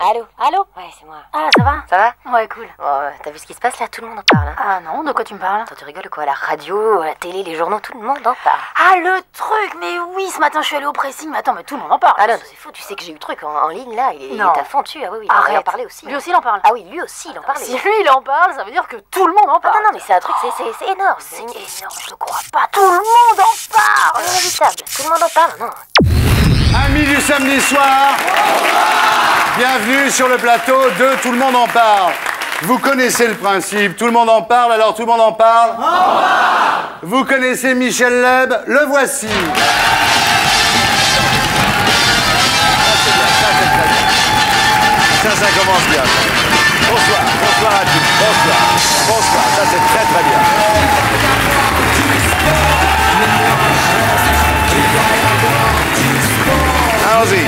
Allô? Allô? Ouais, c'est moi. Ah, ça va? Ça va? Ouais, cool. Bon, t'as vu ce qui se passe là? Tout le monde en parle, hein? Ah non, de quoi tu me parles? Attends, tu rigoles quoi? À la radio, à la télé, les journaux, tout le monde en parle. Ah, le truc! Mais oui, ce matin, je suis allée au pressing, mais attends, mais tout le monde en parle. Ah non, c'est faux, tu sais que j'ai eu le truc en ligne là, il est Non. à fond dessus. Ah oui, oui, Arrête. il en parlait aussi. Lui aussi, il en parle. Ah oui, lui aussi, il en parlait. Si lui, il en parle, ça veut dire que tout le monde en Ah parle. non, non, mais c'est un truc, c'est énorme. C'est énorme, je le crois pas. Tout le monde en parle! Inévitable. Tout le monde en parle, non? Amis du samedi soir, bienvenue sur le plateau de Tout le monde en parle. Vous connaissez le principe, tout le monde en parle, alors tout le monde en parle. Vous connaissez Michel Leb, le voici. Ça commence bien. Bonsoir, bonsoir à tous, bonsoir, bonsoir, ça c'est très très bien. Allons-y.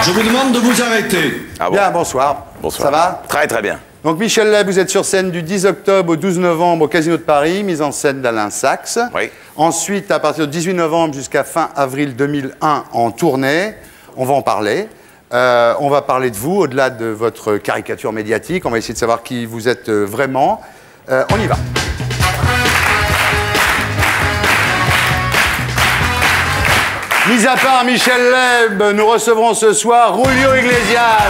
Je vous demande de vous arrêter. Ah bon? Bien, bonsoir. Bonsoir. Ça va? Très très bien. Donc Michel Leb, vous êtes sur scène du 10 octobre au 12 novembre au Casino de Paris, mise en scène d'Alain Sachs. Oui. Ensuite, à partir du 18 novembre jusqu'à fin avril 2001, en tournée. On va en parler. On va parler de vous, au-delà de votre caricature médiatique. On va essayer de savoir qui vous êtes vraiment. On y va. Mis à part Michel Leb, nous recevrons ce soir Julio Iglesias,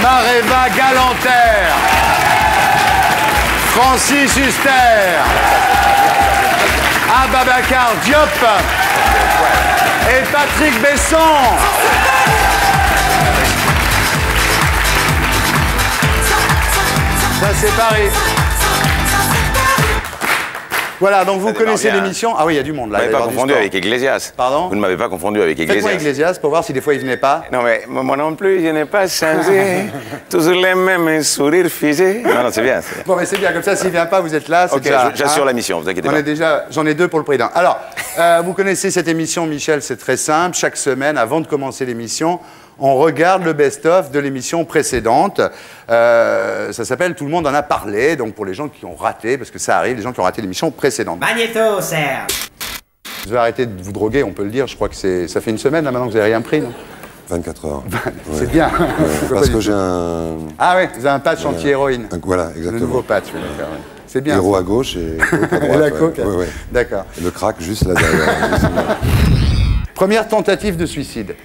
Mareva Galanter, Francis Huster, Ababacar Diop et Patrick Besson. Ça c'est Paris. Voilà, donc vous connaissez bien. l'émission. Ah oui, il y a du monde là. Vous ne il va y m'avez pas avoir du confondu sport. avec Iglesias. Pardon? Vous ne m'avez pas confondu avec Faites-moi Iglesias. Iglesias pour voir si des fois il venait pas. Non, mais moi non plus, je n'ai pas changé. Toujours les mêmes sourires figés. Non, non, c'est bien. Bon, mais c'est bien, comme ça, s'il vient pas, vous êtes là. c'est Ok, déjà, j'assure hein. la mission, vous inquiétez On pas. est déjà, j'en ai deux pour le président. Alors, vous connaissez cette émission, Michel, c'est très simple. Chaque semaine, avant de commencer l'émission, on regarde le best-of de l'émission précédente. Ça s'appelle Tout le monde en a parlé, donc pour les gens qui ont raté, parce que ça arrive, les gens qui ont raté l'émission précédente. Magnéto, Serge. Vous avez arrêté de vous droguer, on peut le dire. Je crois que ça fait une semaine là maintenant que vous n'avez rien pris, non? 24 heures. C'est bien. Parce que j'ai un... Ah oui, vous avez un patch anti-héroïne. Voilà, Le exactement. nouveau patch, oui, d'accord, ouais. C'est bien. Héros ça. à gauche et coke à Et droite. la ouais. coke. Ouais, ouais. D'accord. Et le crack juste là derrière. Première tentative de suicide.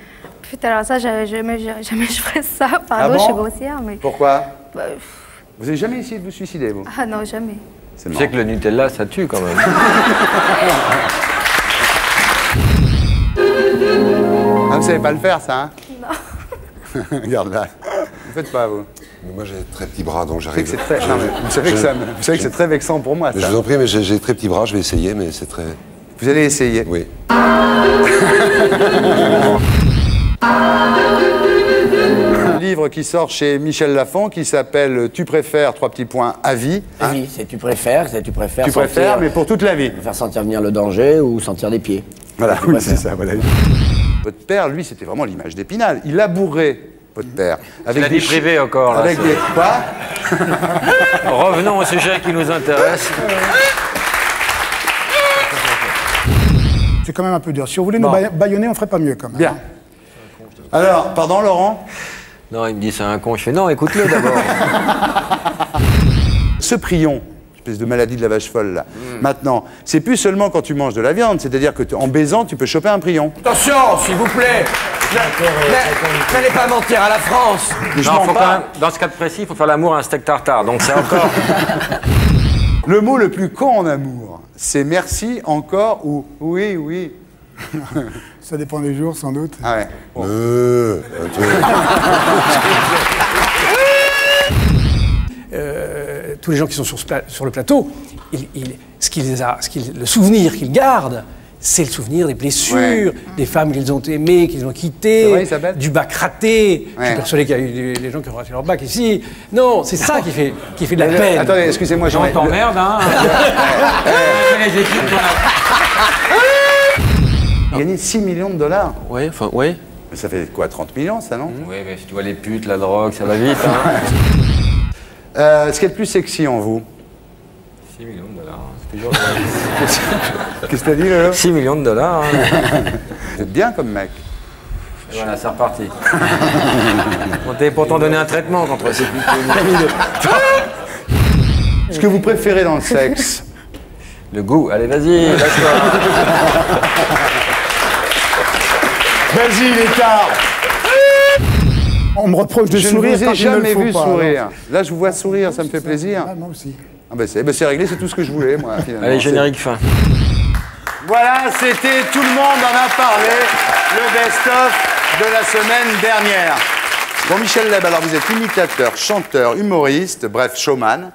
Putain, alors ça, jamais je ferais ça. Pardon, Ah bon? je suis grossière, mais... Pourquoi? Bah, Vous n'avez jamais essayé de vous suicider, vous? ah non, jamais. C'est Tu marrant. sais que le Nutella, ça tue quand même. Ah, vous savez pas le faire, ça, hein? Non. Regarde là. Vous faites pas, vous. Mais moi j'ai très petits bras donc Vous savez j'arrive. que c'est très... non, mais vous savez que c'est très vexant pour moi, Mais ça. je vous en prie, mais j'ai très petits bras, je vais essayer, mais c'est très. Vous allez essayer. Oui. Un livre qui sort chez Michel Lafon qui s'appelle Tu préfères, trois petits points, à vie. Hein? Oui, c'est tu préfères Tu préfères, mais pour toute la vie. Faire sentir venir le danger ou sentir des pieds. Voilà, oui, c'est ça, voilà. Votre père, lui, c'était vraiment l'image d'Épinal. Il labourait, votre père. C'est la vie privée encore, là. Avec des... Quoi? Revenons au sujet qui nous intéresse. C'est quand même un peu dur. Si on voulait nous bâillonner, on ferait pas mieux quand même. Bien. Alors, pardon, Laurent? Non, il me dit c'est un con. Je fais non, écoute-le d'abord. Ce prion, espèce de maladie de la vache folle, là. Maintenant, c'est plus seulement quand tu manges de la viande, c'est-à-dire que en baisant, tu peux choper un prion. Attention, s'il vous plaît. N'allez pas mentir à la France. Mais je Non, mens faut pas. quand même, dans ce cas précis, il faut faire l'amour à un steak tartare. Donc c'est encore. Le mot le plus con en amour, c'est merci, encore ou oui, oui. Ça dépend des jours, sans doute. Ah ouais. Bon. Tous les gens qui sont sur le plateau, le souvenir qu'ils gardent, c'est le souvenir des blessures, des femmes qu'ils ont aimées, qu'ils ont quittées, C'est vrai, Isabelle? du bac raté. Je Ouais. suis persuadé qu'il y a eu des gens qui ont raté leur bac ici. Non, c'est ça qui fait de la peine. Attendez, excusez-moi, j'en ai... t'emmerde, hein. Les équipes qu'on a. Gagné 6 millions de dollars. Oui, enfin, oui. Mais ça fait quoi, 30 millions, ça, non? Oui, mais si tu vois les putes, la drogue, ça va vite, hein. Ce qui est le plus sexy en vous? 6 millions de dollars, c'est toujours... Qu'est-ce que t'as dit, Lolo? 6 millions de dollars, hein. Vous êtes bien comme mec. Et voilà, c'est reparti. On t'avait pourtant donné un traitement contre ces Ce que vous préférez dans le sexe? Le goût. Allez, vas-y, lâche-toi. Vas-y, il est tard. On me reproche de Je ne sourire vous quand ai il ne le jamais faut vu pas, sourire. Là, je vous vois sourire, ça me fait plaisir. Ah, moi aussi. Ah ben c'est réglé, c'est tout ce que je voulais, moi, finalement. Allez, générique fin. Voilà, c'était Tout le monde en a parlé, le best-of de la semaine dernière. Bon, Michel Leb, alors vous êtes imitateur, chanteur, humoriste, bref, showman,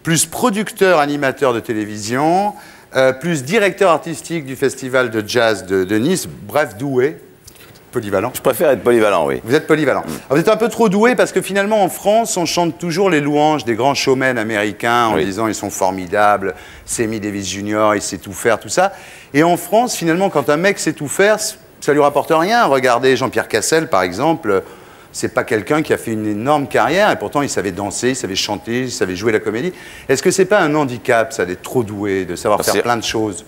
plus producteur, animateur de télévision, plus directeur artistique du festival de jazz de Nice, bref, doué. Polyvalent. Je préfère être polyvalent, oui. Vous êtes polyvalent. Alors, vous êtes un peu trop doué parce que finalement, en France, on chante toujours les louanges des grands showmen américains en disant ils sont formidables, Sammy Davis Jr., il sait tout faire, tout ça. Et en France, finalement, quand un mec sait tout faire, ça lui rapporte rien. Regardez Jean-Pierre Cassel, par exemple. C'est pas quelqu'un qui a fait une énorme carrière et pourtant il savait danser, il savait chanter, il savait jouer la comédie. Est-ce que c'est pas un handicap, ça, d'être trop doué, de savoir faire plein de choses?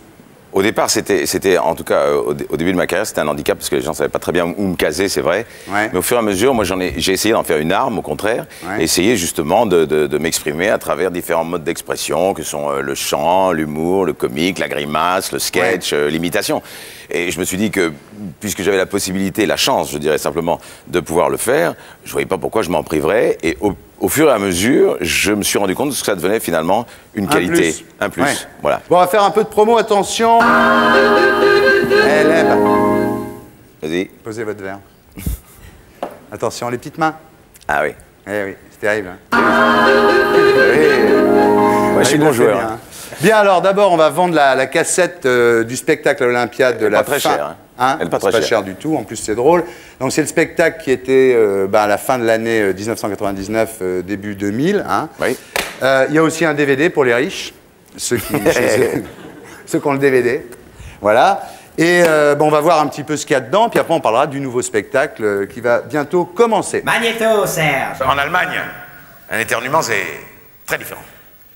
Au départ, c'était en tout cas, au début de ma carrière, c'était un handicap parce que les gens ne savaient pas très bien où me caser, c'est vrai. Ouais. Mais au fur et à mesure, moi, j'ai essayé d'en faire une arme, au contraire, Ouais. et essayer justement de m'exprimer à travers différents modes d'expression, que sont le chant, l'humour, le comique, la grimace, le sketch, l'imitation. Et je me suis dit que, puisque j'avais la possibilité, la chance, je dirais simplement, de pouvoir le faire, je ne voyais pas pourquoi je m'en priverais. Et au fur et à mesure, je me suis rendu compte que ça devenait finalement une qualité. Un plus. Ouais. Voilà. Bon, on va faire un peu de promo, attention. Leb. Vas-y. Posez votre verre. Attention, les petites mains. Ah oui. Eh oui, c'est terrible. Hein. Moi, je suis Il bon le fait joueur. bien, hein. Bien, alors d'abord, on va vendre la cassette du spectacle à l'Olympiade de la pas très fin. cher, hein. Elle est pas C'est très pas chère. cher du tout, en plus c'est drôle. Donc c'est le spectacle qui était à la fin de l'année 1999, début 2000. Hein. Oui. Il y a aussi un DVD pour les riches, ceux qui ont le DVD. Voilà. Et on va voir un petit peu ce qu'il y a dedans, puis après on parlera du nouveau spectacle qui va bientôt commencer. Magnéto, Serge. En Allemagne, un éternuement, c'est très différent.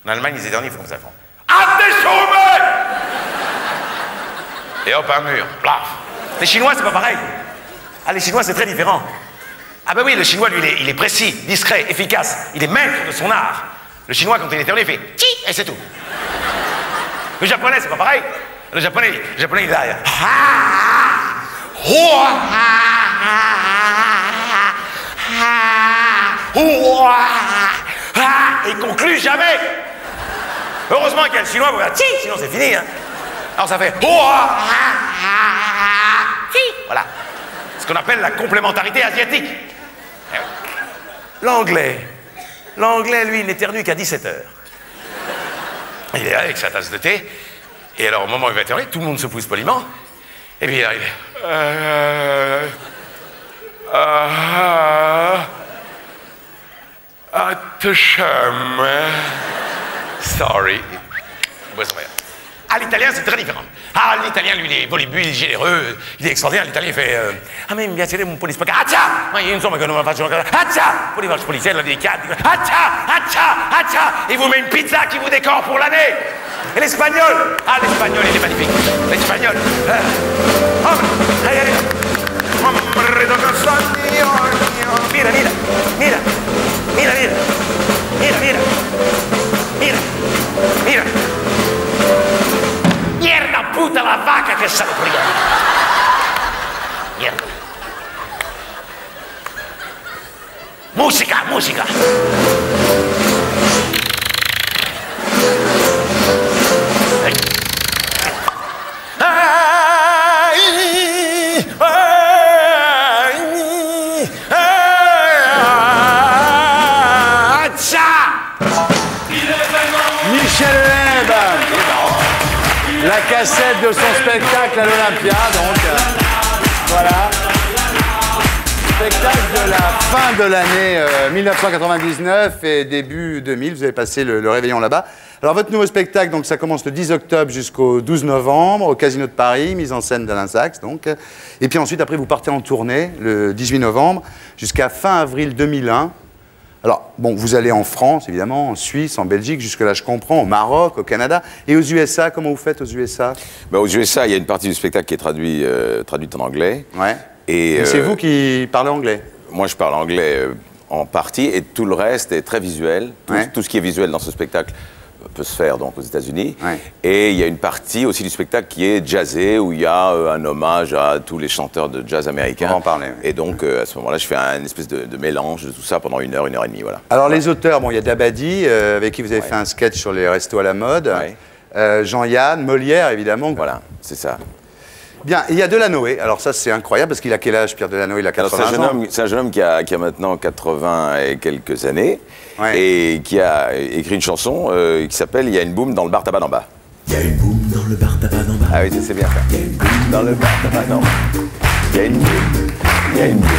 En Allemagne, les éternues font ça. Font Attention, et hop, un mur. Plaf. Les Chinois, c'est pas pareil. Ah, les Chinois, c'est très différent. Ah ben oui, le Chinois, lui, il est précis, discret, efficace. Il est maître de son art. Le Chinois, quand il éternue, il fait Chi et c'est tout. Le Japonais, c'est pas pareil. Le Japonais, il est derrière. Et il conclut jamais. Heureusement qu'il y a le Chinois pour faire Chi, sinon c'est fini. Hein. Alors ça fait voilà. Ce qu'on appelle la complémentarité asiatique. L'anglais, lui, il n'éternue qu'à 17h. Il est là avec sa tasse de thé. Et alors, au moment où il va éternuer, tout le monde se pousse poliment. Et puis il arrive. Sorry. Ah, l'italien, c'est très différent. Ah, l'italien, lui, il est volubile, il est généreux, il est extraordinaire. L'italien, il fait ah, mais mi piacerebbe un po' di spaghetti. Accia! Ma io insomma che non me la faccio ancora. Accia! Un po' di policière, délicate. Accia! Il vous met une pizza qui vous décore pour l'année. Et l'espagnol? Ah, l'espagnol, il est magnifique. L'espagnol. Mira. Mierda puta la vaca che saloperia! Mierda. Musica! Michel Leb, la cassette de son spectacle à l'Olympia, donc voilà. Spectacle de la fin de l'année 1999 et début 2000, vous avez passé le réveillon là-bas. Alors votre nouveau spectacle, donc ça commence le 10 octobre jusqu'au 12 novembre au Casino de Paris, mise en scène d'Alain Sachs, donc. Et puis ensuite, après, vous partez en tournée le 18 novembre jusqu'à fin avril 2001. Alors, bon, vous allez en France, évidemment, en Suisse, en Belgique, jusque-là, je comprends, au Maroc, au Canada. Et aux USA, comment vous faites aux USA? Aux USA, il y a une partie du spectacle qui est traduite en anglais. Ouais. Et c'est vous qui parlez anglais? Moi, je parle anglais en partie, et tout le reste est très visuel. Tout ce qui est visuel dans ce spectacle peut se faire donc aux États-Unis. Et il y a une partie aussi du spectacle qui est jazzée, où il y a un hommage à tous les chanteurs de jazz américains. On va en parler. Et donc, à ce moment-là, je fais une espèce de mélange de tout ça pendant 1 heure et demie. Voilà. Alors, les auteurs, bon, il y a Dabadi, avec qui vous avez fait un sketch sur les restos à la mode. Jean-Yann, Molière, évidemment. Voilà, c'est ça. Bien, il y a Delanoë. Alors ça, c'est incroyable, parce qu'il a quel âge, Pierre Delanoë? Il a 80 ans. C'est un jeune homme qui a maintenant 80 et quelques années, et qui a écrit une chanson qui s'appelle « Il y a une boum dans le bar tabac d'en bas ». Il y a une boum dans le bar tabac d'en bas. Ah oui, c'est bien ça. Il y a une boum dans le bar tabac d'en bas. Il y a une boum, il y a une boum,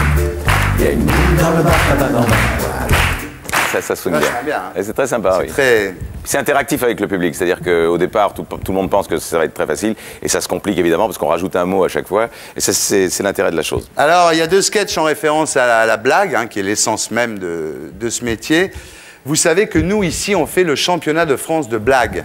il y a une boum dans le bar tabac d'en bas. Ça sonne bien. Hein. C'est très sympa, oui. C'est interactif avec le public, c'est-à-dire qu'au départ, tout le monde pense que ça va être très facile, et ça se complique évidemment parce qu'on rajoute un mot à chaque fois, et ça, c'est l'intérêt de la chose. Alors, il y a 2 sketchs en référence à la blague, hein, qui est l'essence même de ce métier. Vous savez que nous, ici, on fait le championnat de France de blagues.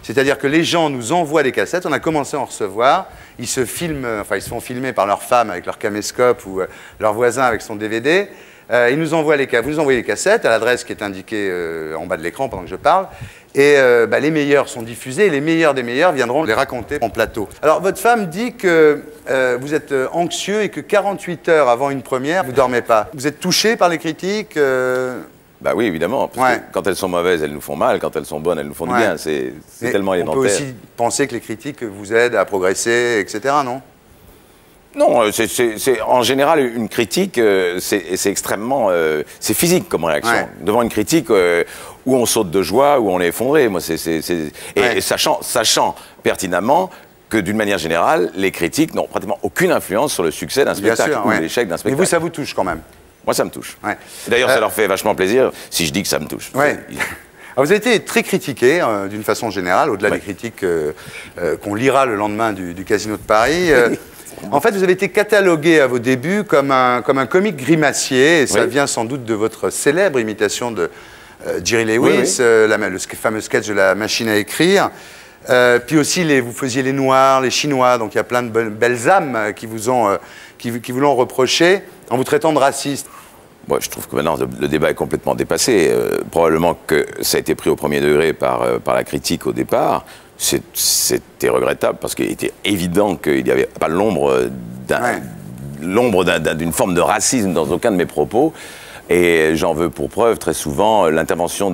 C'est-à-dire que les gens nous envoient des cassettes, on a commencé à en recevoir, ils se filment, enfin, ils se font filmer par leur femme avec leur caméscope ou leur voisin avec son DVD. Ils nous envoient vous nous envoyez les cassettes à l'adresse qui est indiquée en bas de l'écran pendant que je parle. Et les meilleurs sont diffusés et les meilleurs des meilleurs viendront les raconter en plateau. Alors, votre femme dit que vous êtes anxieux et que 48 heures avant une première, vous ne dormez pas. Vous êtes touché par les critiques Bah oui, évidemment. Parce que quand elles sont mauvaises, elles nous font mal. Quand elles sont bonnes, elles nous font du bien. C'est tellement élémentaire. On peut aussi penser que les critiques vous aident à progresser, etc., non? Non, en général, une critique, c'est extrêmement... c'est physique comme réaction. Devant une critique, où on saute de joie, où on est effondré. Moi, Et sachant pertinemment que, d'une manière générale, les critiques n'ont pratiquement aucune influence sur le succès d'un spectacle ou l'échec d'un spectacle. Mais vous, ça vous touche quand même? Moi, ça me touche. D'ailleurs, ça leur fait vachement plaisir si je dis que ça me touche. Alors, vous avez été très critiqué, d'une façon générale, au-delà des critiques qu'on lira le lendemain du Casino de Paris. En fait, vous avez été catalogué à vos débuts comme un comique grimacier, et ça vient sans doute de votre célèbre imitation de Jerry Lewis, le fameux sketch de la machine à écrire. Puis aussi, vous faisiez les Noirs, les Chinois, donc il y a plein de belles âmes qui vous l'ont reproché en vous traitant de raciste. Moi, je trouve que maintenant, le débat est complètement dépassé. Probablement que ça a été pris au premier degré par la critique au départ. C'était regrettable parce qu'il était évident qu'il n'y avait pas l'ombre d'une forme de racisme dans aucun de mes propos. Et j'en veux pour preuve très souvent l'intervention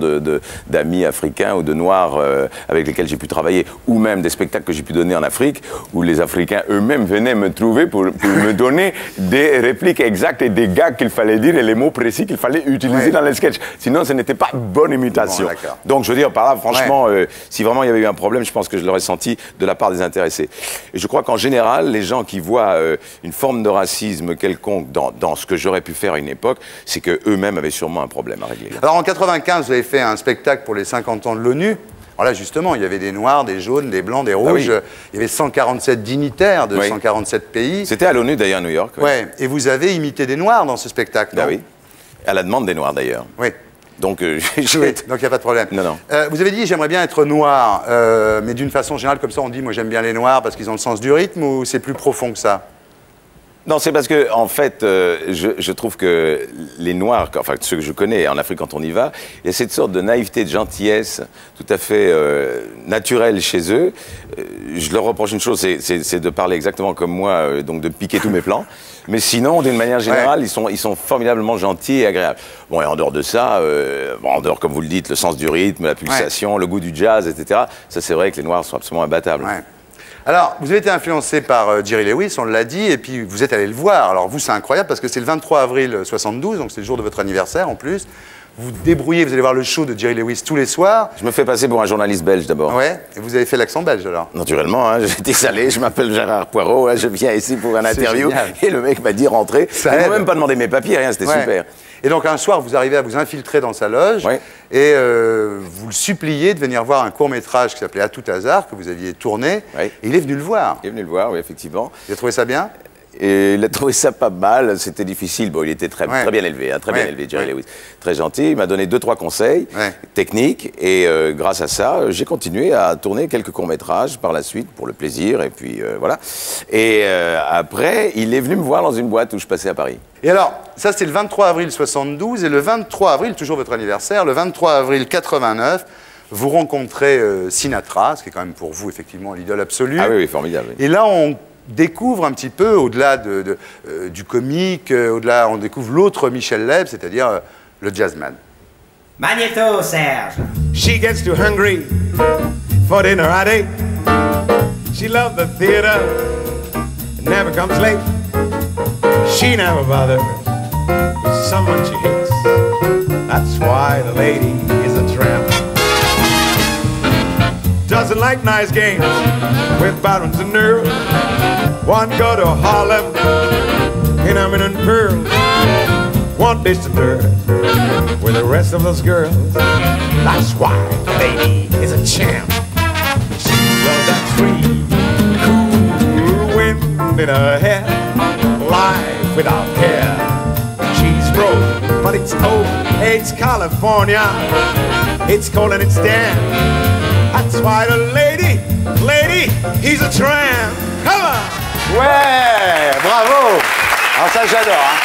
d'amis africains ou de noirs avec lesquels j'ai pu travailler, ou même des spectacles que j'ai pu donner en Afrique, où les Africains eux-mêmes venaient me trouver pour me donner des répliques exactes et des gags qu'il fallait dire et les mots précis qu'il fallait utiliser dans les sketchs. Sinon, ce n'était pas bonne imitation. Bon, donc, je veux dire, par là, franchement, si vraiment il y avait eu un problème, je pense que je l'aurais senti de la part des intéressés. Et je crois qu'en général, les gens qui voient une forme de racisme quelconque dans ce que j'aurais pu faire à une époque, c'est que eux-mêmes avaient sûrement un problème à régler. Alors en 95, vous avez fait un spectacle pour les 50 ans de l'ONU. Alors là, justement, il y avait des noirs, des jaunes, des blancs, des rouges. Il y avait 147 dignitaires de 147 pays. C'était à l'ONU, d'ailleurs, à New York. Et vous avez imité des noirs dans ce spectacle, non? Oui, à la demande des noirs, d'ailleurs. Donc, donc il n'y a pas de problème. Non. Vous avez dit, j'aimerais bien être noir, mais d'une façon générale, comme ça, on dit, moi j'aime bien les noirs parce qu'ils ont le sens du rythme, ou c'est plus profond que ça? Non, c'est parce que, en fait, je trouve que les Noirs, enfin ceux que je connais en Afrique quand on y va, il y a cette sorte de naïveté, de gentillesse tout à fait naturelle chez eux. Je leur reproche une chose, c'est de parler exactement comme moi, donc de piquer tous mes plans. Mais sinon, d'une manière générale, ils sont formidablement gentils et agréables. Bon, et en dehors de ça, en dehors, comme vous le dites, le sens du rythme, la pulsation, le goût du jazz, etc., ça c'est vrai que les Noirs sont absolument imbattables. Alors, vous avez été influencé par Jerry Lewis, on l'a dit, et puis vous êtes allé le voir. Alors vous, c'est incroyable parce que c'est le 23 avril 72, donc c'est le jour de votre anniversaire en plus. Vous débrouillez, vous allez voir le show de Jerry Lewis tous les soirs. Je me fais passer pour un journaliste belge d'abord. Ouais, et vous avez fait l'accent belge alors? Naturellement, hein, j'étais salé, je m'appelle Gérard Poirot, hein, je viens ici pour un interview. Génial. Et le mec m'a dit rentrez. Il m'a même pas demandé mes papiers, rien, c'était super. Et donc un soir, vous arrivez à vous infiltrer dans sa loge et vous le suppliez de venir voir un court-métrage qui s'appelait À tout hasard, que vous aviez tourné. Et il est venu le voir. Il est venu le voir, oui, effectivement. Vous avez trouvé ça bien? Et il a trouvé ça pas mal, c'était difficile. Bon, il était très bien élevé, hein, très bien élevé, Jerry Lewis. Très gentil, il m'a donné 2-3 conseils techniques. Et grâce à ça, j'ai continué à tourner quelques courts-métrages par la suite, pour le plaisir, et puis voilà. Et après, il est venu me voir dans une boîte où je passais à Paris. Et alors, ça c'était le 23 avril 72, et le 23 avril, toujours votre anniversaire, le 23 avril 89, vous rencontrez Sinatra, ce qui est quand même pour vous, effectivement, l'idole absolue. Ah oui, formidable. Oui. Et là, on découvre un petit peu, au-delà du comique, au-delà, on découvre l'autre Michel Leb, c'est-à-dire le jazzman. Magnéto, Serge. She gets too hungry for dinner at 8. She loves the theater, never comes late. She never bothers with someone she hates. That's why the lady is a tramp. Doesn't like nice games with barons and earls. One go to Harlem in eminent pearls. One dish to dirt with the rest of those girls. That's why the lady is a champ. She loves that sweet, cool wind in her hair. Life without care. She's broke, but it's old. It's California. It's cold and it's damp. That's why the lady, he's a tramp. Come on! Ouais, bravo! Alors ça, j'adore. Hein.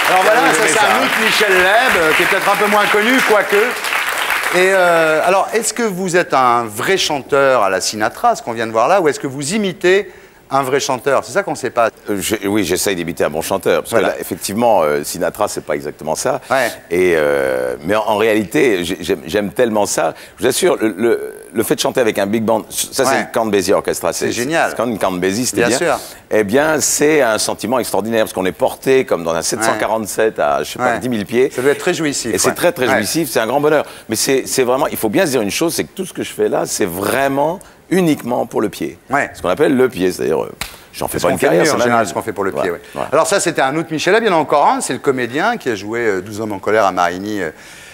Alors voilà, ça c'est un autre Michel Leb, qui est peut-être un peu moins connu, quoique. Et alors, est-ce que vous êtes un vrai chanteur à la Sinatra, ce qu'on vient de voir là, ou est-ce que vous imitez un vrai chanteur? C'est ça qu'on ne sait pas. Oui, j'essaye d'imiter un bon chanteur. Parce que là, effectivement, Sinatra, c'est pas exactement ça. Ouais. Et, mais en réalité, j'aime tellement ça. Je vous assure, le fait de chanter avec un big band, ça c'est le Count Basie Orchestra. C'est génial. Quand une Count Basie, c'était bien. Sûr. Eh bien, c'est un sentiment extraordinaire parce qu'on est porté comme dans un 747 à, je sais pas, 10 000 pieds. Ça doit être très jouissif. Et c'est très, très jouissif. C'est un grand bonheur. Mais c'est vraiment, il faut bien se dire une chose, c'est que tout ce que je fais là, c'est vraiment uniquement pour le pied. Ce qu'on appelle le pied, c'est-à-dire, j'en fais pas une carrière. C'est en général ce qu'on fait pour le pied. Alors ça, c'était un autre Michel Leb, il y en a encore un, c'est le comédien qui a joué 12 hommes en colère à Marigny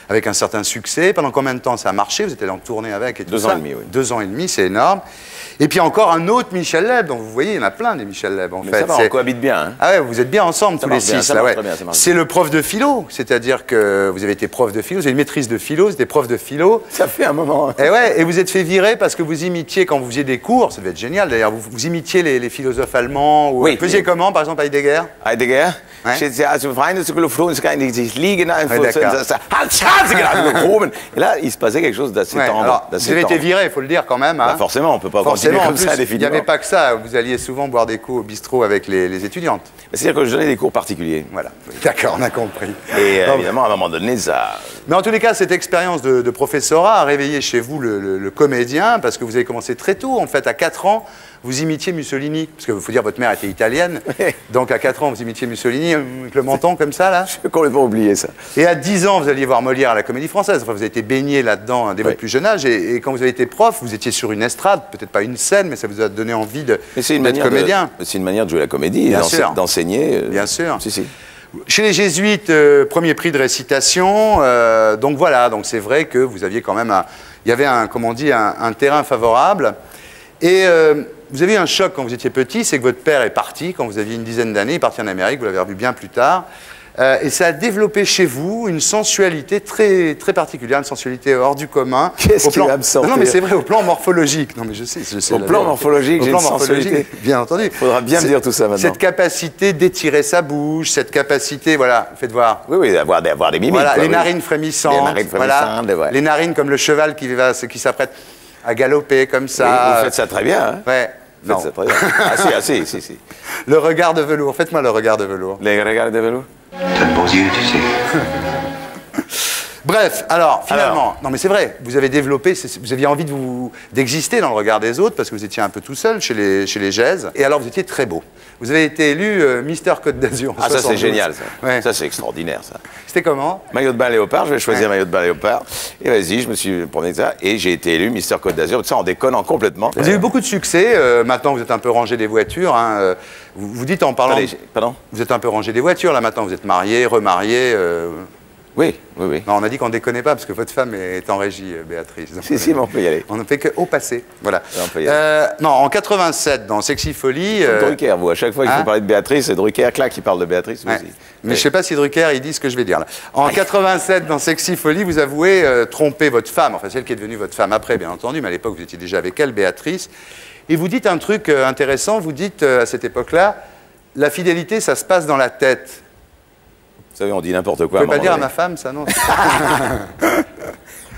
avec un certain succès. Pendant combien de temps ça a marché? Vous étiez en tournée avec et tout ça? 2 ans et demi, oui. 2 ans et demi, c'est énorme. Et puis encore un autre Michel Leb, donc vous voyez, il y en a plein des Michel Leb en fait. Ça va, on cohabite bien. Hein. Ah ouais, vous êtes bien ensemble tous les 6 là, ouais. C'est le prof de philo, c'est-à-dire que vous avez été prof de philo, vous avez une maîtrise de philo, vous étiez prof de philo. Ça fait un moment. Et ouais, et vous êtes fait virer parce que vous imitiez, quand vous faisiez des cours, ça devait être génial d'ailleurs, vous imitiez les philosophes allemands, ou vous faisiez comment, par exemple, Heidegger? Heidegger? Et là, il se passait quelque chose d'assez tendre. Alors, vous avez été viré, il faut le dire quand même. Hein. Bah forcément, on ne peut pas continuer comme ça indéfiniment. Il n'y avait pas que ça, vous alliez souvent boire des coups au bistrot avec les étudiantes. C'est-à-dire que je donnais des cours particuliers. Voilà, d'accord, on a compris. Et évidemment, à un moment donné, ça... Mais en tous les cas, cette expérience de professorat a réveillé chez vous le comédien, parce que vous avez commencé très tôt, en fait, à 4 ans, vous imitiez Mussolini, parce qu'il faut dire votre mère était italienne, donc à 4 ans vous imitiez Mussolini avec le menton comme ça là. J'ai complètement oublié ça. Et à 10 ans vous alliez voir Molière à la Comédie Française, enfin, vous avez été baigné là-dedans dès votre plus jeune âge, et quand vous avez été prof, vous étiez sur une estrade, peut-être pas une scène, mais ça vous a donné envie d'être comédien. C'est une manière de jouer la comédie, d'enseigner. Bien sûr. Si. Chez les Jésuites, premier prix de récitation, donc voilà, donc c'est vrai que vous aviez quand même il y avait comment on dit, un terrain favorable. Et vous avez eu un choc quand vous étiez petit, c'est que votre père est parti quand vous aviez une dizaine d'années, il est parti en Amérique, vous l'avez revu bien plus tard. Et ça a développé chez vous une sensualité très, très particulière, une sensualité hors du commun. Qu'est-ce qui va me sortir? Non mais c'est vrai, au plan morphologique. Non mais je sais. Au plan morphologique, j'ai une sensualité. Bien entendu. Il faudra bien me dire tout ça maintenant. Cette capacité d'étirer sa bouche, cette capacité, voilà, faites voir. Oui, d'avoir des mimiques. Voilà, quoi, les narines frémissantes. Les narines frémissantes, voilà, les narines comme le cheval qui s'apprête à galoper comme ça. Oui, vous faites ça très bien. Hein. Ouais. Vous faites ça très bien. Ah si. Le regard de velours. Faites-moi le regard de velours. Les regards de velours. T'as de beaux yeux, tu sais. Bref, alors, finalement, non mais c'est vrai, vous avez développé, vous aviez envie d'exister dans le regard des autres parce que vous étiez un peu tout seul chez les Gèzes, et alors vous étiez très beau. Vous avez été élu Mister Côte d'Azur en 72. Ça c'est génial, ça. Ouais. Ça c'est extraordinaire, ça. C'était comment? Maillot de bain léopard, je vais choisir maillot de bain léopard. Et vas-y, je me suis promené ça, et j'ai été élu Mister Côte d'Azur, tout ça en déconnant complètement. Vous avez eu beaucoup de succès, maintenant vous êtes un peu rangé des voitures, hein, vous dites en parlant... Allez, pardon? Vous êtes un peu rangé des voitures, là maintenant vous êtes marié, remarié... Oui, oui, oui. Non, on a dit qu'on ne déconnait pas parce que votre femme est en régie, Béatrice. Donc, Si, mais on peut y aller. On ne fait qu'au passé. Voilà. On peut y aller. Non, en 87, dans Sexy Folie. Drucker, vous, à chaque fois qu'il faut parler de Béatrice, c'est Drucker, clac, qui parle de Béatrice. Ouais. Aussi. Mais je ne sais pas si Drucker, il dit ce que je vais dire là. En 87, dans Sexy Folie, vous avouez tromper votre femme, enfin celle qui est devenue votre femme après, bien entendu, mais à l'époque, vous étiez déjà avec elle, Béatrice. Et vous dites un truc intéressant, vous dites à cette époque-là, la fidélité, ça se passe dans la tête. Vous savez, on dit n'importe quoi. Vous pouvez pas dire à ma femme, ça, non?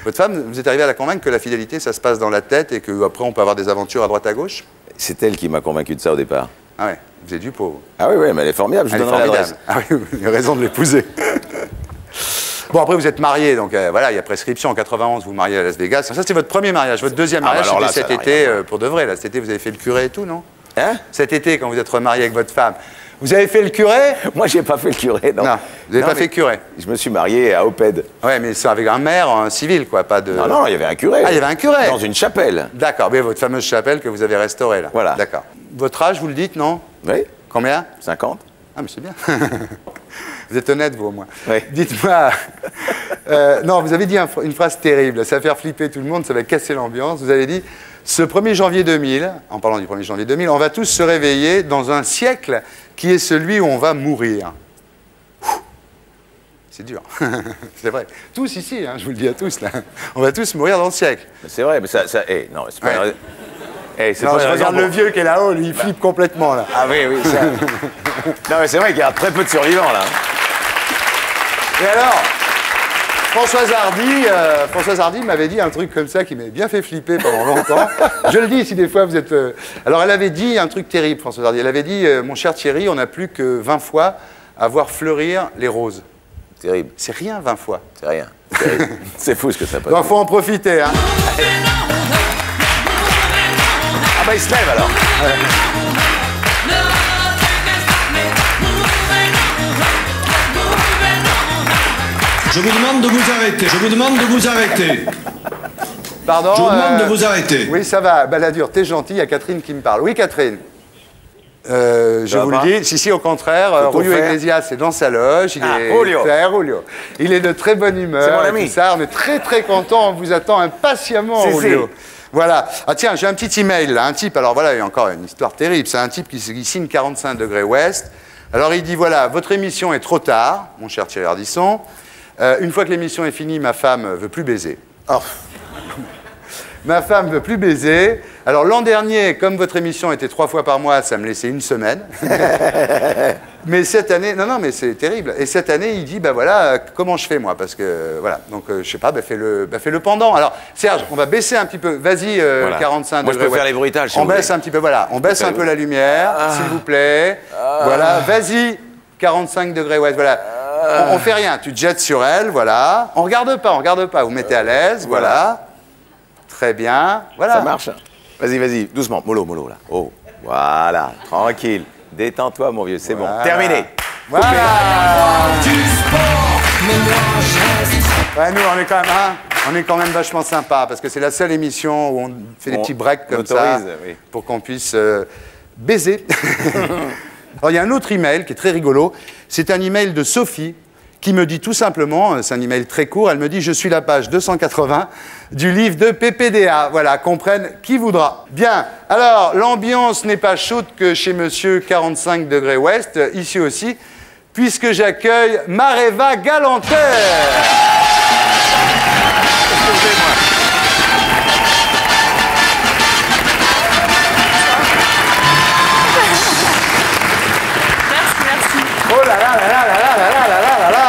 Votre femme, vous êtes arrivé à la convaincre que la fidélité, ça se passe dans la tête et qu'après, on peut avoir des aventures à droite à gauche? C'est elle qui m'a convaincu de ça au départ. Ah ouais, vous êtes du pauvre. Ah oui, oui, mais elle est formidable, je Elle est donnerai formidable. l'adresse. Ah oui, vous avez raison de l'épouser. Bon, après, vous êtes marié, donc voilà, il y a prescription. En 91, vous mariez à Las Vegas. Ça, c'était votre premier mariage. Votre deuxième mariage, alors là, c'était cet ça n'a été, rien à voir. pour de vrai. Là, cet été, vous avez fait le curé et tout, non? Hein? Cet été, quand vous êtes remarié avec votre femme. Vous avez fait le curé? Moi, j'ai pas fait le curé, non. Non, vous n'avez pas fait curé. Je me suis marié à Oped. Ouais, mais c'est avec un maire, un civil, quoi, pas de... Non, non, il y avait un curé. Ah, il y avait un curé? Dans une chapelle. D'accord, mais votre fameuse chapelle que vous avez restaurée, là. Voilà. D'accord. Votre âge, vous le dites, non? Oui. Combien? 50. Ah, mais c'est bien. Vous êtes honnête, vous, au moins. Oui. Dites-moi... non, vous avez dit une phrase terrible. Ça va faire flipper tout le monde, ça va casser l'ambiance. Vous avez dit, ce 1er janvier 2000, en parlant du 1er janvier 2000, on va tous se réveiller dans un siècle qui est celui où on va mourir. C'est dur. C'est vrai. Tous ici, hein, je vous le dis à tous, là. On va tous mourir dans le siècle. C'est vrai, mais ça non, c'est pas... Ouais. C'est Non, pas je une regarde raison le vieux qui est là-haut, lui, il flippe complètement, là. Ah oui, oui, ça... Non, mais c'est vrai qu'il y a très peu de survivants, là. Et alors, Françoise Hardy m'avait dit un truc comme ça qui m'avait bien fait flipper pendant longtemps. Je le dis si des fois vous êtes... Alors elle avait dit un truc terrible, Françoise Hardy. Elle avait dit, mon cher Thierry, on n'a plus que 20 fois à voir fleurir les roses. Terrible. C'est rien, 20 fois. C'est rien. C'est fou ce que ça peut. Donc faut en profiter, hein. Ah bah il se lève alors. Ouais. Je vous demande de vous arrêter. Je vous demande de vous arrêter. Pardon. Je vous demande de vous arrêter. Oui, ça va. Balladur, t'es gentil, il y a Catherine qui me parle. Oui, Catherine. Je vous le dis, si, au contraire, Julio Iglesias est dans sa loge, il est Julio. Julio. Il est de très bonne humeur. C'est mon et ami. tout ça. On est très très content, on vous attend impatiemment, Si, Julio. Voilà. Ah tiens, j'ai un petit email là, un type, alors voilà, il y a encore une histoire terrible, c'est un type qui signe 45 degrés ouest. Alors il dit, voilà, votre émission est trop tard, mon cher Thierry Ardisson. Une fois que l'émission est finie, ma femme veut plus baiser. Oh. Ma femme veut plus baiser. Alors l'an dernier, comme votre émission était 3 fois par mois, ça me laissait une semaine. Mais cette année, non, mais c'est terrible. Et cette année, il dit, bah voilà, comment je fais moi? Parce que, voilà, donc je sais pas, fais le pendant. Alors Serge, on va baisser un petit peu. Vas-y, Voilà. 45 Moi, je degrés. peux faire les bruitages, si on vous baisse voulez. un petit peu, voilà. On baisse un peu la lumière, s'il vous plaît. Voilà, vas-y, 45 degrés ouest, voilà. On fait rien, tu te jettes sur elle, voilà. On regarde pas, vous mettez à l'aise, voilà. Très bien, voilà. Ça marche. Vas-y, vas-y, doucement, mollo, là. Oh, voilà, tranquille. Détends-toi, mon vieux, c'est bon. Terminé. Voilà. Ouais, nous, on est quand même vachement sympa parce que c'est la seule émission où on fait des petits breaks comme ça oui. pour qu'on puisse baiser. Alors, il y a un autre email qui est très rigolo. C'est un email de Sophie qui me dit tout simplement, c'est un email très court, elle me dit « Je suis la page 280 du livre de PPDA ». Voilà, comprenne qui voudra. Bien, alors, l'ambiance n'est pas chaude que chez monsieur 45 degrés ouest, ici aussi, puisque j'accueille Mareva Galanter. Oh là là là là là là là là là là là.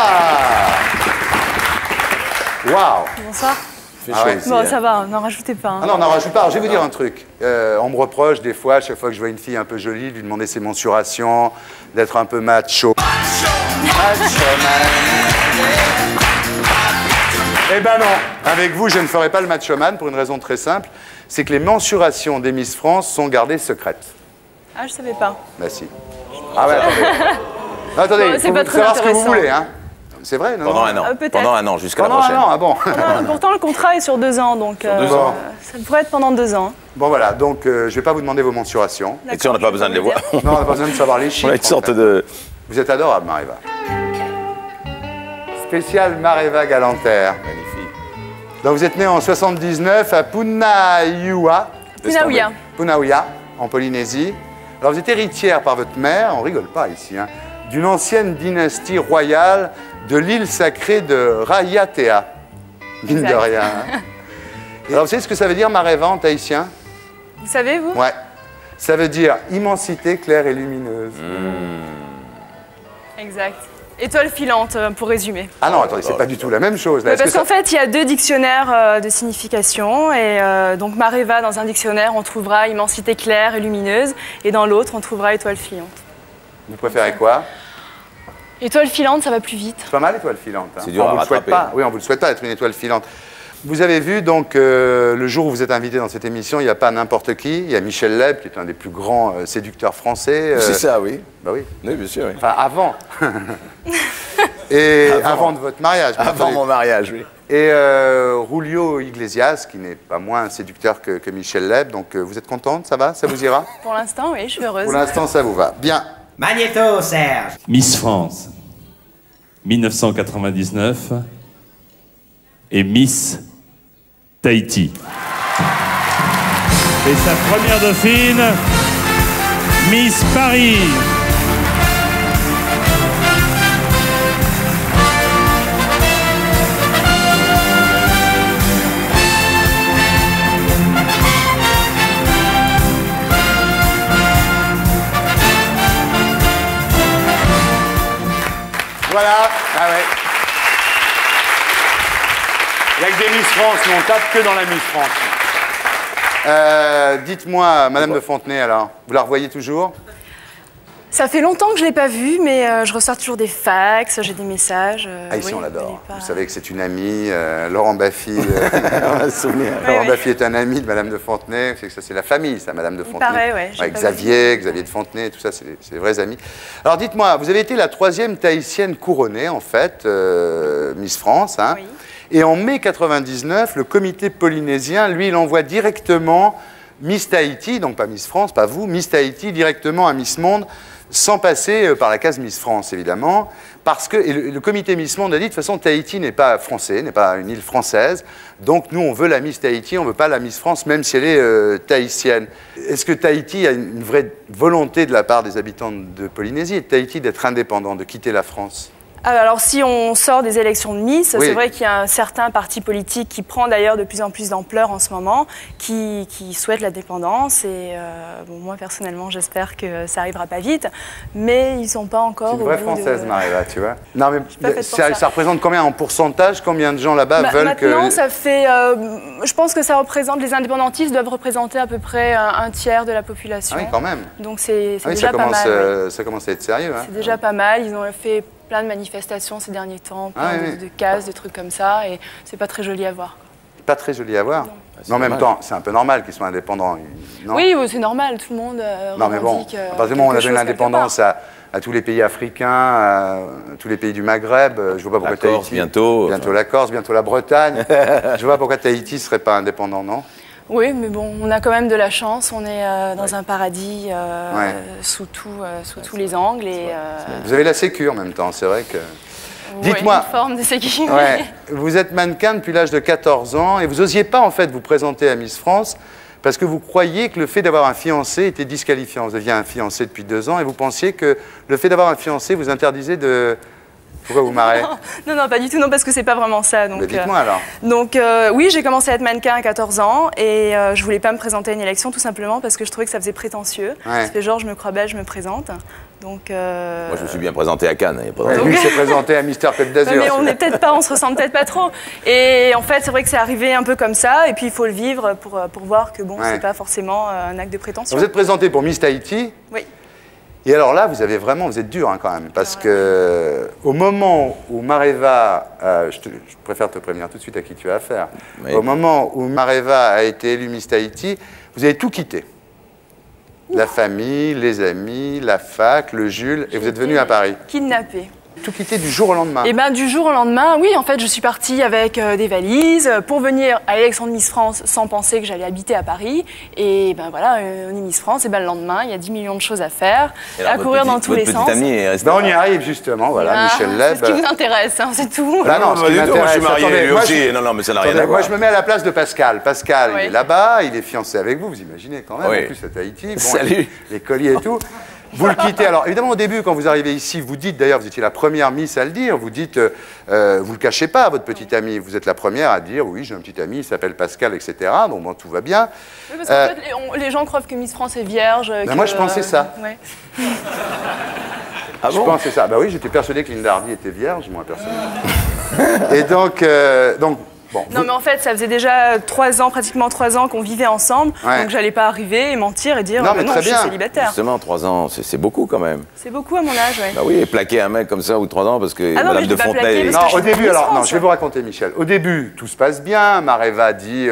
Waouh. Bonsoir. Ah ouais. Bon, ça va, n'en rajoutez pas. Hein. Ah non, n'en rajoute pas. Alors, je vais vous dire un truc. On me reproche des fois, à chaque fois que je vois une fille un peu jolie, de lui demander ses mensurations, d'être un peu macho. Macho man. Eh ben non. Avec vous, je ne ferai pas le macho man pour une raison très simple. C'est que les mensurations des Miss France sont gardées secrètes. Ah, je savais pas. Bah si. Ah ouais, attendez. Non, attendez, Bon, il c'est faut pas très savoir ce que vous intéressant. voulez, hein. C'est vrai, non? Pendant un an. Peut-être. Pendant un an, jusqu'à la Pendant prochaine. un an, ah bon. Pourtant, le contrat est sur 2 ans, donc 2 ans. ça pourrait être pendant 2 ans. Bon voilà, donc je ne vais pas vous demander vos mensurations. Et tu sais, on n'a pas besoin de les voir. Non, on n'a pas besoin de savoir les chiffres. On a une sorte de... Vous êtes adorable, Mareva. spécial Mareva Galanter. Magnifique. Donc vous êtes né en 79 à Punaoua. Punaoua, en Polynésie. Alors vous êtes héritière par votre mère, on rigole pas ici, hein, d'une ancienne dynastie royale de l'île sacrée de Raiatea. Mine de rien. Hein. Alors vous savez ce que ça veut dire Mareva en tahitien? Vous savez, vous? Ouais. Ça veut dire immensité claire et lumineuse. Exact. Étoile filante, pour résumer. Ah non, attendez, c'est pas du tout la même chose. Là. Parce qu'en fait, il y a deux dictionnaires de signification. Et donc, Mareva, dans un dictionnaire, on trouvera immensité claire et lumineuse. Et dans l'autre, on trouvera étoile filante. Vous préférez quoi? Étoile filante, ça va plus vite. C'est pas mal, étoile filante. Hein. C'est dur à rattraper. Oui, on vous le souhaite pas, être une étoile filante. Vous avez vu, donc, le jour où vous êtes invité dans cette émission, il n'y a pas n'importe qui. Il y a Michel Leb, qui est un des plus grands séducteurs français. C'est ça, oui. Bah oui. Oui, bien sûr, oui. Enfin, avant. Et avant de votre mariage. Avant mon mariage, oui. Et Julio Iglesias, qui n'est pas moins séducteur que Michel Leb. Donc, vous êtes contente, ça va? Ça vous ira? Pour l'instant, oui, je suis heureuse. Pour l'instant, ça vous va. Bien. Magnéto, Serge. Miss France, 1999 et Miss Tahiti. Et sa première dauphine, Miss Paris. Voilà. Ah ouais. Il n'y a que des Miss France, mais on tape que dans la Miss France. Dites-moi, Madame de Fontenay, alors, vous la revoyez toujours? Ça fait longtemps que je ne l'ai pas vue, mais je reçois toujours des fax, j'ai des messages. Ah, ici, oui, on l'adore. Vous savez que c'est une amie, Laurent Baffy. Laurent Baffy est un ami de Madame de Fontenay. C'est que ça, c'est la famille, ça, Madame de Fontenay. Pareil, ouais. Avec Xavier de Fontenay, tout ça, c'est des vrais amis. Alors, dites-moi, vous avez été la 3e tahitienne couronnée, en fait, Miss France, hein. Oui. Et en mai 99, le comité polynésien, lui, il envoie directement Miss Tahiti, donc pas Miss France, pas vous, Miss Tahiti directement à Miss Monde, sans passer par la case Miss France, évidemment, parce que et le comité Miss Monde a dit, de toute façon, Tahiti n'est pas français, n'est pas une île française, donc nous, on veut la Miss Tahiti, on ne veut pas la Miss France, même si elle est tahitienne. Est-ce que Tahiti a une vraie volonté de la part des habitants de Polynésie et de Tahiti d'être indépendant, de quitter la France? Alors, si on sort des élections de Nice, oui. C'est vrai qu'il y a un certain parti politique qui prend d'ailleurs de plus en plus d'ampleur en ce moment, qui souhaite la dépendance. Et bon, moi, personnellement, j'espère que ça arrivera pas vite. Mais ils ne sont pas encore. C'est une vraie française, Mareva, tu vois. Non, mais ça représente combien en pourcentage? Combien de gens là-bas veulent que. Maintenant, ça fait. Je pense que ça représente. Les indépendantistes doivent représenter à peu près un tiers de la population. Ah oui, quand même. Donc, c'est oui, déjà pas mal. Oui. Ça commence à être sérieux. Hein. C'est déjà pas mal. Ils ont fait plein de manifestations ces derniers temps, plein de cases, de trucs comme ça, et c'est pas très joli à voir. Pas très joli à voir. Mais en même temps, c'est un peu normal qu'ils soient indépendants. Non, oui, c'est normal, tout le monde non, mais bon, à partir du moment où on a donné l'indépendance à tous les pays africains, à tous les pays du Maghreb, je vois pas pourquoi la Corse, Tahiti... bientôt la Corse, bientôt la Bretagne. Je vois pas pourquoi Tahiti serait pas indépendant, non? Oui, mais bon, on a quand même de la chance, on est dans un paradis sous tous les angles. Et, Vous avez la sécu en même temps, c'est vrai que... Dites-moi, une forme de sécu. Ouais, vous êtes mannequin depuis l'âge de 14 ans et vous n'osiez pas en fait vous présenter à Miss France parce que vous croyiez que le fait d'avoir un fiancé était disqualifiant. Vous aviez un fiancé depuis 2 ans et vous pensiez que le fait d'avoir un fiancé vous interdisait de... Pourquoi vous marrez? Non, pas du tout, non, parce que c'est pas vraiment ça. Donc, dites-moi alors. Donc, oui, j'ai commencé à être mannequin à 14 ans et je voulais pas me présenter à une élection tout simplement parce que je trouvais que ça faisait prétentieux. Ça fait genre, je me crois belle, je me présente. Donc, moi, je me suis bien présenté à Cannes. Il y a pas lui s'est présenté à Mister Côte d'Azur. Mais on se ressemble peut-être pas trop. Et en fait, c'est vrai que c'est arrivé un peu comme ça. Et puis, il faut le vivre pour voir que bon, c'est pas forcément un acte de prétention. Vous êtes présenté pour Miss Tahiti. Oui. Et alors là, vous êtes dur hein, quand même, parce que au moment où Mareva, je préfère te prévenir tout de suite à qui tu as affaire, au moment où Mareva a été élue Miss Tahiti, vous avez tout quitté. La famille, les amis, la fac, le Jules, et vous êtes venu à Paris. Kidnappée. Tout quitté du jour au lendemain. Et ben du jour au lendemain, oui, en fait, je suis partie avec des valises pour venir à l'élection de Miss France sans penser que j'allais habiter à Paris. Et ben voilà, on est Miss France, et ben le lendemain, il y a 10 millions de choses à faire, à courir dans tous les sens. On y arrive justement, voilà, Michel Leb. C'est ce qui vous intéresse, hein, c'est tout. Bah non, ce qui moi je suis marié, attendez, lui moi, aussi. Non, mais ça n'a rien à voir. Moi, je me mets à la place de Pascal. Pascal, Oui. il est là-bas, il est fiancé avec vous, vous imaginez quand même. Oui. En plus, c'est Tahiti. Bon, Salut. Les colliers et tout. Vous le quittez. Alors, évidemment, au début, quand vous arrivez ici, vous dites, d'ailleurs, vous étiez la première Miss à le dire, vous dites, vous le cachez pas à votre petit ami. Vous êtes la première à dire, oui, j'ai un petit ami, il s'appelle Pascal, etc. Donc, bon, tout va bien. Oui, parce qu'en fait, les gens croient que Miss France est vierge. Ben moi, je pensais ça. Ouais. Ah bon? Je pensais ça. Bah oui, j'étais persuadé que Linda Hardy était vierge, moi, personnellement. Et donc bon. Non, mais en fait, ça faisait déjà 3 ans, pratiquement 3 ans qu'on vivait ensemble. Ouais. Donc, j'allais pas arriver et mentir et dire Non, mais non, très je suis bien. célibataire. Justement, 3 ans, c'est beaucoup quand même. C'est beaucoup à mon âge, oui. Bah oui, et plaquer un mec comme ça, ou 3 ans, parce que Ah non, mais Madame je de l'ai pas Fontenay... plaqué parce Non, que au je suis début, Miss alors, non, France. je vais vous raconter, Michel. Au début, tout se passe bien. Mareva dit,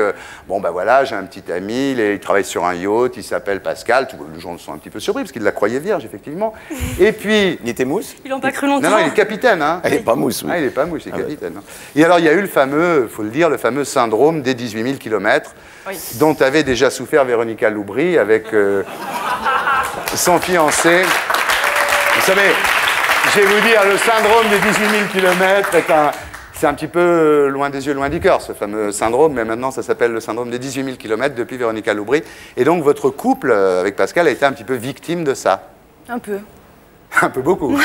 bon, ben voilà, j'ai un petit ami, il travaille sur un yacht, il s'appelle Pascal. Les gens sont un petit peu surpris, parce qu'ils la croyaient vierge, effectivement. Et puis... Il était mousse? Ils l'ont pas cru longtemps. Non, non, il est capitaine, hein. Il n'est pas mousse, oui. Ah, il n'est pas mouche, il est capitaine. Hein. Et alors, il y a eu le fameux, il faut le dire, le fameux syndrome des 18 000 kilomètres, dont avait déjà souffert Véronica Loubry avec son fiancé. Vous savez, je vais vous dire, le syndrome des 18 000 kilomètres c'est un petit peu loin des yeux, loin du cœur, ce fameux syndrome, mais maintenant ça s'appelle le syndrome des 18 000 kilomètres depuis Véronica Loubry. Et donc votre couple avec Pascal a été un petit peu victime de ça. Un peu. Un peu beaucoup.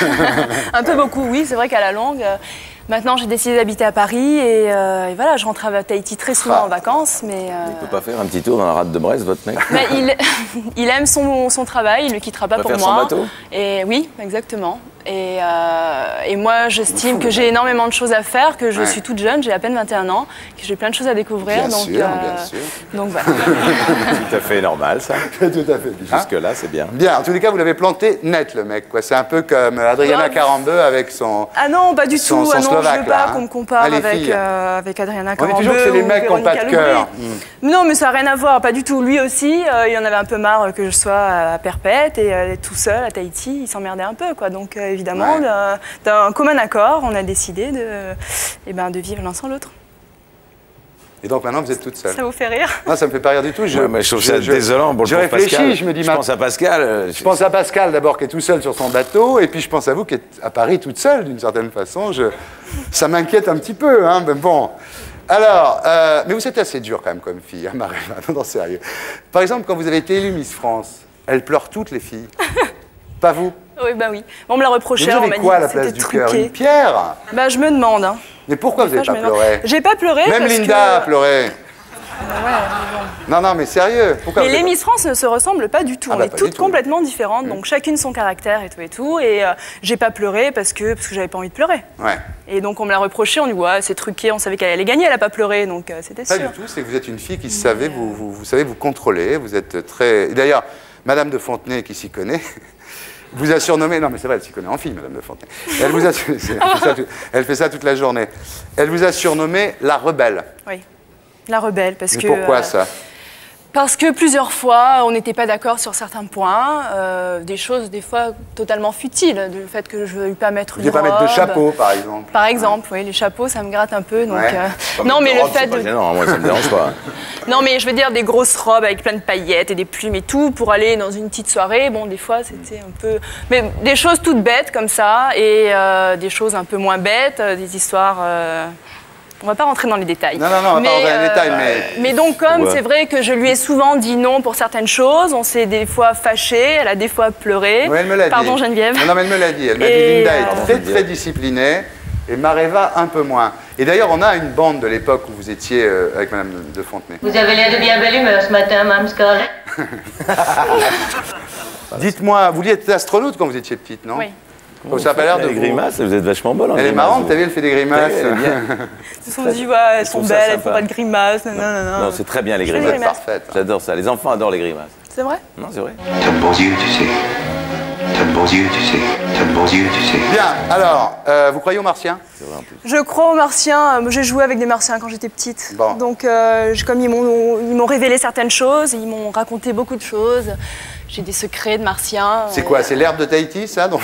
Un peu beaucoup, oui. C'est vrai qu'à la longue, maintenant j'ai décidé d'habiter à Paris et voilà, je rentre à Tahiti très souvent en vacances. Mais Il peut pas faire un petit tour dans la rade de Brest, votre mec? mais il aime son travail, il ne le quittera pas Il peut pour faire moi. son bateau? Et oui, exactement. Et moi, j'estime que j'ai énormément de choses à faire, que je suis toute jeune, j'ai à peine 21 ans, que j'ai plein de choses à découvrir. Bien donc, sûr, bien sûr. Donc voilà. Tout à fait normal, ça. Tout à fait. Jusque-là, c'est bien. Bien, en tous les cas, vous l'avez planté net, le mec. C'est un peu comme Adriana Carambeu avec son... Ah non, pas du tout. son Ah non, slovaque, je veux pas là, hein. qu'on me compare Ah, les filles. avec Adriana On Carambeu. dit toujours que c'est les ou mecs qui n'ont pas de Véronica cœur. Loubry. Non, mais ça n'a rien à voir, pas du tout. Lui aussi, il en avait un peu marre que je sois à Perpète et tout seul à Tahiti, il s'emmerdait un peu, quoi. Donc évidemment, d'un commun accord, on a décidé de vivre l'un sans l'autre. Et donc maintenant, vous êtes toute seule. Ça vous fait rire? Non, ça me fait pas rire du tout. Ouais, mais je trouve ça désolant pour le Je pauvre réfléchis, Pascal. je me dis... Je pense à Pascal. Je pense à Pascal d'abord, qui est tout seul sur son bateau, et puis je pense à vous qui êtes à Paris toute seule, d'une certaine façon. Ça m'inquiète un petit peu, hein, mais bon. Alors, mais vous êtes assez dur quand même comme fille, hein, Mareva, non, sérieux. Par exemple, quand vous avez été élue Miss France, elles pleurent toutes les filles. Pas vous? Oui, bah oui. On me l'a reproché. Mais vous on avez m'a quoi à dit la que place c'était du cœur? truqué. Une pierre? Bah je me demande. Hein. Mais pourquoi vous n'avez pas pleuré? J'ai pas pleuré Même parce Linda a que... pleuré. Ouais, Non, non, mais sérieux. Pourquoi mais vous les avez Miss France ne se ressemblent pas du tout. Ah On bah, est pas toutes du tout. complètement différentes, donc chacune son caractère et tout. Et j'ai pas pleuré parce que j'avais pas envie de pleurer. pas... Ouais. Et donc on me l'a reproché, on dit ouais, c'est truqué, on savait qu'elle allait gagner, elle a pas pleuré, donc c'était Pas sûr. du tout, c'est que vous êtes une fille qui savait, vous savez vous contrôler, vous êtes très... Et d'ailleurs, Madame de Fontenay, qui s'y connaît, vous a surnommé... Non, mais c'est vrai, elle s'y connaît en fille, Madame de Fontenay. Elle, vous a... elle fait ça toute la journée. Elle vous a surnommé la rebelle. Oui, la rebelle, parce Mais que... pourquoi ça? Parce que plusieurs fois, on n'était pas d'accord sur certains points, des choses des fois totalement futiles, du fait que je ne veuille pas mettre Vous une ne robe. pas mettre de chapeau, par exemple. Par exemple, oui, les chapeaux, ça me gratte un peu. Donc, Ouais. non, mais le fait de... de... Non, moi, ça me dérange pas. Non, mais je veux dire des grosses robes avec plein de paillettes et des plumes et tout pour aller dans une petite soirée. Bon, des fois, c'était un peu... Mais des choses toutes bêtes comme ça et des choses un peu moins bêtes, des histoires... On va pas rentrer dans les détails. Non, non, non, on va pas rentrer dans les détails, mais donc, comme c'est vrai que je lui ai souvent dit non pour certaines choses, on s'est des fois fâché, elle a des fois pleuré. Oui, elle me l'a dit. Pardon, Geneviève. Non, mais elle me l'a dit. Elle m'a dit Linda est très, très disciplinée et Mareva un peu moins. Et d'ailleurs, on a une bande de l'époque où vous étiez avec Madame de Fontenay. Vous avez l'air de bien belle humeur ce matin, Mme Scarlett. Dites-moi, vous vouliez être astronaute quand vous étiez petite, non? Oui. Oh, ça a pas l'air de Les vous. grimaces, vous êtes vachement bonne en Elle est grimaces, marrante, vous. t'as vu, elle fait des grimaces. Elle est bien. Ils se sont dit, ouais, elles sont trouve ça belles, elles sympa. font pas de grimaces. Non. Non, c'est très bien les Je fais des grimaces. grimaces. Parfaite. J'adore ça. Les enfants adorent les grimaces. C'est vrai? Non, c'est vrai. T'as de beaux yeux, tu sais. T'as de beaux yeux, tu sais. T'as de beaux yeux, tu sais. Bien, alors, vous croyez aux martiens? C'est vrai en plus. Je crois aux martiens. J'ai joué avec des martiens quand j'étais petite. Bon. Donc, comme ils m'ont révélé certaines choses, ils m'ont raconté beaucoup de choses. J'ai des secrets de martiens. C'est quoi? C'est l'herbe de Tahiti, ça? Donc,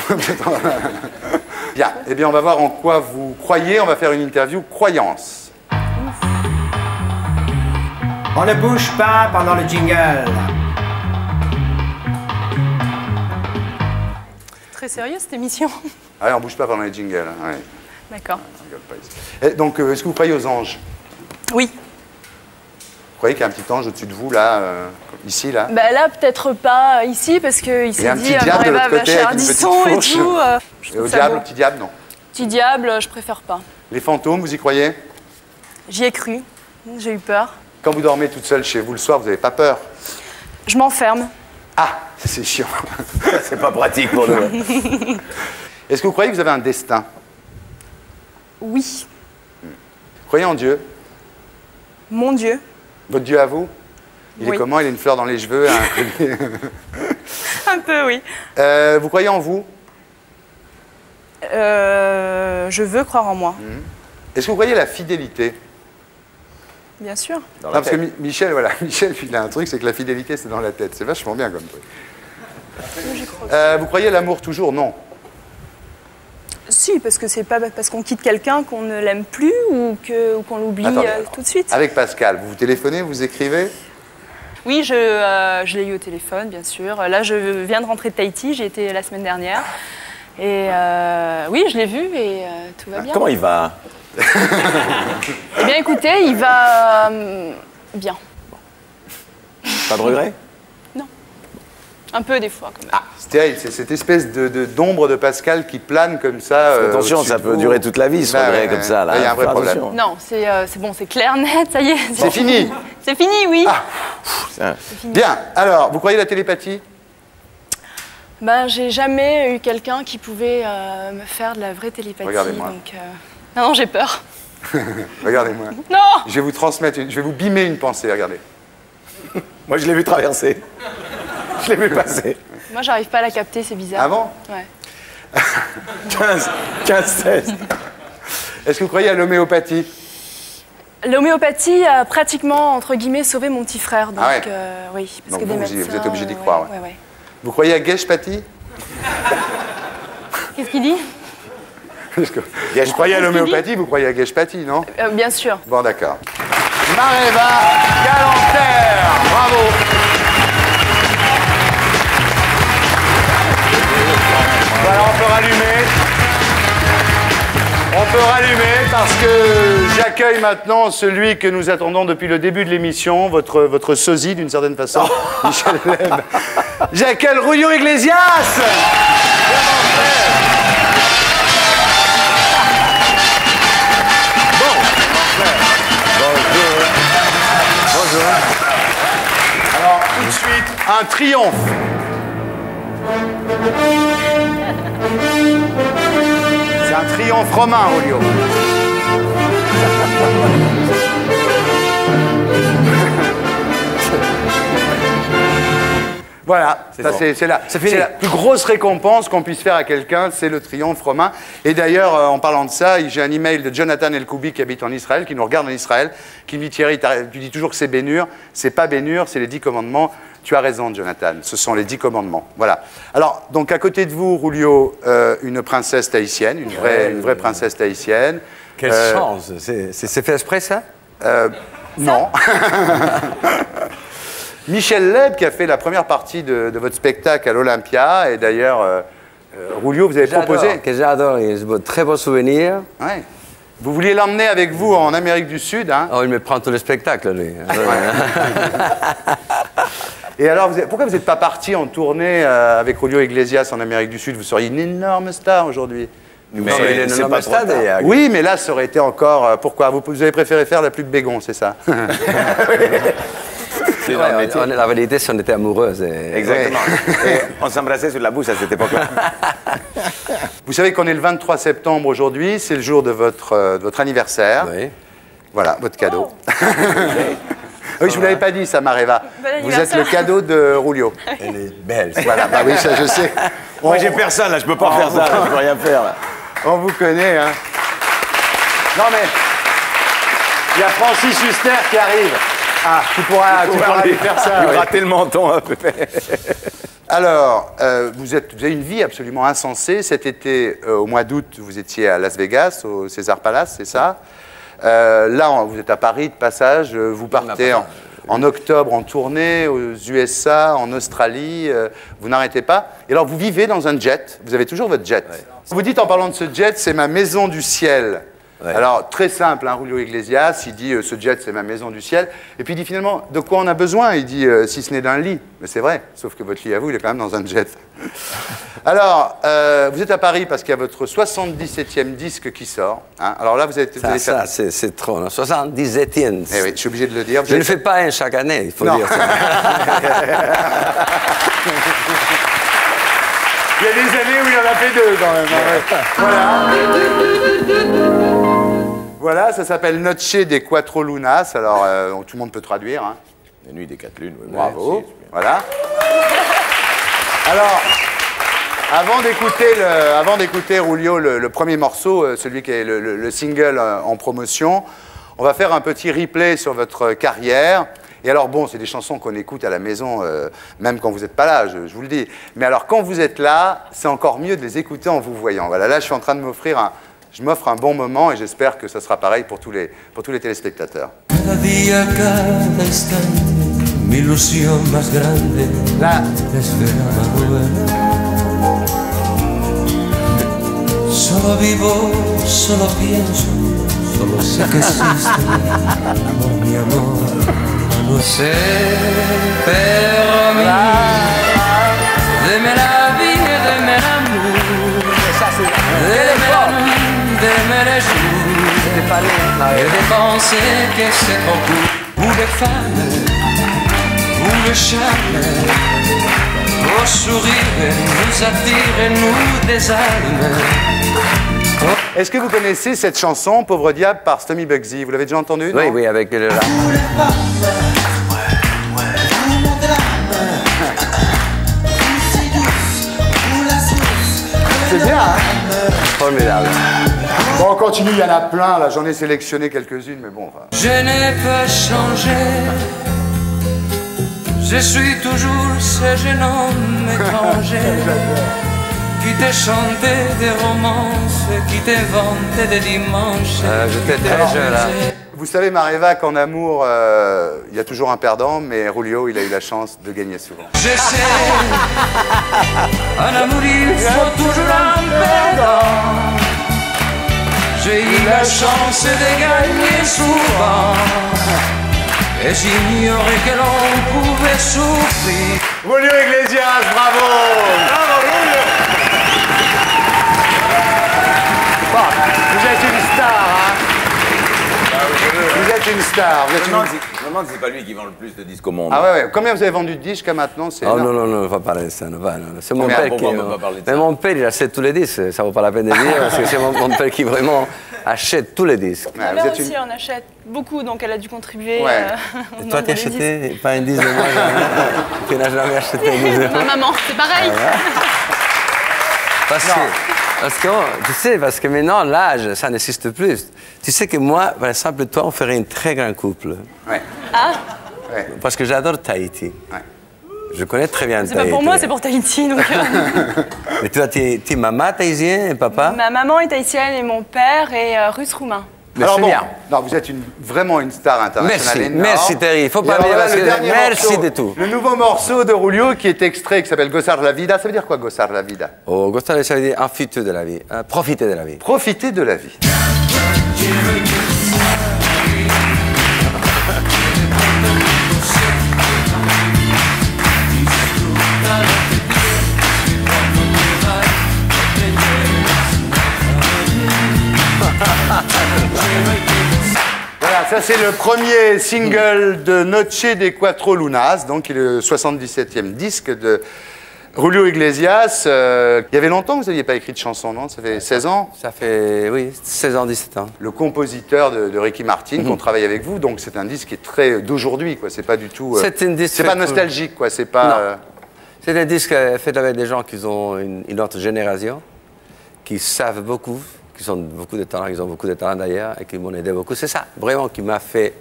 Bien, eh bien on va voir en quoi vous croyez. On va faire une interview croyance. On ne bouge pas pendant le jingle. Très sérieux cette émission. Ah, on bouge pas pendant les jingles. Hein, ouais. D'accord. Et donc, est-ce que vous croyez aux anges? Oui. Vous croyez qu'il y a un petit ange au-dessus de vous, là, ici, là? Bah là, peut-être pas ici, parce qu'il s'est dit Maréva va chez Ardisson et tout. Et au diable, au petit diable, non? Petit diable, je préfère pas. Les fantômes, vous y croyez? J'y ai cru. J'ai eu peur. Quand vous dormez toute seule chez vous le soir, vous n'avez pas peur? Je m'enferme. Ah, c'est chiant. C'est pas pratique pour nous. Est-ce que vous croyez que vous avez un destin? Oui. Vous croyez en Dieu? Mon Dieu. Votre Dieu à vous? Il est comment? Il a une fleur dans les cheveux? Un peu, oui. Vous croyez en vous? Je veux croire en moi. Est-ce que vous croyez à la fidélité? Bien sûr. Non, parce que Michel, voilà, Michel, il a un truc, c'est que la fidélité, c'est dans la tête. C'est vachement bien comme truc. Vous croyez à l'amour toujours? Non. Si, parce que c'est pas parce qu'on quitte quelqu'un qu'on ne l'aime plus ou qu'on l'oublie tout de suite. Avec Pascal, vous téléphonez, vous écrivez? Oui, je l'ai eu au téléphone, bien sûr. Là, je viens de rentrer de Tahiti, j'ai été la semaine dernière. Et oui, je l'ai vu et tout va bien. Comment il va? Eh bien, écoutez, il va bien. Pas de regret? Non. Un peu des fois, quand même. Ah, c'est terrible, c'est cette espèce d'ombre de Pascal qui plane comme ça. Attention, ça peut durer toute la vie, ce regret comme ça. Là, il y a un vrai problème. Non, c'est bon, c'est clair, net, ça y est. C'est fini. C'est fini, oui. Ah. Bien, alors, vous croyez à la télépathie? Ben, j'ai jamais eu quelqu'un qui pouvait me faire de la vraie télépathie. Regardez-moi. Donc, non, j'ai peur. Regardez-moi. Non. Je vais vous transmettre, je vais vous bimer une pensée, regardez. Moi, je l'ai vu traverser. Je l'ai vu passer. Moi, j'arrive pas à la capter, c'est bizarre. Ah bon? Ouais. 15-16. Est-ce que vous croyez à l'homéopathie? L'homéopathie a pratiquement, entre guillemets, sauvé mon petit frère. Donc, ah ouais. Oui, parce donc que vous êtes obligé d'y croire. Ouais, ouais. Vous croyez à Geshpati? Qu'est-ce qu'il dit? Vous croyez à l'homéopathie, vous croyez à Geshpati, non? Bien sûr. Bon, d'accord. Maréva Galanter, bravo. Voilà, on peut rallumer. On peut rallumer parce que j'accueille maintenant celui que nous attendons depuis le début de l'émission, votre sosie d'une certaine façon, Michel Leb. J'accueille Julio Iglesias. Bonjour. Alors, tout de suite, un triomphe. C'est un triomphe romain, Julio. Voilà, c'est la plus grosse récompense qu'on puisse faire à quelqu'un, c'est le triomphe romain. Et d'ailleurs, en parlant de ça, j'ai un email de Jonathan Elkoubi qui habite en Israël, qui nous regarde en Israël, qui me dit Thierry, tu dis toujours que c'est Ben-Hur. C'est pas Ben-Hur, c'est les 10 commandements. Tu as raison, Jonathan, ce sont les 10 commandements. Voilà. Alors, donc à côté de vous, Julio, une princesse tahitienne, une vraie princesse tahitienne. Quelle chance! C'est fait exprès, ça? Non. Michel Leb, qui a fait la première partie de votre spectacle à l'Olympia, et d'ailleurs, Julio, vous avez proposé... Que j'adore, c'est un très beau souvenir. Ouais. Vous vouliez l'emmener avec vous en Amérique du Sud, hein? Oh, il me prend tout le spectacle, lui. Et alors, pourquoi vous n'êtes pas parti en tournée avec Julio Iglesias en Amérique du Sud? Vous seriez une énorme star aujourd'hui. Mais c'est pas trop tard. Oui, mais là, ça aurait été encore... pourquoi? Vous avez préféré faire la pub Bégon, c'est ça? La vérité, c'est qu'on était amoureuses. Exactement. Et on s'embrassait sur la bouche à cette époque-là. Vous savez qu'on est le 23 septembre aujourd'hui, c'est le jour de votre anniversaire. Oui. Voilà, votre cadeau. Oui, je ne vous l'avais pas dit, ça, Maréva. Vous êtes le cadeau de Julio. Elle est belle. Voilà, bah oui, ça je sais. Moi, j'ai personne, là, je peux pas faire ça, je peux rien faire. Là. On vous connaît, hein. Non, mais il y a Francis Huster qui arrive. Ah, tu pourras lui faire ça. Lui gratter le menton un peu. Alors, vous avez une vie absolument insensée. Cet été, au mois d'août, vous étiez à Las Vegas, au César Palace, c'est ça? Là, vous êtes à Paris de passage. Vous partez en octobre en tournée aux USA, en Australie. Vous n'arrêtez pas. Et alors, vous vivez dans un jet. Vous avez toujours votre jet. Ouais. Vous dites en parlant de ce jet, c'est ma maison du ciel. Ouais. Alors, très simple, hein, Julio Iglesias, il dit ce jet, c'est ma maison du ciel. Et puis il dit finalement, de quoi on a besoin? Il dit, si ce n'est d'un lit. Mais c'est vrai, sauf que votre lit à vous, il est quand même dans un jet. Alors, vous êtes à Paris parce qu'il y a votre 77e disque qui sort. Hein. Alors là, vous êtes... Ça c'est trop, non? 77e. Eh oui, je suis obligé de le dire. Je ne fais pas un chaque année, il faut dire ça. Il y a des années où il en a fait deux quand même. Voilà. Voilà, ça s'appelle Noche des Cuatro Lunas. Alors, tout le monde peut traduire. Hein. La nuit des 4 lunes. Oui, bravo. Ouais, voilà. Alors, avant d'écouter Julio, le premier morceau, celui qui est le single en promotion, on va faire un petit replay sur votre carrière. Et alors, bon, c'est des chansons qu'on écoute à la maison, même quand vous n'êtes pas là, je vous le dis. Mais alors, quand vous êtes là, c'est encore mieux de les écouter en vous voyant. Voilà, là, je suis en train de m'offrir un bon moment et j'espère que ça sera pareil pour tous les téléspectateurs. Cada día, cada instante, mi ilusión más grande es ver a Manuel. Solo vivo, solo pienso, solo sé que existe mi amor. No sé, pero mi deme la vie, deme l'amour, deme les jours, et de penser que c'est beaucoup, où les femmes, où le charme, au sourire nous attire, nous désarme. Est-ce que vous connaissez cette chanson, Pauvre Diable, par Stomy Bugsy? Vous l'avez déjà entendue? Oui, oui, avec le... C'est bien, hein? Formidable. Bon, on continue, il y en a plein, là, j'en ai sélectionné quelques-unes, mais bon... Enfin... Je n'ai pas changé, je suis toujours ce jeune homme étranger qui te chantait des romances, qui te vantait des dimanches. J'étais très jeune, là. Vous savez, Mareva, qu'en amour, il y a toujours un perdant, mais Julio, il a eu la chance de gagner souvent. Je sais, en amour, il faut toujours un perdant. J'ai eu la chance de gagner souvent. Et j'ignorais que l'on pouvait souffrir. Julio Iglesias, bravo! Bravo, Julio! Bon, vous êtes une star, hein? Vous êtes une star. Je me demande si c'est pas lui qui vend le plus de disques au monde. Ah ouais, ouais. Combien vous avez vendu de disques jusqu'à maintenant? Oh non, non, non, on ne va pas parler de ça. C'est mon père qui... Mais mon père, il achète tous les disques. Ça ne vaut pas la peine de dire, parce que c'est mon père qui vraiment achète tous les disques. Ma mère aussi en achète beaucoup, donc elle a dû contribuer. Et toi, tu achetais pas un disque de moi? Tu n'as jamais acheté un disque de moi? Ma maman, c'est pareil. Parce que, tu sais, parce que maintenant, l'âge, ça n'existe plus. Tu sais que moi, par exemple, toi, on ferait un très grand couple. Ouais. Ah ouais. Parce que j'adore Tahiti. Ouais. Je connais très bien Tahiti. C'est pas pour moi, c'est pour Tahiti. Donc... Mais toi, tu es maman tahitienne et papa? Ma maman est tahitienne et mon père est russe-roumain. Alors bon, non, vous êtes vraiment une star internationale. Merci Terry, il ne faut pas dire parce que merci de tout. Le nouveau morceau de Julio qui est extrait, qui s'appelle Gozar la vida, ça veut dire quoi Gozar la vida? Oh, Gozar, ça veut dire profiter de la vie, profiter de la vie. Profiter de la vie. Voilà, ça c'est le premier single de Noche des Cuatro Lunas, donc il est le 77e disque de Julio Iglesias. Il y avait longtemps que vous n'aviez pas écrit de chanson, non? Ça fait 16 ans? Ça fait, oui, 16 ans, 17 ans. Le compositeur de Ricky Martin, qu'on travaille avec vous, donc c'est un disque qui est très d'aujourd'hui, quoi. C'est pas du tout... c'est pas nostalgique, quoi. C'est pas... C'est un disque fait avec des gens qui ont une autre génération, qui savent beaucoup, qui ont beaucoup de talent, ils ont beaucoup de talent d'ailleurs, et qui m'ont aidé beaucoup. C'est ça, vraiment, qui m'a fait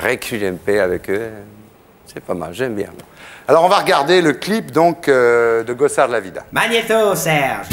reculer un peu avec eux. C'est pas mal, j'aime bien. Alors on va regarder le clip donc de Gozar la Vida. Magnéto, Serge.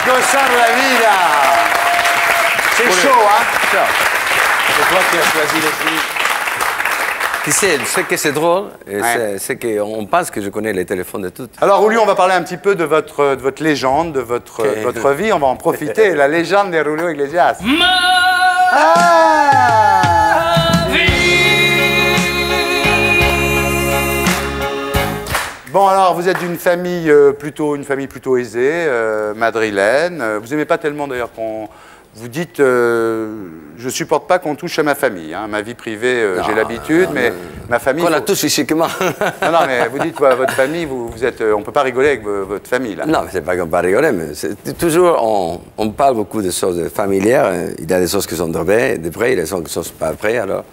Gozar la Vida. C'est chaud, hein? C'est toi qui as choisi les filles. Tu sais, ce que c'est drôle, c'est qu'on pense que je connais les téléphones de toutes. Alors, Julio, on va parler un petit peu de votre légende, de votre vie. On va en profiter. La légende de Julio Iglesias. Bon, alors, vous êtes d'une famille plutôt aisée, madrilène. Vous n'aimez pas tellement, d'ailleurs, qu'on... Vous dites, je supporte pas qu'on touche à ma famille. Hein. Ma vie privée, j'ai l'habitude, mais ma famille... Qu'on la touche physiquement. Non, mais vous dites, votre famille, vous êtes... on peut pas rigoler avec votre famille, là. Non, c'est pas qu'on peut pas rigoler, mais toujours, on parle beaucoup de choses familières. Il y a des choses qui sont vraies, il y a des choses qui sont pas vraies, alors...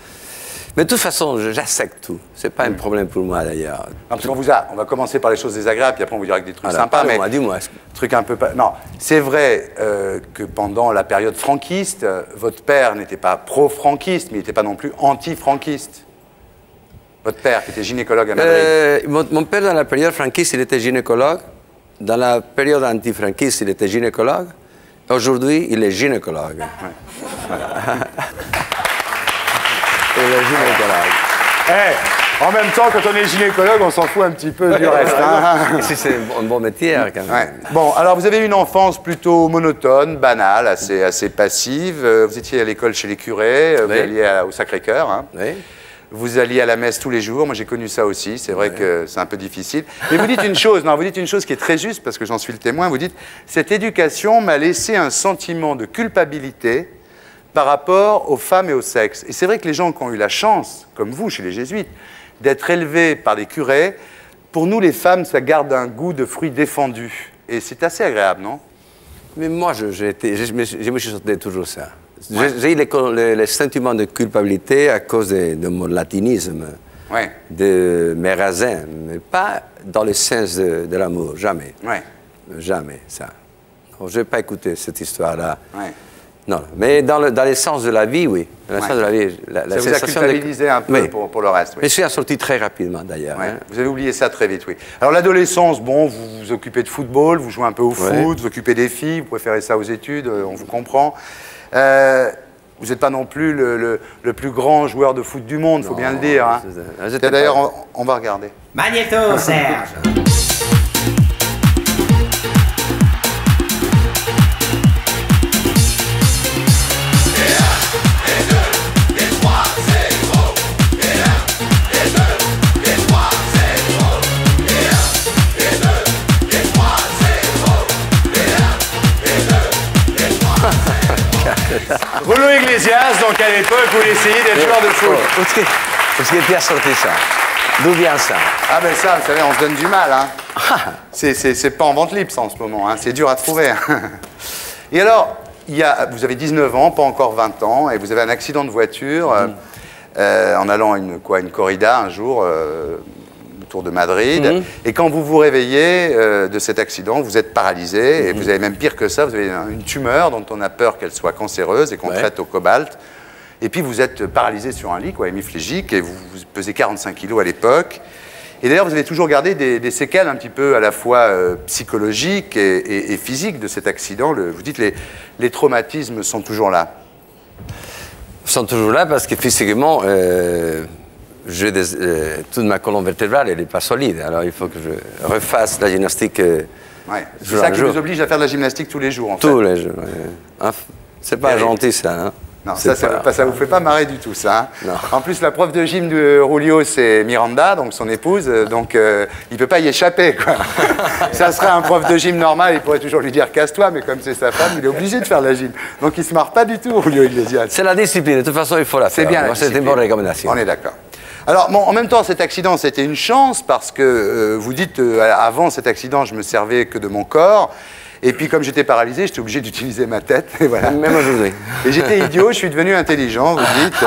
Mais de toute façon, j'accepte tout. C'est pas un problème pour moi, d'ailleurs. On va commencer par les choses désagréables, puis après on vous dira que des trucs sympas. Mais dis-moi. Truc un peu... Non, c'est vrai que pendant la période franquiste, votre père n'était pas pro-franquiste, mais il n'était pas non plus anti-franquiste. Votre père, qui était gynécologue à Madrid. Mon père, dans la période franquiste, il était gynécologue. Dans la période anti-franquiste, il était gynécologue. Aujourd'hui, il est gynécologue. Ouais. Et le gynécologue. En même temps, quand on est gynécologue, on s'en fout un petit peu du reste. Hein. C'est un bon métier, quand même. Ouais. Bon, alors vous avez eu une enfance plutôt monotone, banale, assez passive. Vous étiez à l'école chez les curés, vous alliez au Sacré-Cœur. Hein. Oui. Vous alliez à la messe tous les jours. Moi, j'ai connu ça aussi. C'est vrai que c'est un peu difficile. Mais vous dites une chose, qui est très juste, parce que j'en suis le témoin. Vous dites, cette éducation m'a laissé un sentiment de culpabilité par rapport aux femmes et au sexe. Et c'est vrai que les gens qui ont eu la chance, comme vous, chez les jésuites, d'être élevés par des curés, pour nous, les femmes, ça garde un goût de fruits défendus. Et c'est assez agréable, non? Mais moi, je me suis senti toujours ça. Ouais. J'ai eu le sentiment de culpabilité à cause de mon latinisme, de mes raisins, mais pas dans le sens de l'amour, jamais. Ouais. Jamais, ça. Je n'ai pas écouté cette histoire-là. Ouais. Non, mais dans le sens de la vie, oui. Dans le sens de la vie, ça vous a culpabilisé un peu pour le reste, oui. Mais je suis sorti très rapidement, d'ailleurs. Ouais. Hein. Vous avez oublié ça très vite, oui. Alors, l'adolescence, bon, vous vous occupez de football, vous jouez un peu au foot, vous vous occupez des filles, vous préférez ça aux études, on vous comprend. Vous n'êtes pas non plus le plus grand joueur de foot du monde, il faut bien le dire. Hein. D'ailleurs, on va regarder. Magnéto, Serge. Julio Iglesias, donc à l'époque, vous essayez d'être joueur de foot. Parce que tu as sorti ça. D'où vient ça? Ah ben ça, vous savez, on se donne du mal. Hein. C'est pas en vente libre, ça, en ce moment. Hein. C'est dur à trouver. Et alors, vous avez 19 ans, pas encore 20 ans, et vous avez un accident de voiture en allant à une corrida un jour autour de Madrid. Et quand vous vous réveillez de cet accident, vous êtes paralysé, et vous avez même pire que ça, vous avez une tumeur dont on a peur qu'elle soit cancéreuse et qu'on traite au cobalt. Et puis vous êtes paralysé sur un lit, hémiplégique, et vous pesez 45 kilos à l'époque. Et d'ailleurs, vous avez toujours gardé des séquelles un petit peu à la fois psychologiques et physiques de cet accident. Vous dites les traumatismes sont toujours là. Ils sont toujours là parce que physiquement, toute ma colonne vertébrale n'est pas solide. Alors il faut que je refasse la gymnastique. C'est ça qui vous oblige à faire de la gymnastique tous les jours, en fait. Tous les jours. C'est pas gentil, ça. Hein. Non, ça vous fait pas marrer du tout, ça. Hein. En plus, la prof de gym de Julio, c'est Miranda, donc son épouse, donc il peut pas y échapper, quoi. Ça serait un prof de gym normal, il pourrait toujours lui dire casse-toi, mais comme c'est sa femme, il est obligé de faire la gym. Donc il se marre pas du tout, Julio Iglesias. C'est la discipline, de toute façon, il faut la faire. C'est bien. C'est une bonne recommandation. On est d'accord. Alors, bon, en même temps, cet accident, c'était une chance parce que vous dites, avant cet accident, je me servais que de mon corps. Et puis, comme j'étais paralysé, j'étais obligé d'utiliser ma tête. Et voilà. Même aujourd'hui. Et j'étais idiot, je suis devenu intelligent, vous dites.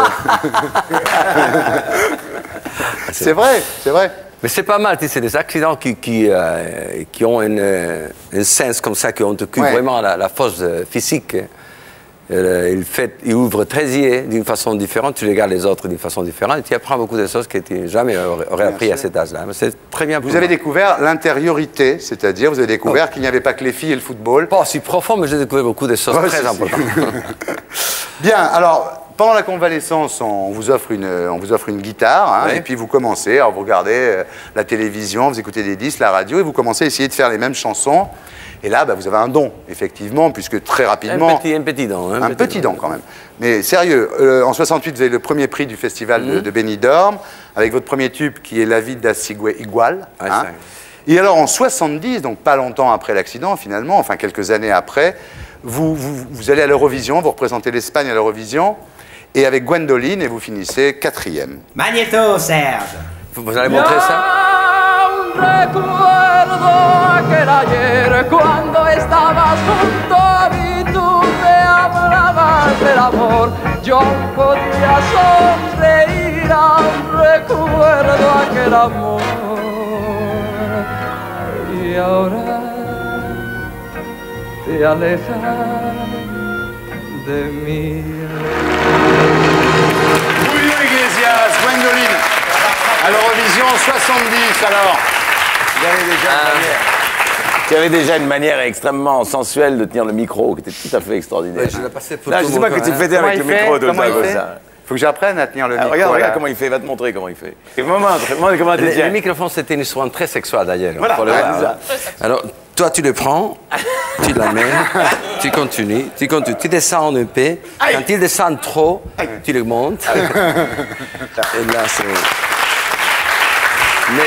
C'est vrai, c'est vrai. Mais c'est pas mal, tu sais, c'est des accidents qui ont un sens comme ça, qui ont vraiment la force physique. Il ouvre très yeux d'une façon différente, tu regardes les autres d'une façon différente, et tu apprends beaucoup de choses que tu jamais aurais appris à cet âge-là. C'est très bien. Vous avez découvert l'intériorité, c'est-à-dire vous avez découvert qu'il n'y avait pas que les filles et le football. Pas si profond, mais j'ai découvert beaucoup de choses très importantes. Bien, alors, pendant la convalescence, on vous offre une guitare, hein, et puis vous commencez, alors vous regardez la télévision, vous écoutez des disques, la radio, et vous commencez à essayer de faire les mêmes chansons. Et là, vous avez un don, effectivement, puisque très rapidement... Un petit don. Un petit don, quand même. Mais sérieux, en 68, vous avez le premier prix du festival de Benidorm, avec votre premier tube qui est La vie d'Assigue Igual. Hein. Et alors, en 70, donc pas longtemps après l'accident, finalement, enfin quelques années après, vous allez à l'Eurovision, vous représentez l'Espagne à l'Eurovision, et avec Gwendoline, et vous finissez 4e. Magnéto, Serge. Vous allez montrer ça? Recuerdo aquel ayer cuando estabas junto a mí, tú me hablabas del amor, yo podía sonreír, aún recuerdo aquel amor. Y ahora te alejas de mí. Julio Iglesias, Gwendoline, à l'Eurovision 70 alors. Tu avais déjà une manière extrêmement sensuelle de tenir le micro, qui était tout à fait extraordinaire. Ouais, je l'ai passé pour non, tout je sais pas que tu le faisais avec le micro. Comment il fait? Faut que j'apprenne à tenir le micro. Regarde comment il fait, va te montrer comment il fait. Montre comment tu tiens. Le microphone, c'était une histoire très sexuelle d'ailleurs. Voilà, alors, toi, tu le prends, tu la mets, tu continues, tu descends un peu. Quand il descend trop, tu le montes. Et là, c'est... Mais...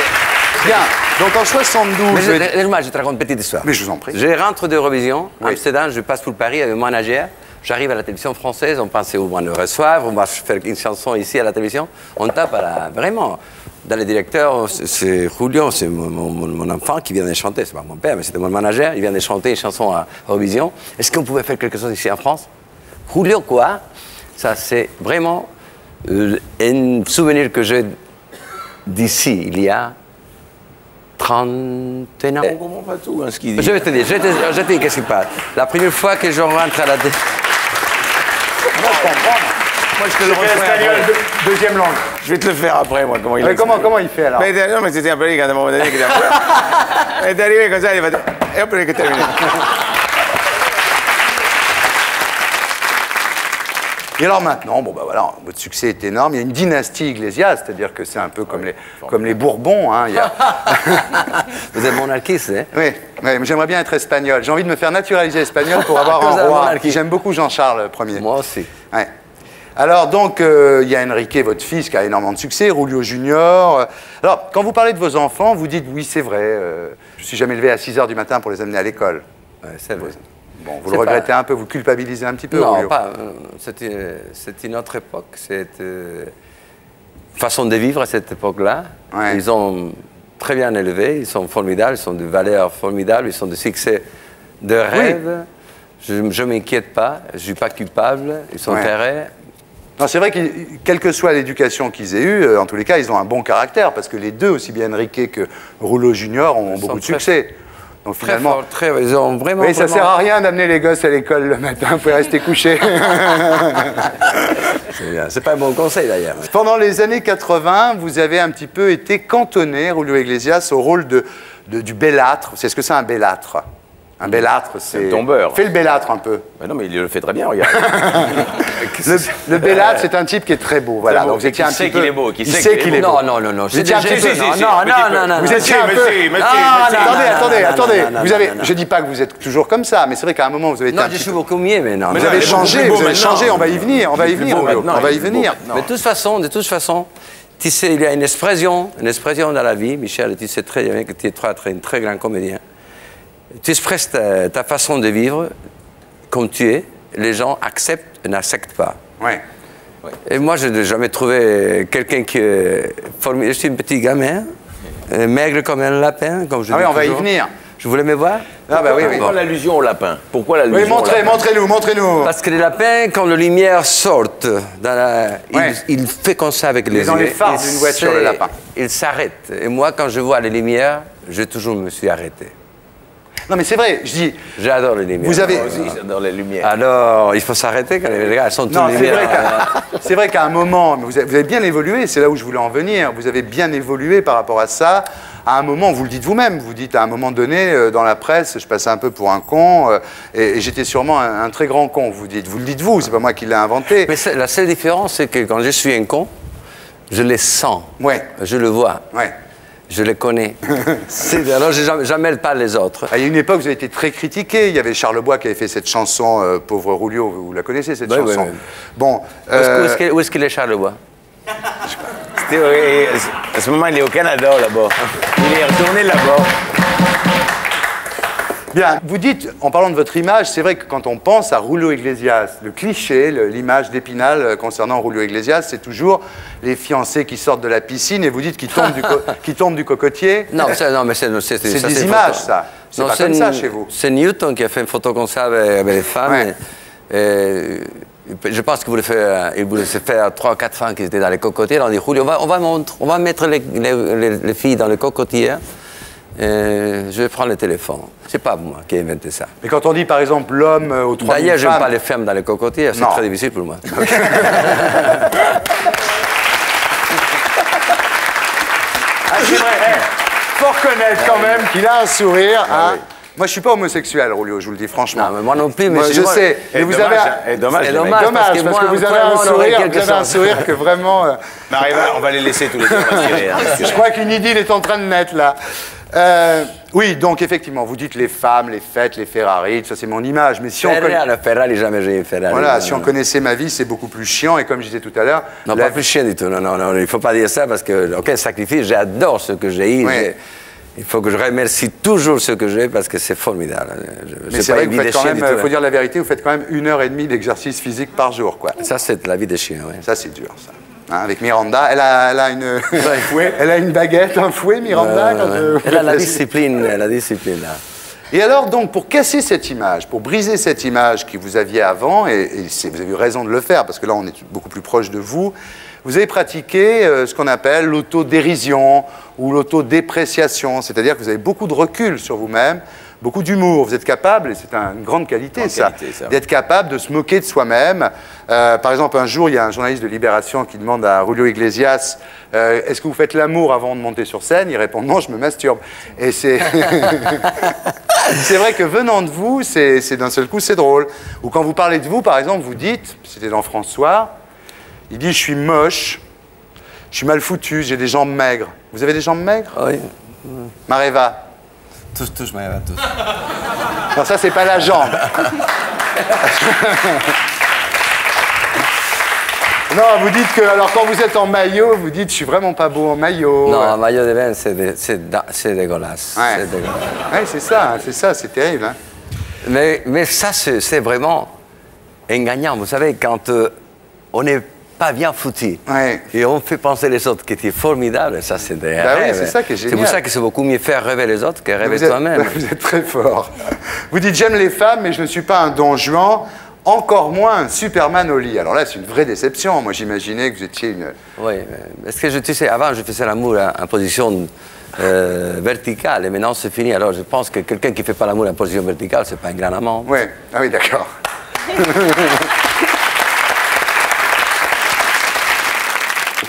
Bien, donc en 72... Laisse-moi, je te raconte une petite histoire. Mais je vous en prie. Je rentre d'Eurovision, Amsterdam, je passe pour Paris avec le manager. J'arrive à la télévision française, on pensait au moins le recevoir, on va faire une chanson ici à la télévision. On tape vraiment. Dans les directeurs, c'est Julio, c'est mon enfant qui vient de chanter. C'est pas mon père, mais c'était mon manager. Il vient de chanter une chanson à Eurovision. Est-ce qu'on pouvait faire quelque chose ici en France? Julio, quoi? Ça, c'est vraiment un souvenir que j'ai d'ici, il y a 31 ans. On comprend pas tout, hein, ce qu'il dit. Je vais te dire, qu'est-ce qui passe. La première fois que je rentre à la... Moi, je te le refais. Deuxième langue. Je vais te le faire après, moi, comment il fait. Comment il fait, alors? Non, mais c'était un peu ligue à un moment donné. Il est arrivé comme ça, il va dire... Et hop, il est terminé. Et alors maintenant, bon, bah voilà, votre succès est énorme. Il y a une dynastie Iglesias, c'est-à-dire que c'est un peu comme les Bourbons. Hein. Vous êtes monarchiste, hein? Oui, mais j'aimerais bien être espagnol. J'ai envie de me faire naturaliser espagnol pour avoir un roi. J'aime beaucoup Jean-Charles Ier. Moi aussi. Ouais. Alors donc, il y a Enrique, votre fils, qui a énormément de succès, Julio Junior. Alors, quand vous parlez de vos enfants, vous dites, oui, c'est vrai, je ne suis jamais levé à 6 h du matin pour les amener à l'école. Ouais, c'est vrai. Bon, vous le regrettez un peu, vous culpabilisez un petit peu? Non, Julio. pas. C'est une autre époque, c'est façon de vivre à cette époque-là. Ouais. Ils ont très bien élevé, ils sont formidables, ils sont de valeurs formidables, ils sont de succès de rêve. Oui. Je ne m'inquiète pas, je ne suis pas coupable, ils sont terrés. Non, c'est vrai que quelle que soit l'éducation qu'ils aient eue, en tous les cas, ils ont un bon caractère, parce que les deux, aussi bien Enrique que Julio Junior, ont beaucoup de succès. Donc finalement, ils ont vraiment. Oui, ça sert à rien d'amener les gosses à l'école le matin, vous pouvez rester couché. C'est pas un bon conseil d'ailleurs. Pendant les années 80, vous avez un petit peu été cantonné, Julio Iglesias, au rôle du bellâtre. C'est ce que c'est un bellâtre? Un bellâtre, c'est... tombeur. Fais le bellâtre un peu. Mais non, mais il le fait très bien, regarde. le bellâtre, c'est un type qui est très beau. Voilà. Donc vous étiez un petit peu... qu'il est beau. Il sait qu'il est beau. Non. Vous étiez un petit peu... Non. Vous étiez un peu... Attendez. Je dis pas que vous êtes toujours comme ça, mais c'est vrai qu'à un moment, vous avez été Non, je suis beaucoup mieux, mais non. Vous avez changé, on va y venir, Mais de toute façon, tu sais, il y a une expression dans la vie, Michel, tu sais très bien que tu es un très grand comédien. Tu expresses ta façon de vivre comme tu es, les gens acceptent ou n'acceptent pas. Ouais. Et moi, je n'ai jamais trouvé quelqu'un qui est formidable. Je suis un petit gamin, maigre comme un lapin, comme je dis on va y toujours. venir. Je voulais me voir. Ah bah oui, oui. Pourquoi l'allusion au lapin? Pourquoi l'allusion Oui, montrez-nous, montrez-nous. Parce que les lapins, quand la lumière sort, il fait comme ça avec les yeux. Dans les phares d'une voiture, le lapin. Il s'arrête. Et moi, quand je vois les lumières, je toujours me suis arrêté. Non, mais c'est vrai, je dis... J'adore les lumières. Vous avez... Moi aussi, j'adore les lumières. Alors, il faut s'arrêter quand les gars, elles sont toutes lumières. C'est vrai qu'à un moment, vous avez bien évolué, c'est là où je voulais en venir, vous avez bien évolué par rapport à ça. À un moment, vous le dites vous-même, vous dites à un moment donné, dans la presse, je passais un peu pour un con, et j'étais sûrement un très grand con, vous le dites vous, c'est pas moi qui l'ai inventé. Mais la seule différence, c'est que quand je suis un con, je les sens, je le vois. Je les connais. Alors, je ne mêle pas les autres. Il y a une époque, vous avez été très critiqué. Il y avait Charles Bois qui avait fait cette chanson, Pauvre Roulio, vous la connaissez, cette chanson? Bon, où est-ce qu'il est, Charles Bois? À ce moment, il est au Canada, là-bas. Il est retourné là-bas. Bien, vous dites, en parlant de votre image, c'est vrai que quand on pense à Julio Iglesias, le cliché, l'image d'Épinal concernant Julio Iglesias, c'est toujours les fiancés qui sortent de la piscine et vous dites qu'ils tombent du cocotier. Non, mais c'est des images, ça. C'est pas comme ça chez vous. C'est Newton qui a fait une photo comme ça avec les femmes. Je pense qu'il voulait se faire 3 ou 4 femmes qui étaient dans les cocotiers. On dit, Julio, on va mettre les filles dans les cocotiers. Je vais prendre le téléphone. C'est pas moi qui ai inventé ça. Mais quand on dit par exemple l'homme aux 3000 femmes... D'ailleurs, je n'aime pas les femmes dans les cocotiers, c'est très difficile pour moi. C'est vrai, faut reconnaître quand même qu'il a un sourire. Moi, je ne suis pas homosexuel, Julio, je vous le dis franchement. Non, mais moi non plus, mais je sais. Mais vous avez dommage parce que vous avez un sourire que vraiment... Marie-Va, on va les laisser tous les deux. Je crois qu'une idylle est en train de naître, là. Oui, donc effectivement, vous dites les femmes, les fêtes, les Ferrari, ça c'est mon image. Mais si Ferrari, jamais j'ai eu Ferrari. Voilà, si on connaissait ma vie, c'est beaucoup plus chiant. Et comme je disais tout à l'heure... Non, pas plus chiant du tout. Non, il ne faut pas dire ça parce que, aucun sacrifice, j'adore ce que j'ai eu. Il faut que je remercie toujours ce que j'ai parce que c'est formidable. Mais c'est vrai que vous faites quand même, il faut dire la vérité, vous faites quand même 1h30 d'exercice physique par jour, quoi. Ça, c'est la vie des chiens, oui. Ça, c'est dur, ça. Avec Miranda, elle a une baguette, un fouet, Miranda. Elle a la discipline, là. Et alors, donc, pour casser cette image, pour briser cette image que vous aviez avant, et vous avez eu raison de le faire, parce que là, on est beaucoup plus proche de vous, vous avez pratiqué ce qu'on appelle l'autodérision ou l'autodépréciation, c'est-à-dire que vous avez beaucoup de recul sur vous-même, beaucoup d'humour. Vous êtes capable, et c'est une grande qualité, d'être capable de se moquer de soi-même. Par exemple, un jour, il y a un journaliste de Libération qui demande à Julio Iglesias est-ce que vous faites l'amour avant de monter sur scène? Il répond non, je me masturbe. Et c'est c'est vrai que venant de vous, c'est d'un seul coup, c'est drôle. Ou quand vous parlez de vous, par exemple, vous dites, c'était dans François, il dit je suis moche, je suis mal foutu, j'ai des jambes maigres. Vous avez des jambes maigres? Oui. Maréva? Tous, Maréva, tous. Non, ça, c'est pas la jambe. Non, vous dites que, alors quand vous êtes en maillot, vous dites je suis vraiment pas beau en maillot. Non, en maillot de bain, c'est dégueulasse. Ouais. C'est ça, c'est terrible. Hein. Mais ça, c'est vraiment gagnant. Vous savez, quand on n'est pas bien foutu et on fait penser les autres qui étaient formidables, ça c'est des rêves. Oui, c'est ça qui est génial. C'est pour ça que c'est beaucoup mieux faire rêver les autres que rêver toi-même. Vous êtes très fort. Vous dites j'aime les femmes, mais je ne suis pas un Don Juan. Encore moins un Superman au lit. Alors là, c'est une vraie déception. Moi, j'imaginais que vous étiez une... Oui, parce que tu sais, avant, je faisais l'amour en position verticale, et maintenant, c'est fini. Alors, je pense que quelqu'un qui ne fait pas l'amour en position verticale, c'est pas un grand amant. Oui, ah oui, d'accord.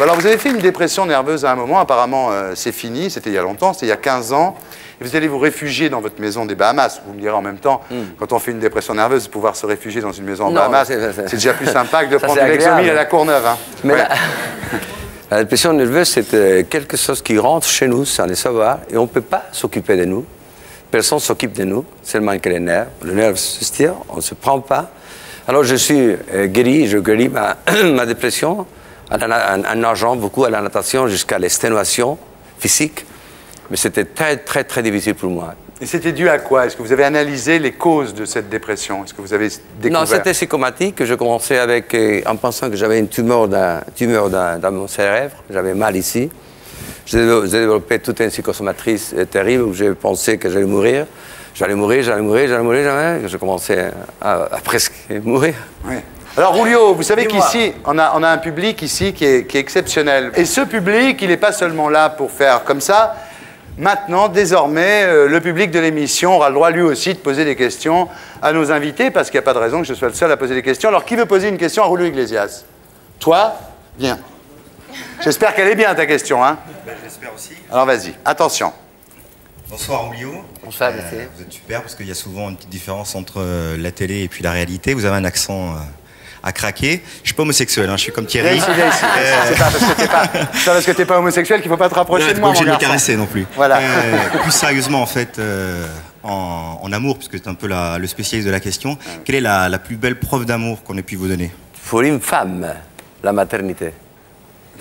Alors, vous avez fait une dépression nerveuse à un moment. Apparemment, c'est fini. C'était il y a longtemps. C'était il y a 15 ans. Et vous allez vous réfugier dans votre maison des Bahamas. Vous me direz en même temps, quand on fait une dépression nerveuse, pouvoir se réfugier dans une maison en Bahamas, c'est déjà plus sympa que de prendre de l'Exomil à la Courneuve. Hein. Mais la dépression nerveuse, c'est quelque chose qui rentre chez nous sans le savoir et on ne peut pas s'occuper de nous. Personne ne s'occupe de nous, seulement que les nerfs. Le nerf se tire, on ne se prend pas. Alors je suis guéri, je guéris ma dépression en nageant beaucoup à la natation jusqu'à l'exténuation physique. Mais c'était très, très, très difficile pour moi. Et c'était dû à quoi? Est-ce que vous avez analysé les causes de cette dépression? Est-ce que vous avez découvert? Non, c'était psychomatique. Je commençais avec, en pensant que j'avais une tumeur dans mon cérébro. J'avais mal ici. J'ai développé toute une psychosomatrice terrible où j'ai pensé que j'allais mourir. J'allais mourir. Je commençais à presque mourir. Oui. Alors, Julio, vous savez qu'ici, on a un public ici qui est exceptionnel. Et ce public, il n'est pas seulement là pour faire comme ça. Maintenant, désormais, le public de l'émission aura le droit lui aussi de poser des questions à nos invités, parce qu'il n'y a pas de raison que je sois le seul à poser des questions. Alors, qui veut poser une question à Julio Iglesias? Toi? Bien. J'espère qu'elle est bien, ta question, hein? Ben, j'espère aussi. Alors, vas-y. Attention. Bonsoir, Julio. Bonsoir, merci. Vous êtes super, parce qu'il y a souvent une petite différence entre la télé et puis la réalité. Vous avez un accent... à craquer. Je suis pas homosexuel, hein, je suis comme Thierry. Viens ici. C'est pas parce que t'es pas homosexuel qu'il faut pas te rapprocher de moi, mon garçon. Je ne me caresser non plus. Voilà. Plus sérieusement, en fait, en amour, puisque c'est un peu le spécialiste de la question, quelle est la plus belle preuve d'amour qu'on ait pu vous donner? Pour une femme, la maternité.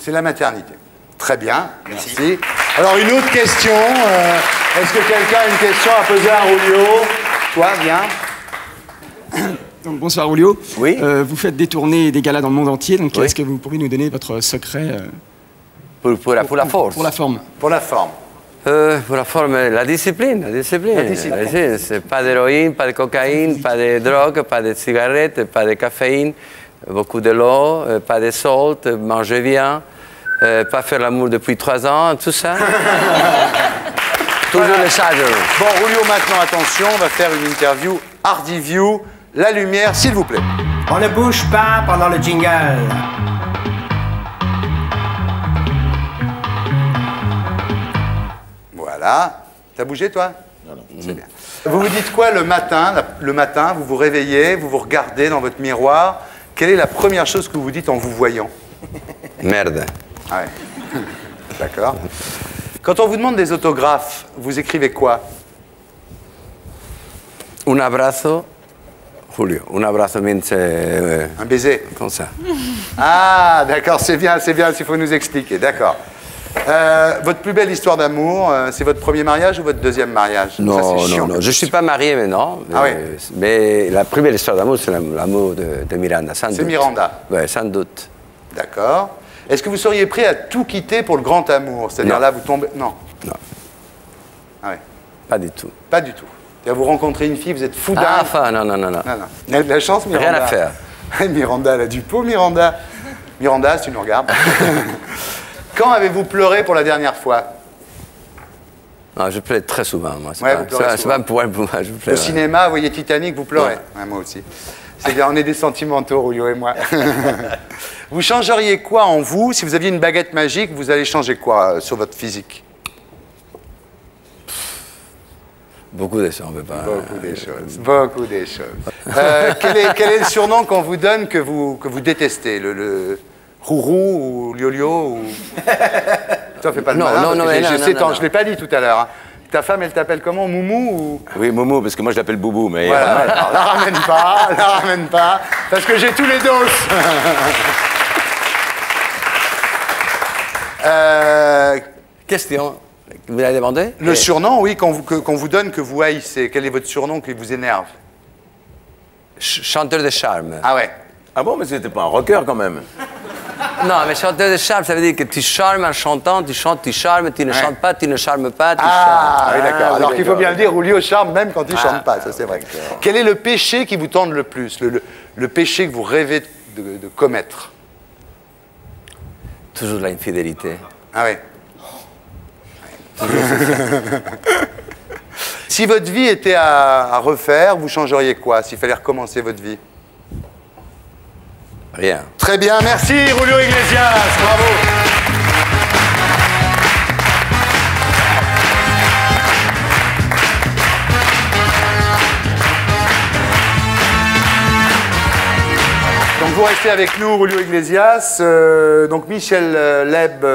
C'est la maternité. Très bien, merci. Alors, une autre question. Est-ce que quelqu'un a une question à poser à Julio? Toi, viens. Donc, bonsoir Julio. Oui. Vous faites des tournées et des galas dans le monde entier, donc Oui. est-ce que vous pourriez nous donner votre secret pour la force. Pour la forme. Pour la forme. Pour la forme, la discipline. C'est pas d'héroïne, pas de cocaïne, pas de drogue, pas de cigarettes, pas de caféine, beaucoup de l'eau, pas de salt, manger bien, pas faire l'amour depuis 3 ans, tout ça. Toujours les charges. Bon, Julio, maintenant, attention, on va faire une interview Hardy View. La lumière, s'il vous plaît. On ne bouge pas pendant le jingle. Voilà. T'as bougé, toi? Non. C'est bien. Vous vous dites quoi le matin? Le matin, vous vous réveillez, vous vous regardez dans votre miroir. Quelle est la première chose que vous vous dites en vous voyant? Merde. Ah ouais. D'accord. Quand on vous demande des autographes, vous écrivez quoi? Un abrazo. Julio, un abrazo means... un baiser. Comme ça. Ah, d'accord, c'est bien, il faut nous expliquer, d'accord. Votre plus belle histoire d'amour, c'est votre premier mariage ou votre deuxième mariage? Non, non, je ne suis pas marié maintenant. Ah oui. Mais la plus belle histoire d'amour, c'est l'amour de Miranda, sans doute. C'est Miranda? Oui, sans doute. D'accord. Est-ce que vous seriez prêt à tout quitter pour le grand amour? C'est-à-dire là, vous tombez... Non. Non. Ah oui. Pas du tout. Pas du tout. Vous rencontrez une fille, vous êtes fou d'un... Ah, enfin, non. Elle a de la chance, Miranda. Rien à faire. Miranda, elle a du pot, Miranda. Miranda, si tu nous regardes. Quand avez-vous pleuré pour la dernière fois? Non, je pleure très souvent, moi. C'est pas un problème pour moi, je pleure. Au cinéma, vous voyez Titanic, vous pleurez? Ouais, moi aussi. C'est bien, on est des sentimentaux, Julio et moi. Vous changeriez quoi en vous? Si vous aviez une baguette magique, vous allez changer quoi sur votre physique? Beaucoup de choses, on ne peut pas... Beaucoup des choses. Quel est le surnom qu'on vous donne que vous détestez? Le Rourou ou Liolio ou... Toi, fais pas le malin. Non, je ne l'ai pas dit tout à l'heure. Hein. Ta femme, elle t'appelle comment? Moumou ou... Oui, Moumou, parce que moi je l'appelle Boubou, mais... Voilà, alors, la ramène pas, parce que j'ai tous les dos. Question. Vous l'avez demandé? Le surnom, oui, qu'on vous donne, que vous haïssez. Quel est votre surnom qui vous énerve? Chanteur de charme. Ah ouais. Ah bon, mais c'était pas un rocker quand même. Non, mais chanteur de charme, ça veut dire que tu charmes en chantant, tu chantes, tu charmes, tu ne chantes pas, tu ne charmes pas, tu charmes. Ah oui, d'accord. Alors qu'il faut bien le dire, Julio charme même quand il ne chante pas, ça c'est vrai. Quel est le péché qui vous tente le plus? Le péché que vous rêvez de commettre? Toujours l'infidélité. Ah oui. Si votre vie était à refaire, vous changeriez quoi? S'il fallait recommencer votre vie? Rien. Très bien, merci Julio Iglesias, bravo. Donc vous restez avec nous, Julio Iglesias. Donc Michel Leb,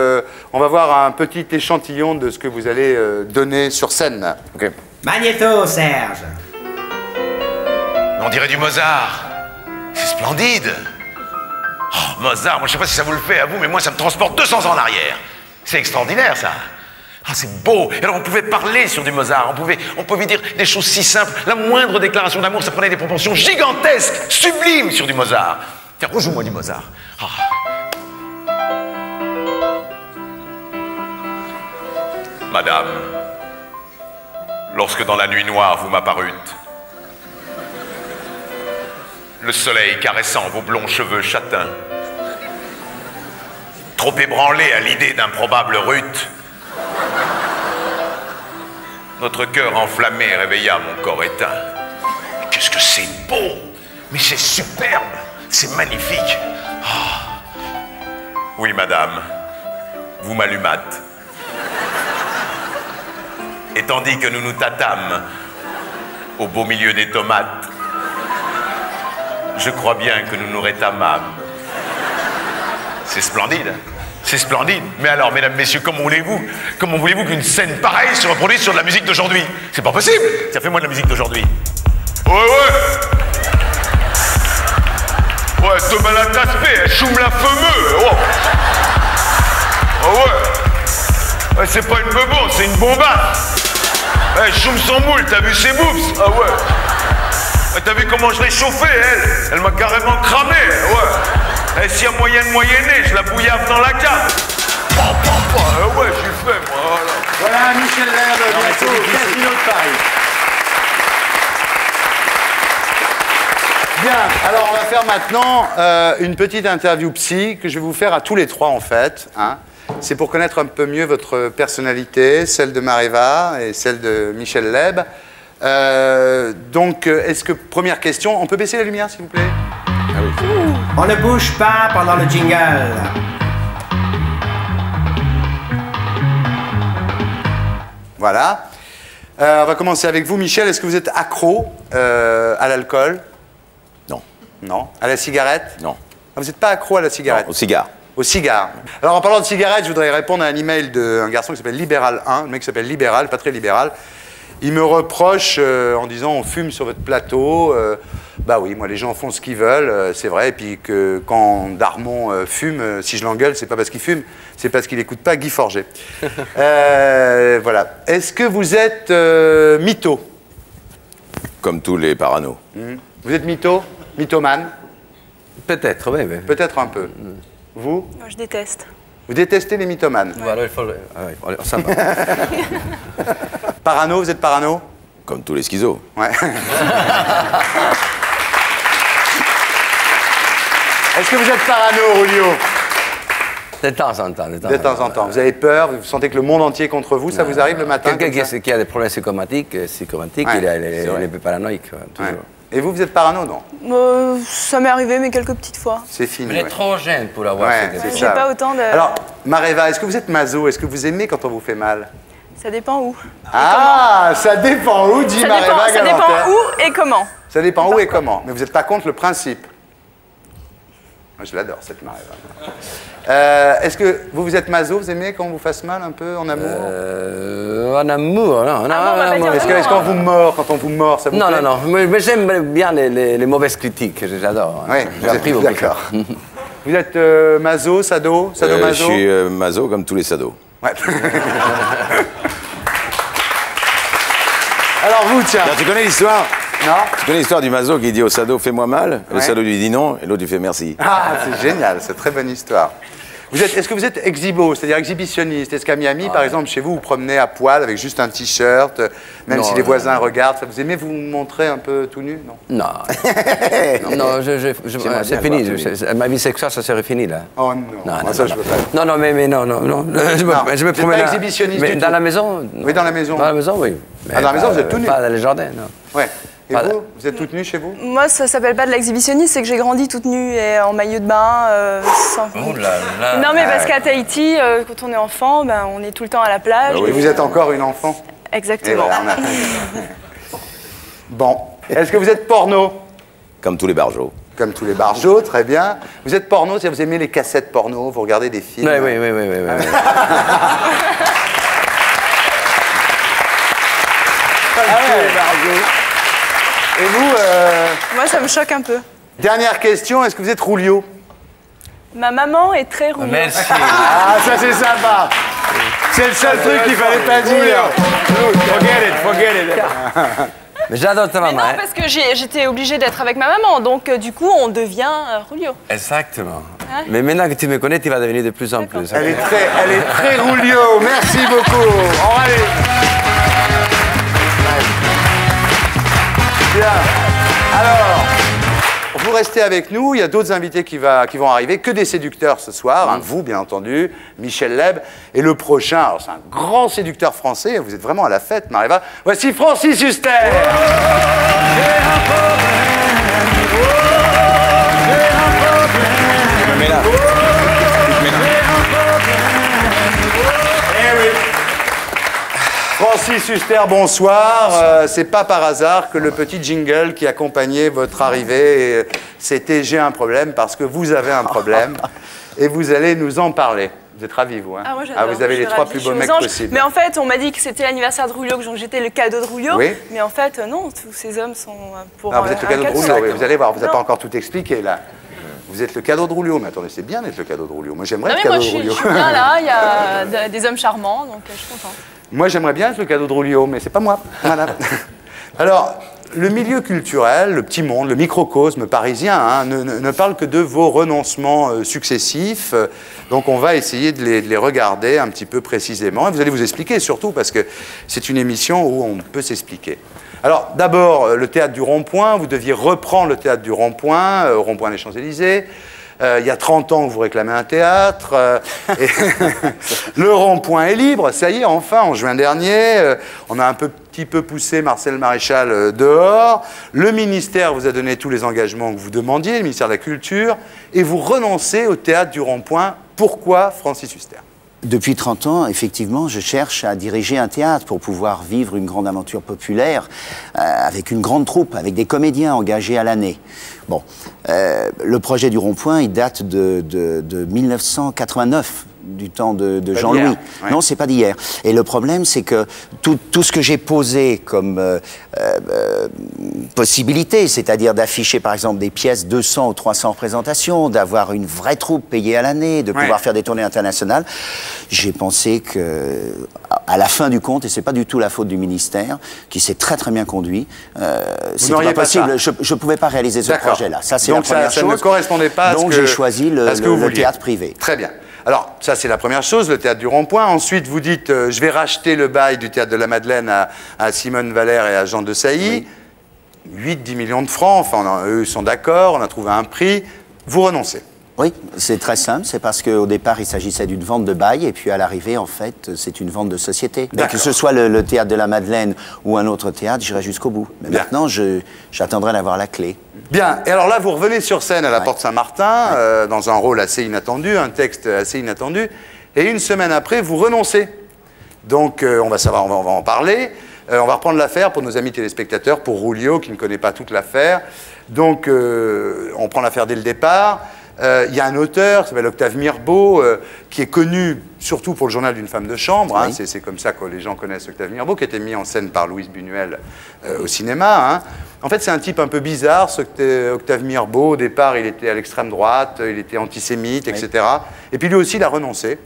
on va voir un petit échantillon de ce que vous allez donner sur scène. Okay. Magnéto, Serge. On dirait du Mozart. C'est splendide. Oh, Mozart, moi je sais pas si ça vous le fait à vous, mais moi ça me transporte 200 ans en arrière. C'est extraordinaire ça. Ah, c'est beau. Et alors, on pouvait parler sur du Mozart. On pouvait dire des choses si simples. La moindre déclaration d'amour, ça prenait des proportions gigantesques, sublimes sur du Mozart. Tiens, rejoue-moi du Mozart. Ah. Madame, lorsque dans la nuit noire vous m'apparûtes, le soleil caressant vos blonds cheveux châtains, trop ébranlé à l'idée d'un probable rut, notre cœur enflammé réveilla mon corps éteint. Qu'est-ce que c'est beau! Mais c'est superbe! C'est magnifique! Oh. Oui, madame, vous m'allumâtes. Et tandis que nous nous tâtâmes au beau milieu des tomates, je crois bien que nous nous rétamâmes. C'est splendide, c'est splendide. Mais alors, mesdames, messieurs, comment voulez-vous qu'une scène pareille se reproduise sur de la musique d'aujourd'hui? C'est pas possible. Tiens, fais-moi de la musique d'aujourd'hui. Ouais. Ouais, Thomas la taspé, choum la fameux. Oh. Ah ouais. Ouais, c'est pas une bebon, c'est une bombasse. Ouais, choum son moule, t'as vu ses boobs? Ah ouais. T'as vu comment je l'ai chauffée, elle? Elle m'a carrément cramé, ouais. Et s'il y a moyen de moyenner, je la bouillave dans la cave. Ouais, j'ai fait, moi, voilà. Michel Leb, bientôt, Casino de Paris. Bien, alors on va faire maintenant une petite interview psy que je vais vous faire à tous les trois, en fait. Hein. C'est pour connaître un peu mieux votre personnalité, celle de Mareva et celle de Michel Leb. Donc, est-ce que, première question, on peut baisser la lumière, s'il vous plaît? Ah oui. On ne bouge pas pendant le jingle. Voilà. On va commencer avec vous, Michel. Est-ce que vous êtes accro à l'alcool? Non. Non. À la cigarette? Non. Ah, vous n'êtes pas accro à la cigarette? Non, au cigare. Au cigare. Alors, en parlant de cigarette, je voudrais répondre à un email d'un garçon qui s'appelle Libéral 1, le mec qui s'appelle Libéral, pas très libéral. Il me reproche en disant on fume sur votre plateau. Bah oui, moi les gens font ce qu'ils veulent, c'est vrai. Et puis que quand Darmon fume, si je l'engueule, c'est pas parce qu'il fume, c'est parce qu'il n'écoute pas Guy Forget. Voilà. Est-ce que vous êtes mytho? Comme tous les paranos. Vous êtes mytho? Mythomane? Peut-être, oui. Peut-être un peu. Vous? Moi, je déteste. Vous détestez les mythomanes? Voilà, il faut ça va. Parano, vous êtes parano? Comme tous les schizos. Ouais. Est-ce que vous êtes parano, Rulio? De temps en temps. De temps en temps. Vous avez peur, vous sentez que le monde entier est contre vous, ça vous arrive le matin? Quelqu'un qui a des problèmes psychomatiques, il est un peu paranoïque. Et vous êtes parano, non? Ça m'est arrivé, mais quelques petites fois. C'est fini. Mais trop jeune pour l'avoir fait. J'ai pas autant de... Alors, Mareva, est-ce que vous êtes maso? Est-ce que vous aimez quand on vous fait mal? Ça dépend où. Ah, ça dépend où, dit Mareva. Ça dépend où et comment. Ça dépend où et comment. Mais vous n'êtes pas contre le principe? Moi, je l'adore, cette Mareva. Est-ce que vous êtes maso? Vous aimez quand on vous fasse mal un peu en amour? En amour, non. Est-ce qu'on vous mord, quand on vous mord, ça vous plaît? Non. Mais j'aime bien les mauvaises critiques, j'adore. Oui, j'ai appris beaucoup. D'accord. Vous êtes maso, sado, sadomaso? Je suis maso comme tous les sados. Ouais. Alors vous, tiens. Tu connais l'histoire? Non. Tu connais l'histoire du maso qui dit au sado fais-moi mal, le sado lui dit non, et l'autre lui fait merci. Ah, c'est génial, c'est une très bonne histoire. Est-ce que vous êtes exhibo, c'est-à-dire exhibitionniste? Est-ce qu'à Miami, par exemple, chez vous, vous promenez à poil avec juste un t-shirt, même si les voisins regardent, vous aimez vous montrer un peu tout nu? Non. Non, c'est fini. Ma vie sexuelle, ça serait fini, là. Oh non, ça je veux pas. Non, mais non. Je me promène. Pas exhibitionniste du tout. Dans la maison? Oui, dans la maison. Dans la maison, oui. Dans la maison, vous êtes tout nu? Pas dans les jardins, non. Ouais. Et vous êtes toute nue chez vous? Moi, ça s'appelle pas de l'exhibitionnisme, c'est que j'ai grandi toute nue et en maillot de bain. Oh là là. Non, mais parce qu'à Tahiti, quand on est enfant, on est tout le temps à la plage. Et vous êtes encore une enfant? Exactement. Voilà, Bon. Est-ce que vous êtes porno? Comme tous les barjots. Comme tous les barjots, très bien. Vous êtes porno, c'est-à-dire vous aimez les cassettes porno, vous regardez des films? Oui. Et vous Moi, ça me choque un peu. Dernière question, est-ce que vous êtes Rulio? Ma maman est très Rulio. Merci. Ah, ça c'est sympa. C'est le seul truc qu'il fallait pas dire. Forget it. Mais j'adore ta Mais maman. non, hein. parce que j'étais obligée d'être avec ma maman, donc du coup, on devient Julio. Exactement. Ouais. Mais maintenant que tu me connais, tu vas devenir de plus en plus. Elle est très Julio. Merci beaucoup. On va aller. Bien. Alors, vous restez avec nous. Il y a d'autres invités qui vont arriver. Que des séducteurs ce soir. Hein, vous, bien entendu. Michel Leb. Et le prochain, alors c'est un grand séducteur français. Vous êtes vraiment à la fête, Maréva. Voici Francis Huster. Mais là. Francis Huster, bonsoir. C'est pas par hasard que le petit jingle qui accompagnait votre arrivée, c'était « J'ai un problème » parce que vous avez un problème et vous allez nous en parler. Vous êtes ravis, vous, hein? Ah, moi, j'adore. Vous avez les 3 plus beaux mecs possibles. Mais en fait, on m'a dit que c'était l'anniversaire de Julio, que j'étais le cadeau de Julio. Oui. Mais en fait, non, tous ces hommes sont pour Ah, vous êtes le cadeau de Julio, oui, vous allez voir, vous n'avez Non. pas encore tout expliqué, là. Vous êtes le cadeau de Julio, mais attendez, c'est bien d'être le cadeau de Julio. Moi, j'aimerais Non, être mais le moi, cadeau de je Julio. suis bien là, il y a des hommes charmants, donc je suis contente. Moi, j'aimerais bien être le cadeau de Julio, mais c'est pas moi. Voilà. Alors, le milieu culturel, le petit monde, le microcosme parisien, hein, ne parle que de vos renoncements successifs. Donc, on va essayer de les regarder un petit peu précisément. Et vous allez vous expliquer, surtout, parce que c'est une émission où on peut s'expliquer. Alors, d'abord, le théâtre du Rond-Point. Vous deviez reprendre le théâtre du Rond-Point, au Rond-Point des Champs-Élysées. Il y a 30 ans que vous réclamez un théâtre. Et le Rond-Point est libre, ça y est, enfin, en juin dernier. On a un petit peu poussé Marcel Maréchal dehors. Le ministère vous a donné tous les engagements que vous demandiez, le ministère de la Culture. Et vous renoncez au théâtre du Rond-Point. Pourquoi, Francis Huster? Depuis 30 ans, effectivement, je cherche à diriger un théâtre pour pouvoir vivre une grande aventure populaire avec une grande troupe, avec des comédiens engagés à l'année. Bon, le projet du Rond-Point, il date de 1989, du temps de Jean-Louis. Ouais. Non, c'est pas d'hier. Et le problème, c'est que tout ce que j'ai posé comme possibilité, c'est-à-dire d'afficher, par exemple, des pièces 200 ou 300 représentations, d'avoir une vraie troupe payée à l'année, de pouvoir faire des tournées internationales, j'ai pensé que, à la fin du compte, et c'est pas du tout la faute du ministère, qui s'est très très bien conduit, c'était pas possible. Je pouvais pas réaliser ce projet-là. Ça, c'est la première chose. Donc ça ne correspondait pas à ce que... Donc j'ai choisi le vouliez. théâtre privé. Très bien. Alors, ça, c'est la première chose, le théâtre du Rond-Point. Ensuite, vous dites, je vais racheter le bail du théâtre de la Madeleine à Simone Valère et à Jean de Sailly. 8-10 millions de francs, enfin, eux sont d'accord, on a trouvé un prix. Vous renoncez. Oui, c'est très simple. C'est parce qu'au départ, il s'agissait d'une vente de bail, et puis à l'arrivée, en fait, c'est une vente de société. Mais que ce soit le théâtre de la Madeleine ou un autre théâtre, j'irai jusqu'au bout. Mais maintenant, j'attendrai d'avoir la clé. Bien. Et alors là, vous revenez sur scène à la Porte Saint-Martin, dans un rôle assez inattendu, un texte assez inattendu. Et une semaine après, vous renoncez. Donc, on va savoir, on va en parler. On va reprendre l'affaire pour nos amis téléspectateurs, pour Julio, qui ne connaît pas toute l'affaire. Donc, on prend l'affaire dès le départ. Il y a un auteur qui s'appelle Octave Mirbeau, qui est connu surtout pour le journal d'une femme de chambre. Hein, c'est comme ça que les gens connaissent Octave Mirbeau, qui a été mis en scène par Louise Buñuel au cinéma. Hein. En fait, c'est un type un peu bizarre, Octave Mirbeau. Au départ, il était à l'extrême droite, il était antisémite, etc. Et puis lui aussi, il a renoncé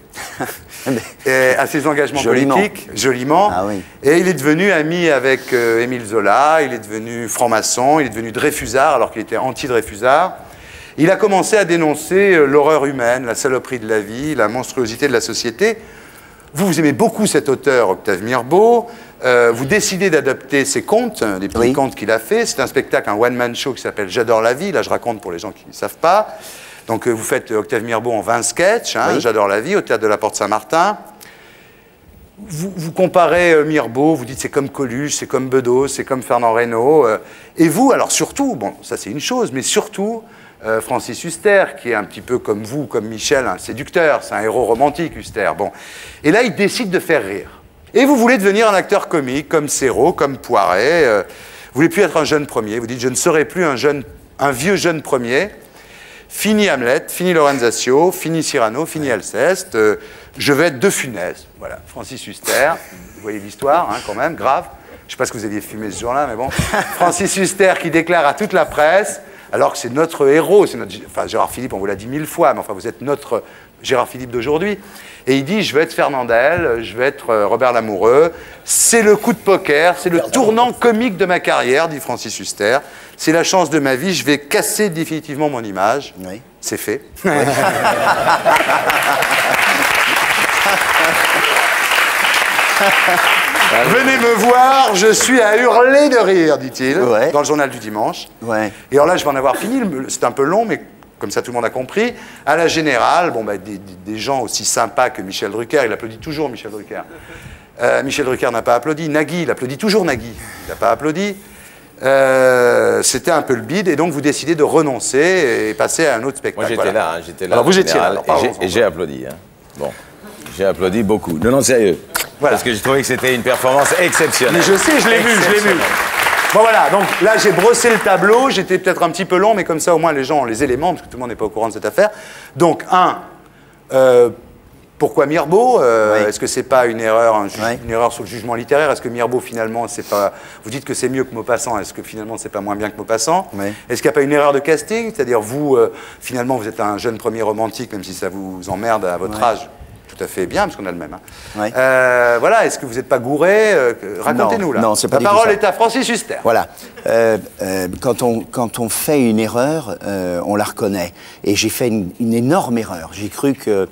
à ses engagements politiques, joliment. Ah, oui. Et il est devenu ami avec Émile Zola, il est devenu franc-maçon, il est devenu Dreyfusard, alors qu'il était anti-Dreyfusard. Il a commencé à dénoncer l'horreur humaine, la saloperie de la vie, la monstruosité de la société. Vous aimez beaucoup cet auteur, Octave Mirbeau. Vous décidez d'adapter ses contes, des petits contes qu'il a fait. C'est un spectacle, un one-man show qui s'appelle J'adore la vie. Là, je raconte pour les gens qui ne savent pas. Donc, vous faites Octave Mirbeau en 20 sketchs, hein, J'adore la vie, au théâtre de la Porte Saint-Martin. Vous comparez Mirbeau, vous dites c'est comme Coluche, c'est comme Bedos, c'est comme Fernand Reynaud. Et vous, alors surtout, bon, ça c'est une chose, mais surtout... Francis Huster, qui est un petit peu comme vous, comme Michel, un séducteur, c'est un héros romantique, Huster. Bon. Et là, il décide de faire rire. Et vous voulez devenir un acteur comique, comme Serrault, comme Poiret. Vous voulez plus être un jeune premier. Vous dites, je ne serai plus un vieux jeune premier. Fini Hamlet, fini Lorenzaccio, fini Cyrano, fini Alceste. Je vais être De Funès. Voilà, Francis Huster. Vous voyez l'histoire, hein, quand même, grave. Je ne sais pas ce que vous aviez fumé ce jour-là, mais bon. Francis Huster qui déclare à toute la presse... alors que c'est notre héros. Enfin, Gérard Philippe, on vous l'a dit 1000 fois, mais enfin, vous êtes notre Gérard Philippe d'aujourd'hui. Et il dit, je vais être Fernandel, je vais être Robert Lamoureux. C'est le coup de poker, c'est le tournant comique de ma carrière, dit Francis Huster. C'est la chance de ma vie, je vais casser définitivement mon image. Oui. C'est fait. Oui. Venez me voir, je suis à hurler de rire, dit-il, dans le journal du dimanche. Ouais. Et alors là, je vais en avoir fini, c'est un peu long, mais comme ça tout le monde a compris. À la Générale, bon, bah, des gens aussi sympas que Michel Drucker, il applaudit toujours Michel Drucker. Michel Drucker n'a pas applaudi, Nagui, il applaudit toujours Nagui, il n'a pas applaudi. C'était un peu le bide, et donc vous décidez de renoncer et passer à un autre spectacle. Moi j'étais là, hein, j'étais là. Alors vous étiez là, alors, et j'ai applaudi. Hein. Bon, j'ai applaudi beaucoup. Non, sérieux. Voilà. Parce que j'ai trouvé que c'était une performance exceptionnelle. Mais je sais, je l'ai vu, je l'ai vu. Bon voilà, donc là j'ai brossé le tableau, j'étais peut-être un petit peu long, mais comme ça au moins les gens ont les éléments, parce que tout le monde n'est pas au courant de cette affaire. Donc, pourquoi Mirbeau Est-ce que c'est pas une erreur, une erreur sur le jugement littéraire? Est-ce que Mirbeau finalement c'est pas... Vous dites que c'est mieux que Maupassant, est-ce que finalement c'est pas moins bien que Maupassant? Est-ce qu'il n'y a pas une erreur de casting? C'est-à-dire vous, finalement vous êtes un jeune premier romantique, même si ça vous emmerde à votre âge. Tout à fait bien, parce qu'on a le même. Hein. Voilà, est-ce que vous n'êtes pas gouré? Racontez-nous là. Non, c'est pas La parole est à Francis Huster. Voilà. Quand on fait une erreur, on la reconnaît. Et j'ai fait une énorme erreur. J'ai cru que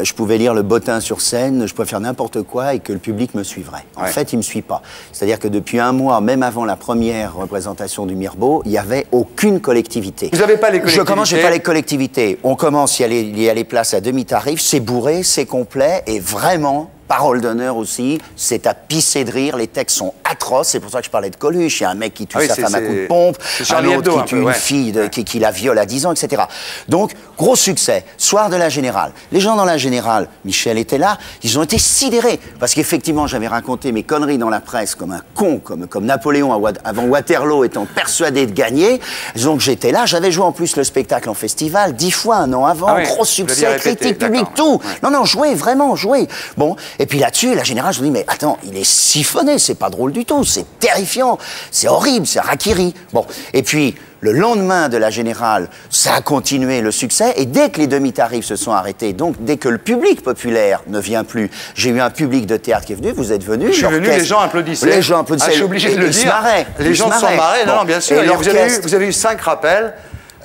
je pouvais lire le bottin sur scène, je pouvais faire n'importe quoi et que le public me suivrait. En fait, il ne me suit pas. C'est-à-dire que depuis un mois, même avant la première représentation du Mirbeau, il n'y avait aucune collectivité. Vous n'avez pas les collectivités? Je commence, j'ai pas les collectivités. On commence, il y a les places à demi-tarif, c'est bourré, c'est complet et vraiment... Parole d'honneur aussi, c'est à pisser de rire, les textes sont atroces, c'est pour ça que je parlais de Coluche, il y a un mec qui tue sa femme à coups de pompe, un autre qui tue une fille qui la viole à 10 ans, etc. Donc, gros succès, soir de la Générale. Les gens dans la Générale, Michel était là, ils ont été sidérés, parce qu'effectivement, j'avais raconté mes conneries dans la presse comme un con, comme Napoléon avant Waterloo étant persuadé de gagner, donc j'étais là, j'avais joué en plus le spectacle en festival, 10 fois un an avant, gros succès, critique, public, tout. Non, joué, vraiment, joué. Bon, et puis là-dessus, la Générale, je me dis, mais attends, il est siphonné, c'est pas drôle du tout, c'est terrifiant, c'est horrible, c'est Harakiri. Bon, et puis, le lendemain de la Générale, ça a continué le succès, et dès que les demi-tarifs se sont arrêtés, donc dès que le public populaire ne vient plus, j'ai eu un public de théâtre qui est venu, vous êtes venu. Je suis venu, les gens applaudissaient. Les gens applaudissaient. Je suis obligé de le dire. Les gens se sont marrés, non, bien sûr. Et vous avez eu 5 rappels.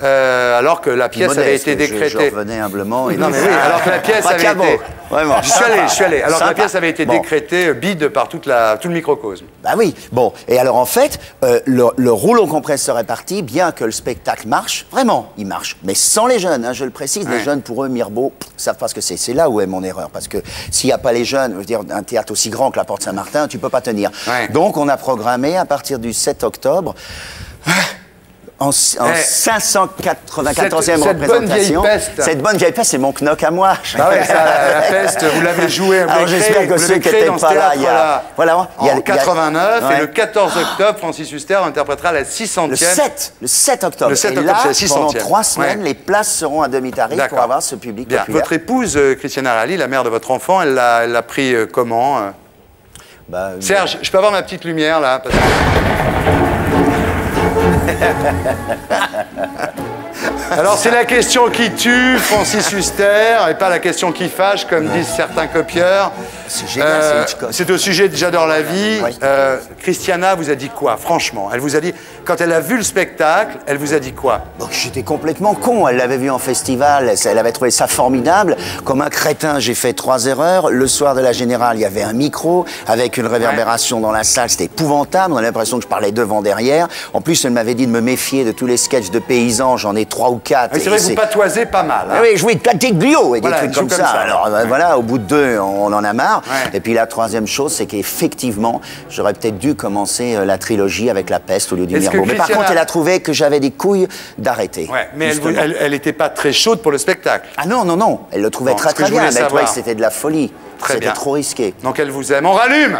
Alors que la pièce avait été décrétée. Je revenais humblement. Non, mais oui, alors que la pièce avait été. Vraiment. Je suis allé. Alors que la pièce avait été décrétée bide par tout le microcosme. Bah oui. Bon. Et alors en fait, le rouleau compresseur est parti, bien que le spectacle marche. Vraiment, il marche. Mais sans les jeunes, hein, je le précise. Les jeunes, pour eux, Mirbeau, savent pas ce que c'est. C'est là où est mon erreur. Parce que s'il n'y a pas les jeunes, je veux dire, un théâtre aussi grand que la Porte Saint-Martin, tu peux pas tenir. Donc on a programmé à partir du 7 octobre. En 594e représentation. Cette bonne vieille peste, c'est mon knock à moi. Ah ouais, la peste, vous l'avez joué. Alors j'espère que ceux qui n'étaient pas là, en 89, et le 14 octobre, Francis Huster interprétera la 600e. Le 7 octobre. Le 7 octobre, là, c'est la 600e. Pendant 3 semaines, les places seront à demi-tarif pour avoir ce public populaire. Votre épouse, Christiana Reali, la mère de votre enfant, elle l'a pris comment? Serge, je peux avoir ma petite lumière là parce que... Alors c'est la question qui tue, Francis Huster, et pas la question qui fâche, comme disent certains copieurs. C'est génial, c'est Hitchcock. C'est au sujet de J'adore la vie. Christiana vous a dit quoi, franchement? Elle vous a dit, quand elle a vu le spectacle, elle vous a dit quoi? Donc j'étais complètement con, elle l'avait vu en festival, elle avait trouvé ça formidable. Comme un crétin, j'ai fait 3 erreurs. Le soir de la Générale, il y avait un micro, avec une réverbération dans la salle, c'était épouvantable, on avait l'impression que je parlais devant, derrière. En plus, elle m'avait dit de me méfier de tous les sketchs de paysans, j'en ai 3 ou 4. C'est vrai que vous patoisez pas mal. Hein. Oui, je jouais de Catéglio et des trucs comme ça. Alors voilà, au bout de 2, on en a marre. Et puis la 3e chose, c'est qu'effectivement, j'aurais peut-être dû commencer la trilogie avec la peste au lieu du Mirbeau. Mais par contre, elle a trouvé que j'avais des couilles d'arrêter. Ouais, mais elle n'était pas très chaude pour le spectacle. Ah non, non, non. Elle le trouvait très très bien. Elle trouvait que c'était de la folie. C'était trop risqué. Donc elle vous aime. On rallume.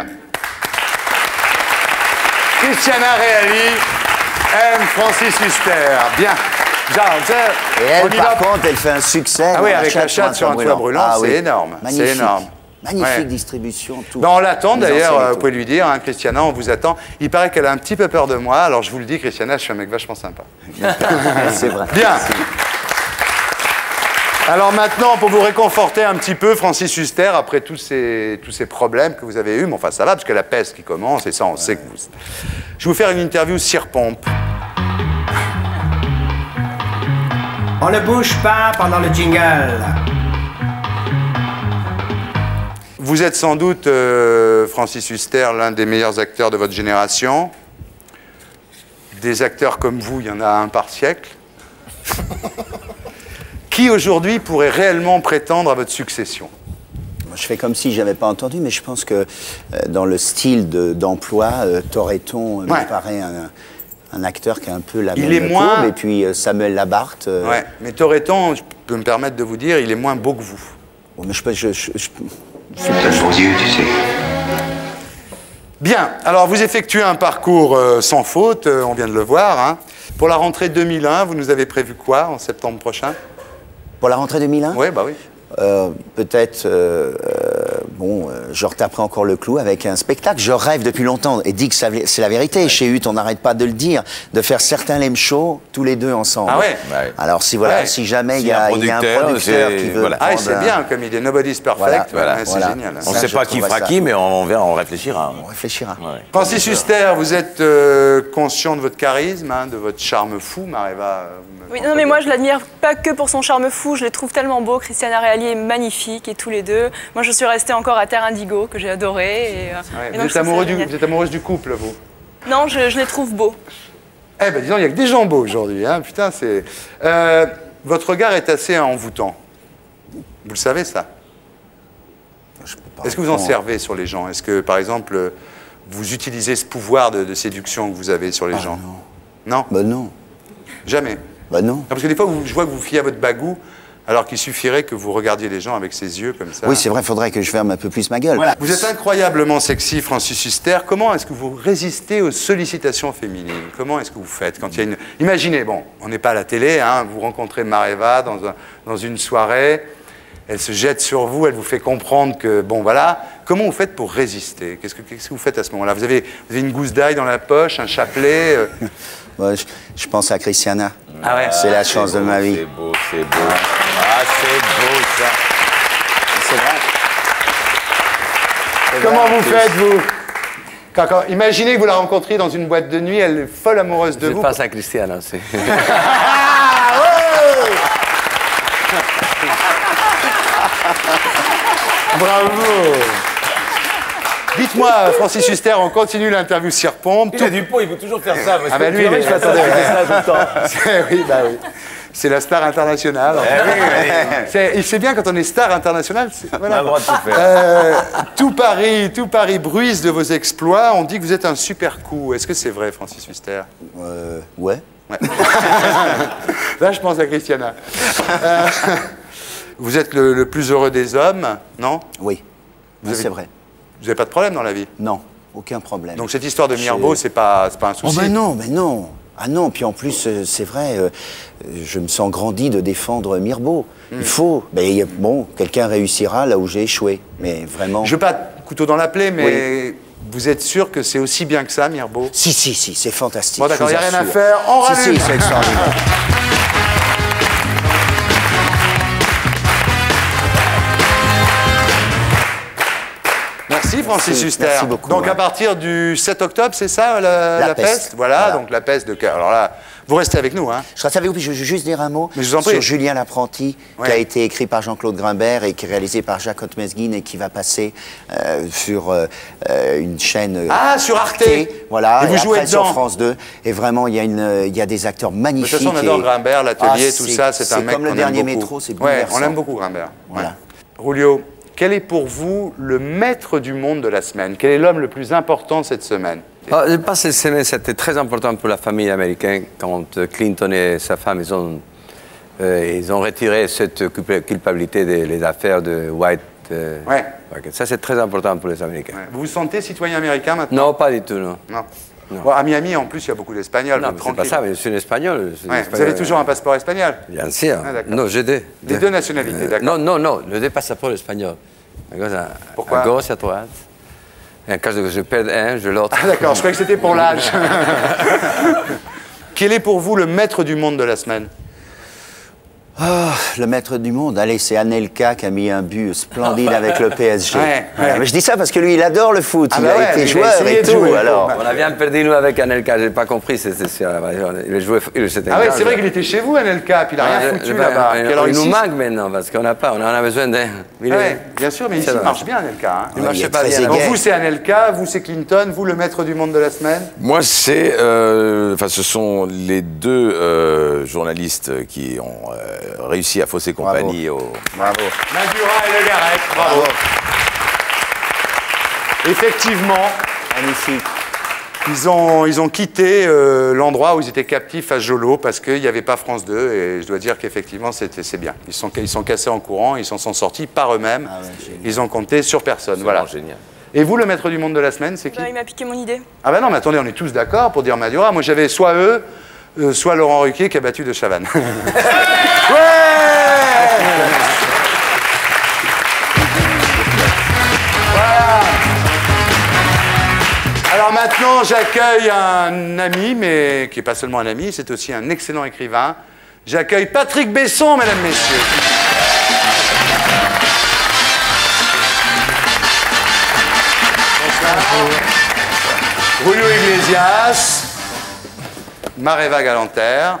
Christiana Reali aime Francis Huster. Bien. Et elle, par contre, elle fait un succès. Ah oui, avec la chatte sur un toit brûlant, c'est énorme. C'est énorme. Magnifique distribution, tout. Ben, on l'attend Les d'ailleurs, enseignes et vous tout. pouvez lui dire, hein, Christiana, on vous attend. Il paraît qu'elle a un petit peu peur de moi, alors je vous le dis, Christiana, je suis un mec vachement sympa. C'est vrai. Bien. Alors maintenant, pour vous réconforter un petit peu, Francis Huster, après tous ces problèmes que vous avez eus, mais enfin ça va, parce que la peste qui commence, et ça on sait que vous... Je vais vous faire une interview cire-pompe. On ne bouge pas pendant le jingle. Vous êtes sans doute, Francis Huster, l'un des meilleurs acteurs de votre génération. Des acteurs comme vous, il y en a un par siècle. Qui aujourd'hui pourrait réellement prétendre à votre succession? Je fais comme si je n'avais pas entendu, mais je pense que dans le style d'emploi, Toretton me paraît un acteur qui a un peu la même courbe, et puis Samuel Labarthe. Ouais, mais Toretton, je peux me permettre de vous dire, il est moins beau que vous. Bon, mais T'as de beaux yeux, tu sais. Bien, alors vous effectuez un parcours sans faute, on vient de le voir. Hein. Pour la rentrée 2001, vous nous avez prévu quoi en septembre prochain? Pour la rentrée 2001? Oui, bah oui. Peut-être, je retaperai encore le clou avec un spectacle. Je rêve depuis longtemps, et dis que c'est la vérité. Chez Hutt, on n'arrête pas de le dire, de faire certains lame shows tous les deux ensemble. Ah ouais. Alors si jamais il y a un producteur qui veut prendre c'est bien, comme il est Nobody's Perfect, c'est génial. On ne sait pas qui fera qui, mais on réfléchira. On réfléchira. Ouais. Francis Huster, vous êtes conscient de votre charisme, hein, de votre charme fou, Mareva. Oui, non, mais moi je l'admire pas que pour son charme fou, je les trouve tellement beaux. Christiana Reali est magnifique, et tous les deux. Moi je suis restée encore à Terre Indigo, que j'ai adoré. Vous êtes amoureuse du couple, vous? Non, je les trouve beaux. Eh ben disons, il n'y a que des gens beaux aujourd'hui. Hein. Putain, c'est... votre regard est assez envoûtant. Vous le savez, ça? Est-ce que vous en servez sur les gens? Est-ce que, par exemple, vous utilisez ce pouvoir de séduction que vous avez sur les gens? Non. Non? Ben non. Jamais? Ben non. Parce que des fois, je vois que vous fiez à votre bagou, alors qu'il suffirait que vous regardiez les gens avec ses yeux comme ça. Oui, c'est vrai, il faudrait que je ferme un peu plus ma gueule. Voilà. Vous êtes incroyablement sexy, Francis Huster. Comment est-ce que vous résistez aux sollicitations féminines? Comment est-ce que vous faites quand il y a une... Imaginez, bon, on n'est pas à la télé, hein, vous rencontrez Mareva dans une soirée, elle se jette sur vous, elle vous fait comprendre que, bon, voilà. Comment vous faites pour résister? Qu'est-ce que vous faites à ce moment-là? Vous avez une gousse d'ail dans la poche, un chapelet Ouais, je pense à Christiana. Ah ouais. C'est la chance de ma vie. C'est beau, c'est beau. Ah, c'est beau, ça. C'est vrai. Comment vous faites, vous imaginez que vous la rencontrez dans une boîte de nuit, elle est folle amoureuse de vous. Je pense à Christiana, c'est... Bravo. Dites-moi, Francis Huster, on continue l'interview cire-pompe. Il a du pot, il peut toujours faire ça. Ah ben lui, je m'attendais à ça tout le temps. Oui, bah oui. C'est la star internationale. C'est bien quand on est star internationale. Voilà. On a le droit de tout faire. Tout Paris bruise de vos exploits. On dit que vous êtes un super coup. Est-ce que c'est vrai, Francis Huster? Ouais. Là, je pense à Christiana. Vous êtes le plus heureux des hommes, non? Oui, c'est vrai. Vous n'avez pas de problème dans la vie? Non, aucun problème. Donc cette histoire de Mirbeau, c'est pas un souci? Oh ben non, mais non. Ah non, puis en plus, c'est vrai, je me sens grandi de défendre Mirbeau. Il faut. Ben, bon, quelqu'un réussira là où j'ai échoué, mais vraiment... Je veux pas couteau dans la plaie, mais vous êtes sûr que c'est aussi bien que ça, Mirbeau? Si, c'est fantastique. Bon d'accord, il n'y a rien à faire, on rallume. Si, c'est extraordinaire. Merci Francis Huster. Merci beaucoup. Donc à partir du 7 octobre, c'est ça la peste? Voilà, donc la peste de... Alors là, vous restez avec nous. Hein. Je reste avec vous, puis je veux juste dire un mot sur Julien l'apprenti, qui a été écrit par Jean-Claude Grimbert et qui est réalisé par Jacques Ottmesguin et qui va passer sur une chaîne... sur Arte. Voilà, et vous jouez après sur France 2. Et vraiment, il y a des acteurs magnifiques. De toute façon, on adore Grimbert, l'atelier, tout ça. C'est un mec comme le dernier métro, c'est bouleversant. On l'aime beaucoup, Grimbert. Voilà. Julio, quel est pour vous le maître du monde de la semaine? Quel est l'homme le plus important cette semaine? Je pense que cette semaine, c'était très important pour la famille américaine quand Clinton et sa femme, ils ont retiré cette culpabilité des affaires de White. Ça, c'est très important pour les Américains. Vous vous sentez citoyen américain maintenant? Non, pas du tout, non. Bon, à Miami, en plus, il y a beaucoup d'Espagnols. Non, c'est pas ça, mais je suis un Espagnol. Vous avez toujours un passeport espagnol? Bien sûr. Non, j'ai des deux nationalités, d'accord. Non, les deux passeports espagnols. Pourquoi? À gauche, à droite. Et quand je perds un, je l'autre. Ah d'accord, je croyais que c'était pour l'âge. Quel est pour vous le maître du monde de la semaine? Le maître du monde, allez, c'est Anelka qui a mis un but splendide avec le PSG. Mais je dis ça parce que lui, il adore le foot. Il a été joueur et tout. Alors. On a bien perdu, nous, avec Anelka. Je n'ai pas compris. Il jouait. Ah oui, c'est vrai qu'il était chez vous, Anelka, puis il n'a rien foutu là-bas. Il nous manque maintenant parce qu'on n'a pas. On en a besoin d'un. Bien sûr, mais ici, il marche bien, Anelka. Il ne marchait pas bien. Donc vous, c'est Anelka, vous, c'est Clinton, vous, le maître du monde de la semaine? Moi, c'est. Ce sont les deux journalistes qui ont réussi à fausser compagnie au... Bravo. Madura et Le Garrec, bravo. Effectivement, magnifique. Ils ont quitté l'endroit où ils étaient captifs à Jolo parce qu'il n'y avait pas France 2 et je dois dire qu'effectivement c'est bien. Ils sont cassés en courant, ils s'en sont sortis par eux-mêmes. Ils ont compté sur personne. Voilà. Génial. Et vous, le maître du monde de la semaine, c'est qui? Il m'a piqué mon idée. Ah ben non, mais attendez, on est tous d'accord pour dire Madura. Moi j'avais soit eux, soit Laurent Ruquier qui a battu de Chavannes. Voilà. Alors maintenant, j'accueille un ami, mais qui n'est pas seulement un ami, c'est aussi un excellent écrivain. J'accueille Patrick Besson, mesdames, messieurs. Bonsoir. Julio Iglesias, Mareva Galanter,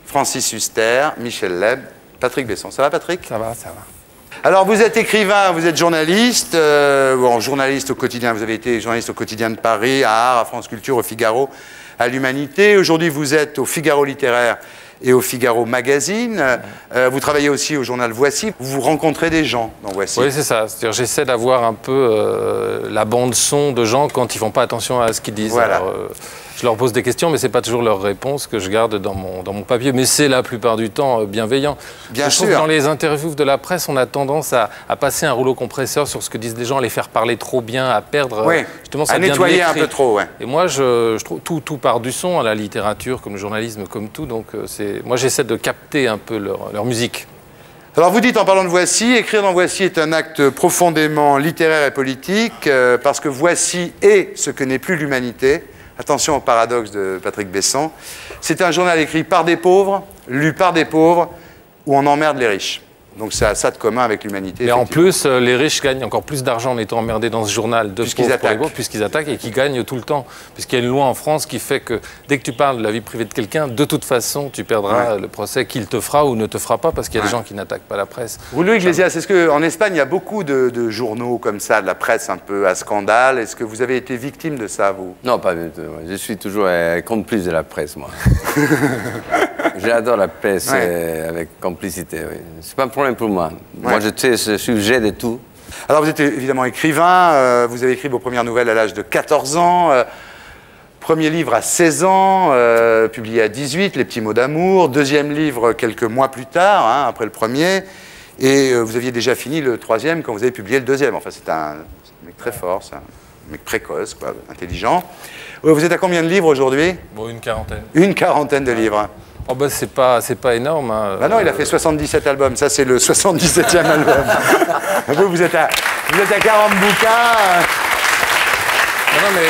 Francis Huster, Michel Leb, Patrick Besson. Ça va, Patrick? Ça va, ça va. Alors, vous êtes écrivain, vous êtes journaliste. Journaliste au quotidien, vous avez été journaliste au quotidien de Paris, à Art, à France Culture, au Figaro, à l'Humanité. Aujourd'hui, vous êtes au Figaro littéraire et au Figaro Magazine. Vous travaillez aussi au journal Voici. Vous rencontrez des gens dans Voici. Oui, c'est ça. C'est-à-dire, j'essaie d'avoir un peu la bande-son de gens quand ils ne font pas attention à ce qu'ils disent. Voilà. Alors, je leur pose des questions, mais ce n'est pas toujours leur réponse que je garde dans mon papier. Mais c'est la plupart du temps bienveillant. Bien je trouve sûr. que dans les interviews de la presse, on a tendance à passer un rouleau compresseur sur ce que disent les gens, à les faire parler trop bien, à perdre... justement, ça à nettoyer un peu trop, ouais. Et moi, je trouve tout part du son, à la littérature, comme le journalisme, comme tout. Donc, moi, j'essaie de capter un peu leur musique. Alors vous dites en parlant de Voici, écrire dans Voici est un acte profondément littéraire et politique, parce que Voici est ce que n'est plus l'humanité. Attention au paradoxe de Patrick Besson. C'est un journal écrit par des pauvres, lu par des pauvres, où on emmerde les riches. Donc ça a ça de commun avec l'humanité. Mais en plus, les riches gagnent encore plus d'argent en étant emmerdés dans ce journal de pauvres pour les pauvres, puisqu'ils attaquent et qu'ils gagnent tout le temps. Puisqu'il y a une loi en France qui fait que dès que tu parles de la vie privée de quelqu'un, de toute façon, tu perdras le procès qu'il te fera ou ne te fera pas, parce qu'il y a des gens qui n'attaquent pas la presse. Julio Iglesias, est-ce qu'en Espagne, il y a beaucoup de journaux comme ça, de la presse un peu à scandale? Est-ce que vous avez été victime de ça, vous? Non, pas du tout. Je suis toujours complice de la presse, moi. J'adore la presse avec complicité, oui. C'est pas un problème pour moi. Moi, je sais ce sujet de tout. Alors, vous êtes évidemment écrivain. Vous avez écrit vos premières nouvelles à l'âge de 14 ans. Premier livre à 16 ans, publié à 18, Les petits mots d'amour. Deuxième livre quelques mois plus tard, après le premier. Et vous aviez déjà fini le troisième quand vous avez publié le deuxième. Enfin, c'est un mec très fort, c'est un mec précoce, quoi, intelligent. Vous êtes à combien de livres aujourd'hui? Bon, une quarantaine. Une quarantaine de livres. Oh bah c'est pas énorme. Hein. Bah non, il a fait 77 albums. Ça, c'est le 77e album. Vous êtes à 40 bouquins. Non, mais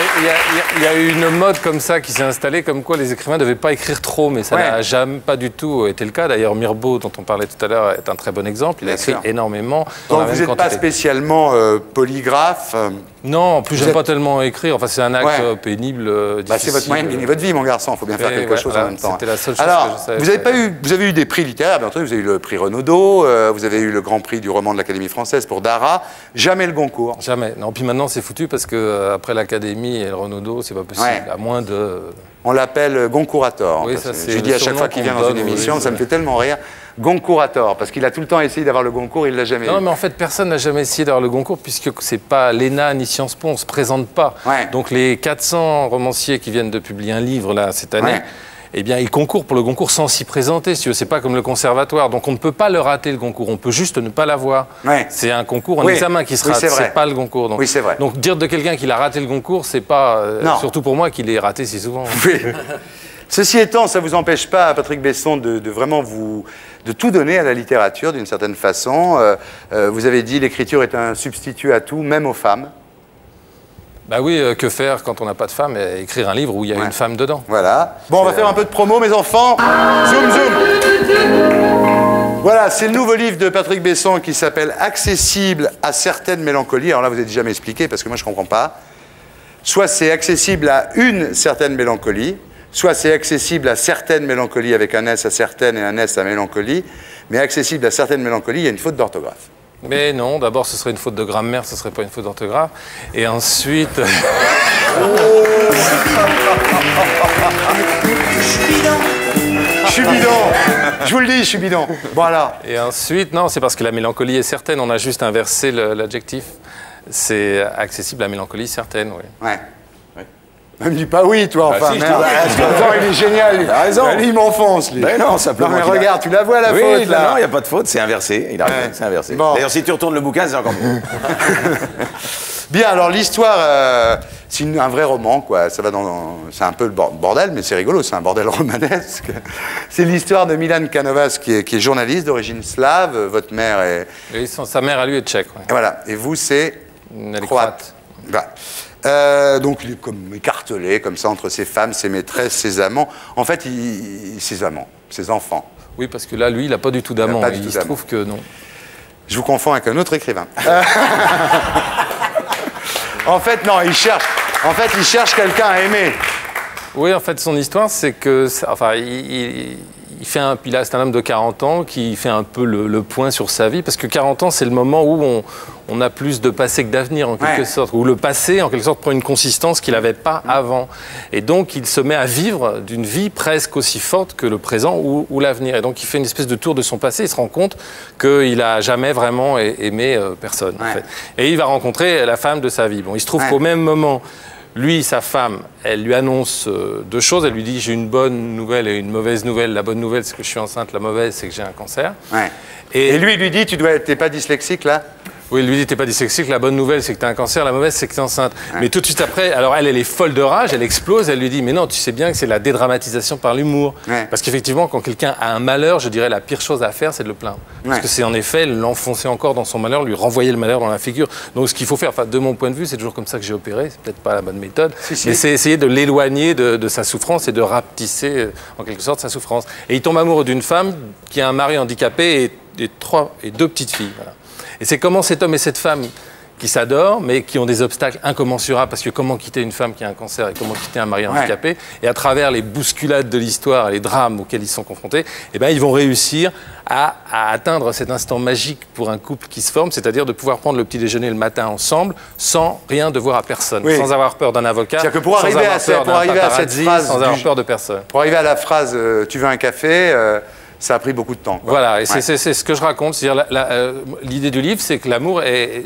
il y a eu une mode comme ça qui s'est installée, comme quoi les écrivains ne devaient pas écrire trop, mais ça n'a jamais pas du tout été le cas. D'ailleurs, Mirbeau, dont on parlait tout à l'heure, est un très bon exemple. Il a écrit énormément. Donc vous n'êtes pas spécialement polygraphe Non, en plus, j'aime pas tellement écrire. Enfin, c'est un acte pénible, difficile. C'est votre moyen de gagner votre vie, mon garçon. Il faut bien faire quelque chose en même temps. C'était la seule chose Alors, que je savais. vous avez eu des prix littéraires, bien entendu. Vous avez eu le prix Renaudot, vous avez eu le grand prix du roman de l'Académie française pour Dara. Jamais le Goncourt. Jamais. Non, puis maintenant, c'est foutu parce que après l'Académie et le Renaudot, c'est pas possible. À moins de... On l'appelle Goncourator. Oui, ça, c'est je dis à chaque fois qu'il vient dans une émission, ça me fait tellement rire. Goncourator, parce qu'il a tout le temps essayé d'avoir le Goncourt, il l'a jamais eu. Non, mais en fait, personne n'a jamais essayé d'avoir le Goncourt, puisque c'est pas l'ENA ni Sciences Po, on se présente pas. Donc les 400 romanciers qui viennent de publier un livre là cette année, eh bien, ils concourent pour le Goncourt sans s'y présenter, si tu veux. C'est pas comme le conservatoire. Donc on ne peut pas le rater, le Goncourt. On peut juste ne pas l'avoir. C'est un concours, un examen qui se rate. C'est pas le Goncourt. Donc, c'est vrai. Donc dire de quelqu'un qu'il a raté le Goncourt, c'est pas... surtout pour moi, qu'il ait raté si souvent. Ceci étant, ça ne vous empêche pas, Patrick Besson, de vraiment vous de tout donner à la littérature d'une certaine façon. Vous avez dit l'écriture est un substitut à tout, même aux femmes. Bah oui, que faire quand on n'a pas de femme? Écrire un livre où il y a une femme dedans. Voilà. Bon, on va faire un peu de promo, mes enfants. Zoom, zoom. Voilà, c'est le nouveau livre de Patrick Besson qui s'appelle « Accessible à certaines mélancolies ». Alors là, vous n'avez jamais expliqué parce que moi, je ne comprends pas. Soit c'est accessible à une certaine mélancolie, soit c'est accessible à certaines mélancolies avec un S à certaines et un S à mélancolie, mais accessible à certaines mélancolies, il y a une faute d'orthographe. Mais non, d'abord ce serait une faute de grammaire, ce serait pas une faute d'orthographe. Et ensuite... Je suis bidon. Je vous le dis, je suis bidon. Bon alors. Et ensuite, non, c'est parce que la mélancolie est certaine, on a juste inversé l'adjectif. C'est accessible à la mélancolie certaine, oui. Ouais. Ne me dis pas oui, toi, enfin, si, merde. Il est génial. Il a raison. Lui, il m'enfonce, lui. Ben non, simplement. Non, mais regarde, tu la vois, la faute, là. Non, il n'y a pas de faute, c'est inversé. Il a raison, c'est inversé. Bon. D'ailleurs, si tu retournes le bouquin, c'est encore mieux. Bien, alors l'histoire, c'est un vrai roman, quoi. Ça va c'est un peu le bordel, mais c'est rigolo, c'est un bordel romanesque. C'est l'histoire de Milan Kanovas, qui est journaliste d'origine slave. Votre mère est... Et sa mère, à lui, est tchèque. Ouais. Et voilà. Et vous, c'est croate. Voilà. Donc il est comme écartelé, comme ça, entre ses femmes, ses maîtresses, ses amants. En fait, ses amants, ses enfants. Oui, parce que là, lui, il n'a pas du tout d'amant. Il se trouve que non. Je vous confonds avec un autre écrivain. En fait, non, il cherche quelqu'un à aimer. Oui, en fait, son histoire, c'est que... Enfin, c'est un homme de 40 ans qui fait un peu le point sur sa vie, parce que 40 ans, c'est le moment où on a plus de passé que d'avenir, en quelque sorte, où le passé, en quelque sorte, prend une consistance qu'il n'avait pas avant. Et donc, il se met à vivre d'une vie presque aussi forte que le présent ou l'avenir. Et donc, il fait une espèce de tour de son passé, il se rend compte qu'il n'a jamais vraiment aimé personne, en fait. Et il va rencontrer la femme de sa vie. Bon, il se trouve qu'au même moment... Lui, sa femme, elle lui annonce deux choses. Elle lui dit, j'ai une bonne nouvelle et une mauvaise nouvelle. La bonne nouvelle, c'est que je suis enceinte. La mauvaise, c'est que j'ai un cancer. Ouais. Et lui, il lui dit, t'es pas dyslexique, là? Oui, il lui dit, t'es pas dyslexique. La bonne nouvelle, c'est que t'as un cancer. La mauvaise, c'est que t'es enceinte. Ouais. Mais tout de suite après, alors elle est folle de rage. Elle explose. Elle lui dit, mais non, tu sais bien que c'est la dédramatisation par l'humour. Ouais. Parce qu'effectivement, quand quelqu'un a un malheur, je dirais la pire chose à faire, c'est de le plaindre. Ouais. Parce que c'est en effet l'enfoncer encore dans son malheur, lui renvoyer le malheur dans la figure. Donc ce qu'il faut faire, enfin, de mon point de vue, c'est toujours comme ça que j'ai opéré. C'est peut-être pas la bonne méthode. Mais c'est essayer de l'éloigner de sa souffrance et de rapetisser, en quelque sorte, sa souffrance. Et il tombe amoureux d'une femme qui a un mari handicapé et deux petites filles. Voilà. Et c'est comment cet homme et cette femme qui s'adorent, mais qui ont des obstacles incommensurables, parce que comment quitter une femme qui a un cancer et comment quitter un mari handicapé, et à travers les bousculades de l'histoire et les drames auxquels ils sont confrontés, eh ben, ils vont réussir à atteindre cet instant magique pour un couple qui se forme, c'est-à-dire de pouvoir prendre le petit déjeuner le matin ensemble, sans rien devoir à personne, sans avoir peur d'un avocat, que pour arriver à cette phrase, sans avoir peur de personne. Pour arriver à la phrase « tu veux un café ?» ça a pris beaucoup de temps. Quoi. Voilà, et c'est ce que je raconte. L'idée du livre, c'est que l'amour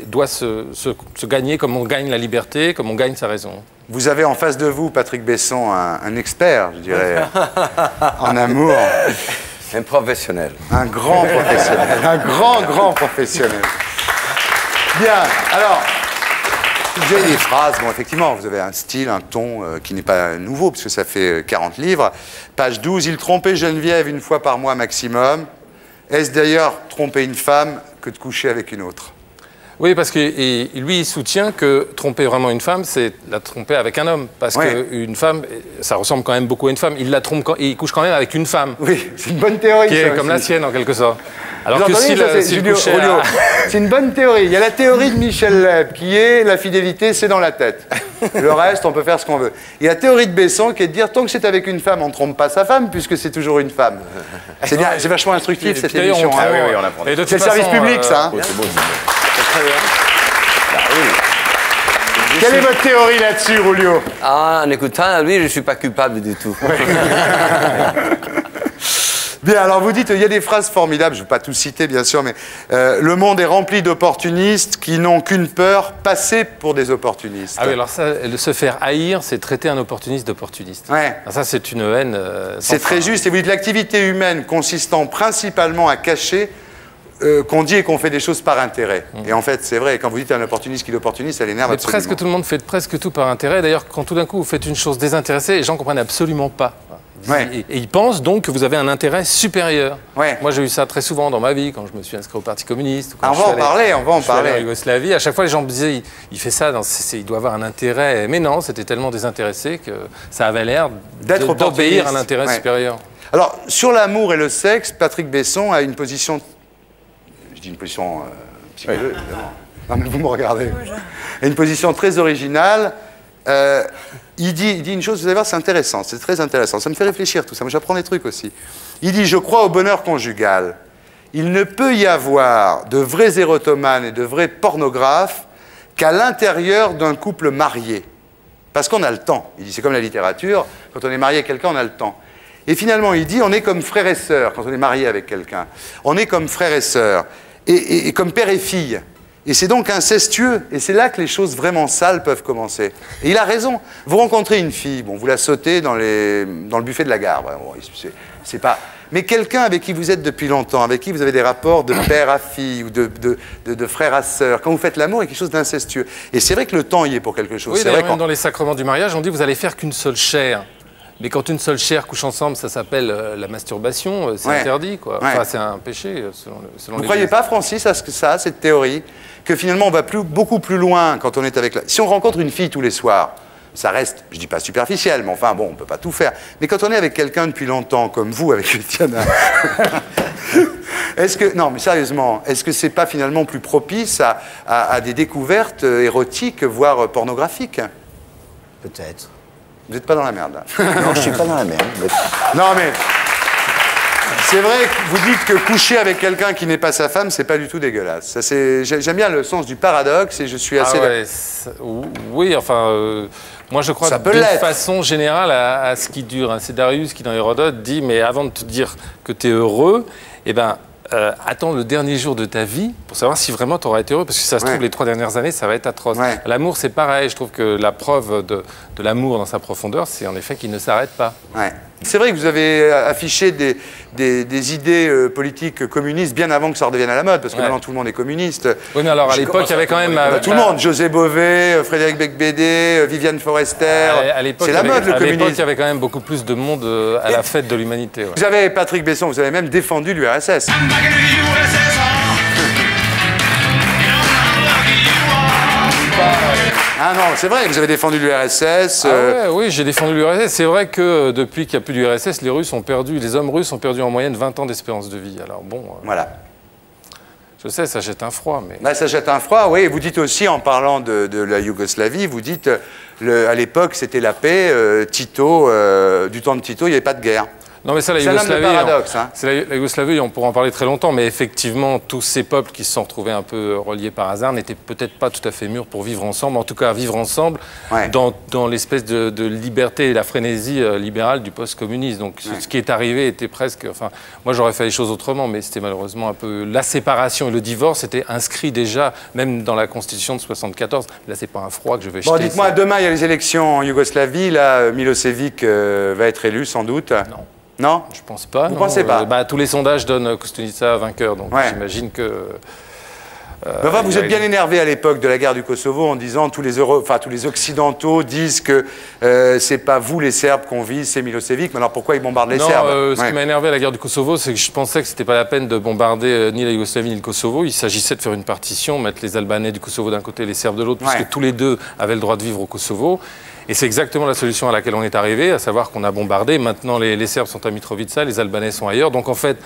doit se gagner comme on gagne la liberté, comme on gagne sa raison. Vous avez en face de vous, Patrick Besson, un expert, je dirais, en amour. Un professionnel. Un grand professionnel. Un grand professionnel. Bien, alors... Vous avez des phrases, bon effectivement, vous avez un style, un ton qui n'est pas nouveau, puisque ça fait 40 livres. Page 12, il trompait Geneviève une fois par mois maximum. Est-ce d'ailleurs tromper une femme que de coucher avec une autre? Oui, parce que lui, il soutient que tromper vraiment une femme, c'est la tromper avec un homme. Parce qu'une femme, ça ressemble quand même beaucoup à une femme. Il la trompe, il couche quand même avec une femme. Oui, c'est une bonne théorie. Qui est comme la sienne, en quelque sorte. Alors que c'est une bonne théorie. Il y a la théorie de Michel Leb, qui est la fidélité, c'est dans la tête. Le reste, on peut faire ce qu'on veut. Il y a la théorie de Besson, qui est de dire, tant que c'est avec une femme, on ne trompe pas sa femme, puisque c'est toujours une femme. C'est bien, c'est vachement instructif, cette émission. C'est le service public, ça. Hein. Très bien. Bah, oui. Quelle est votre théorie là-dessus, Julio? En écoutant lui, je ne suis pas coupable du tout. Bien, alors vous dites, il y a des phrases formidables, je ne vais pas tout citer bien sûr, mais le monde est rempli d'opportunistes qui n'ont qu'une peur, passer pour des opportunistes. Ah oui, alors ça, se faire haïr, c'est traiter un opportuniste d'opportuniste. Ouais. Alors ça, c'est une haine. C'est très juste, et vous dites l'activité humaine consistant principalement à cacher qu'on dit et qu'on fait des choses par intérêt. Et en fait, c'est vrai, quand vous dites un opportuniste qui est opportuniste, ça l'énerve absolument. Presque tout le monde fait presque tout par intérêt. D'ailleurs, quand tout d'un coup vous faites une chose désintéressée, les gens ne comprennent absolument pas. Et ils pensent donc que vous avez un intérêt supérieur. Moi, j'ai eu ça très souvent dans ma vie, quand je me suis inscrit au Parti communiste. On va en parler. En Yougoslavie, à chaque fois, les gens me disaient, il fait ça, il doit avoir un intérêt. Mais non, c'était tellement désintéressé que ça avait l'air d'obéir à l'intérêt supérieur. Alors, sur l'amour et le sexe, Patrick Besson a une position... Je dis une position psychologique, évidemment. Non, mais vous me regardez. Une position très originale. Il dit une chose, vous allez voir, c'est intéressant, c'est très intéressant. Ça me fait réfléchir tout ça, mais j'apprends des trucs aussi. Il dit, je crois au bonheur conjugal. Il ne peut y avoir de vrais érotomanes et de vrais pornographes qu'à l'intérieur d'un couple marié. Parce qu'on a le temps. Il dit, c'est comme la littérature, quand on est marié avec quelqu'un, on a le temps. Et finalement, il dit, on est comme frère et sœur quand on est marié avec quelqu'un. On est comme frère et sœur, et comme père et fille. Et c'est donc incestueux, et c'est là que les choses vraiment sales peuvent commencer. Et il a raison. Vous rencontrez une fille, bon, vous la sautez dans le buffet de la gare. Bon, c'est pas... Mais quelqu'un avec qui vous êtes depuis longtemps, avec qui vous avez des rapports de père à fille ou de frère à sœur, quand vous faites l'amour, il y a quelque chose d'incestueux. Et c'est vrai que le temps y est pour quelque chose. Oui, d'ailleurs, même dans les sacrements du mariage, on dit vous allez faire qu'une seule chair. Mais quand une seule chair couche ensemble, ça s'appelle la masturbation, c'est interdit, quoi. Enfin, c'est un péché, selon Vous ne croyez pas, Francis, à cette théorie, que finalement, on va beaucoup plus loin quand on est avec la... Si on rencontre une fille tous les soirs, ça reste, je ne dis pas superficiel, mais enfin, bon, on ne peut pas tout faire. Mais quand on est avec quelqu'un depuis longtemps, comme vous, avec Étienne, est-ce que... Non, mais sérieusement, est-ce que c'est pas finalement plus propice à des découvertes érotiques, voire pornographiques? Peut-être. Vous n'êtes pas dans la merde, là. Non, je ne suis pas dans la merde. Non, mais... C'est vrai que vous dites que coucher avec quelqu'un qui n'est pas sa femme, c'est pas du tout dégueulasse. J'aime bien le sens du paradoxe et je suis assez... Oui, enfin... moi, je crois d'une façon générale à ce qui dure. C'est Darius qui, dans Hérodote, dit « Mais avant de te dire que tu es heureux, eh ben, attends le dernier jour de ta vie pour savoir si vraiment tu auras été heureux. Parce que si ça se trouve, les 3 dernières années, ça va être atroce. L'amour, c'est pareil. Je trouve que la preuve de l'amour dans sa profondeur, c'est en effet qu'il ne s'arrête pas. C'est vrai que vous avez affiché des idées politiques communistes bien avant que ça redevienne à la mode, parce que maintenant tout le monde est communiste. Oui, mais alors à l'époque, il y avait quand même... tout le monde, José Bové, Frédéric Becbédé, Viviane Forester, c'est la mode le communisme. À l'époque, il y avait quand même beaucoup plus de monde à la fête de l'humanité. Vous avez, Patrick Besson, vous avez même défendu l'URSS. Ah non, c'est vrai, vous avez défendu l'URSS. Oui, j'ai défendu l'URSS. C'est vrai que depuis qu'il n'y a plus d'URSS, les hommes russes ont perdu en moyenne 20 ans d'espérance de vie. Alors bon... Voilà. Je sais, ça jette un froid, mais... Bah, ça jette un froid, oui. Vous dites aussi, en parlant de la Yougoslavie, vous dites, à l'époque, c'était la paix. Tito, du temps de Tito, il n'y avait pas de guerre. Non, mais ça, la Yougoslavie, la Yougoslavie, on pourra en parler très longtemps, mais effectivement, tous ces peuples qui se sont retrouvés un peu reliés par hasard n'étaient peut-être pas tout à fait mûrs pour vivre ensemble, en tout cas vivre ensemble dans l'espèce de liberté et la frénésie libérale du post-communisme. Donc ce qui est arrivé était presque... Enfin, moi, j'aurais fait les choses autrement, mais c'était malheureusement un peu... La séparation et le divorce étaient inscrits déjà, même dans la Constitution de 74. Là, c'est pas un froid que je vais jeter. Bon, dites-moi, demain, il y a les élections en Yougoslavie. Là, Milosevic va être élu, sans doute. Non. Non? Je pense pas. Vous pensez pas? Tous les sondages donnent Kostunica vainqueur, donc j'imagine que... vous êtes bien énervé à l'époque de la guerre du Kosovo en disant tous les Occidentaux disent que c'est pas vous les Serbes qu'on vise, c'est Milosevic. Mais alors pourquoi ils bombardent les Serbes? Ce qui m'a énervé à la guerre du Kosovo, c'est que je pensais que c'était pas la peine de bombarder ni la Yougoslavie ni le Kosovo. Il s'agissait de faire une partition, mettre les Albanais du Kosovo d'un côté et les Serbes de l'autre, puisque tous les deux avaient le droit de vivre au Kosovo. Et c'est exactement la solution à laquelle on est arrivé, à savoir qu'on a bombardé. Maintenant, les Serbes sont à Mitrovica, les Albanais sont ailleurs. Donc en fait,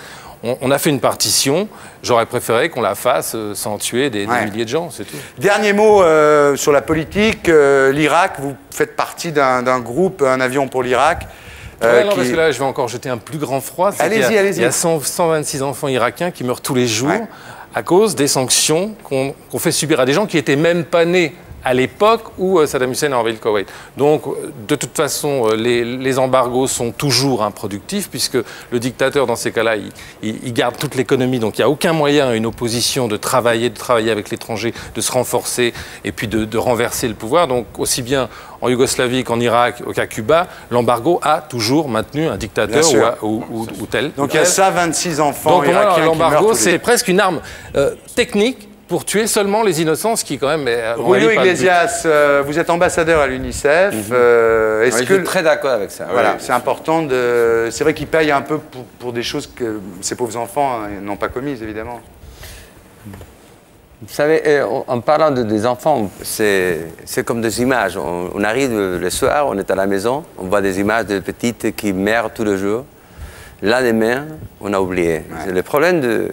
on a fait une partition. J'aurais préféré qu'on la fasse sans tuer des milliers de gens, c'est tout. Dernier mot sur la politique. L'Irak, vous faites partie d'un groupe, un avion pour l'Irak. Non, parce que là, je vais encore jeter un plus grand froid. Allez-y, allez-y. Il y a 126 enfants irakiens qui meurent tous les jours à cause des sanctions qu'on fait subir à des gens qui n'étaient même pas nés à l'époque où Saddam Hussein a envahi le Koweït. Donc, de toute façon, les embargos sont toujours improductifs, puisque le dictateur, dans ces cas-là, il garde toute l'économie. Donc, il n'y a aucun moyen à une opposition de travailler avec l'étranger, de se renforcer et puis de renverser le pouvoir. Donc, aussi bien en Yougoslavie qu'en Irak, qu'à Cuba, l'embargo a toujours maintenu un dictateur ou tel. Donc, il y a ça, 26 enfants irakiens qui meurent. L'embargo, c'est presque une arme technique pour tuer seulement les innocents, ce qui quand même... Julio Iglesias, vous êtes ambassadeur à l'UNICEF. Je suis très d'accord avec ça. Voilà, c'est important de... C'est vrai qu'ils payent un peu pour des choses que ces pauvres enfants n'ont pas commises, évidemment. Vous savez, en parlant des enfants, c'est comme des images. On arrive le soir, on est à la maison, on voit des images de petites qui meurent tous les jours. L'année, on a oublié. Ouais. Le problème de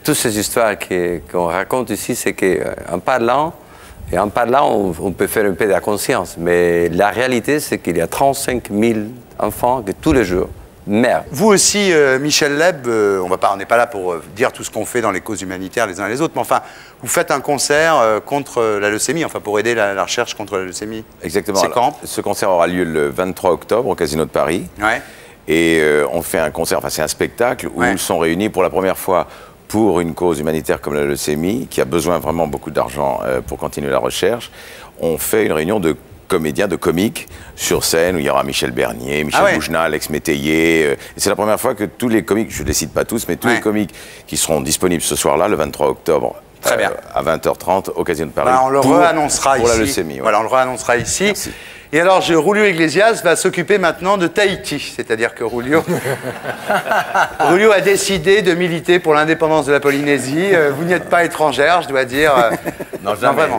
toutes ces histoires qu'on raconte ici, c'est qu'en parlant, on peut faire un peu de la conscience. Mais la réalité, c'est qu'il y a 35 000 enfants que tous les jours meurent. Vous aussi, Michel Leb, on n'est pas là pour dire tout ce qu'on fait dans les causes humanitaires les uns et les autres, mais enfin, vous faites un concert contre la leucémie, enfin pour aider la recherche contre la leucémie. Exactement. C'est quand? Ce concert aura lieu le 23 octobre au Casino de Paris. Ouais. Et on fait un concert, enfin c'est un spectacle où ils sont réunis pour la première fois pour une cause humanitaire comme la leucémie, qui a besoin vraiment beaucoup d'argent pour continuer la recherche. On fait une réunion de comédiens, de comiques sur scène, où il y aura Michel Bernier, Michel Boujna, Alex Métayer. Et c'est la première fois que tous les comiques, je ne les cite pas tous, mais tous les comiques qui seront disponibles ce soir-là, le 23 octobre, très bien, à 20h30 au Casino de Paris. On le réannoncera ici. Pour la leucémie. Voilà, on le réannoncera ici. Merci. Et alors, Julio Iglesias va s'occuper maintenant de Tahiti. C'est-à-dire que Julio a décidé de militer pour l'indépendance de la Polynésie. Vous n'y êtes pas étrangère, je dois dire. Non, jamais. Non,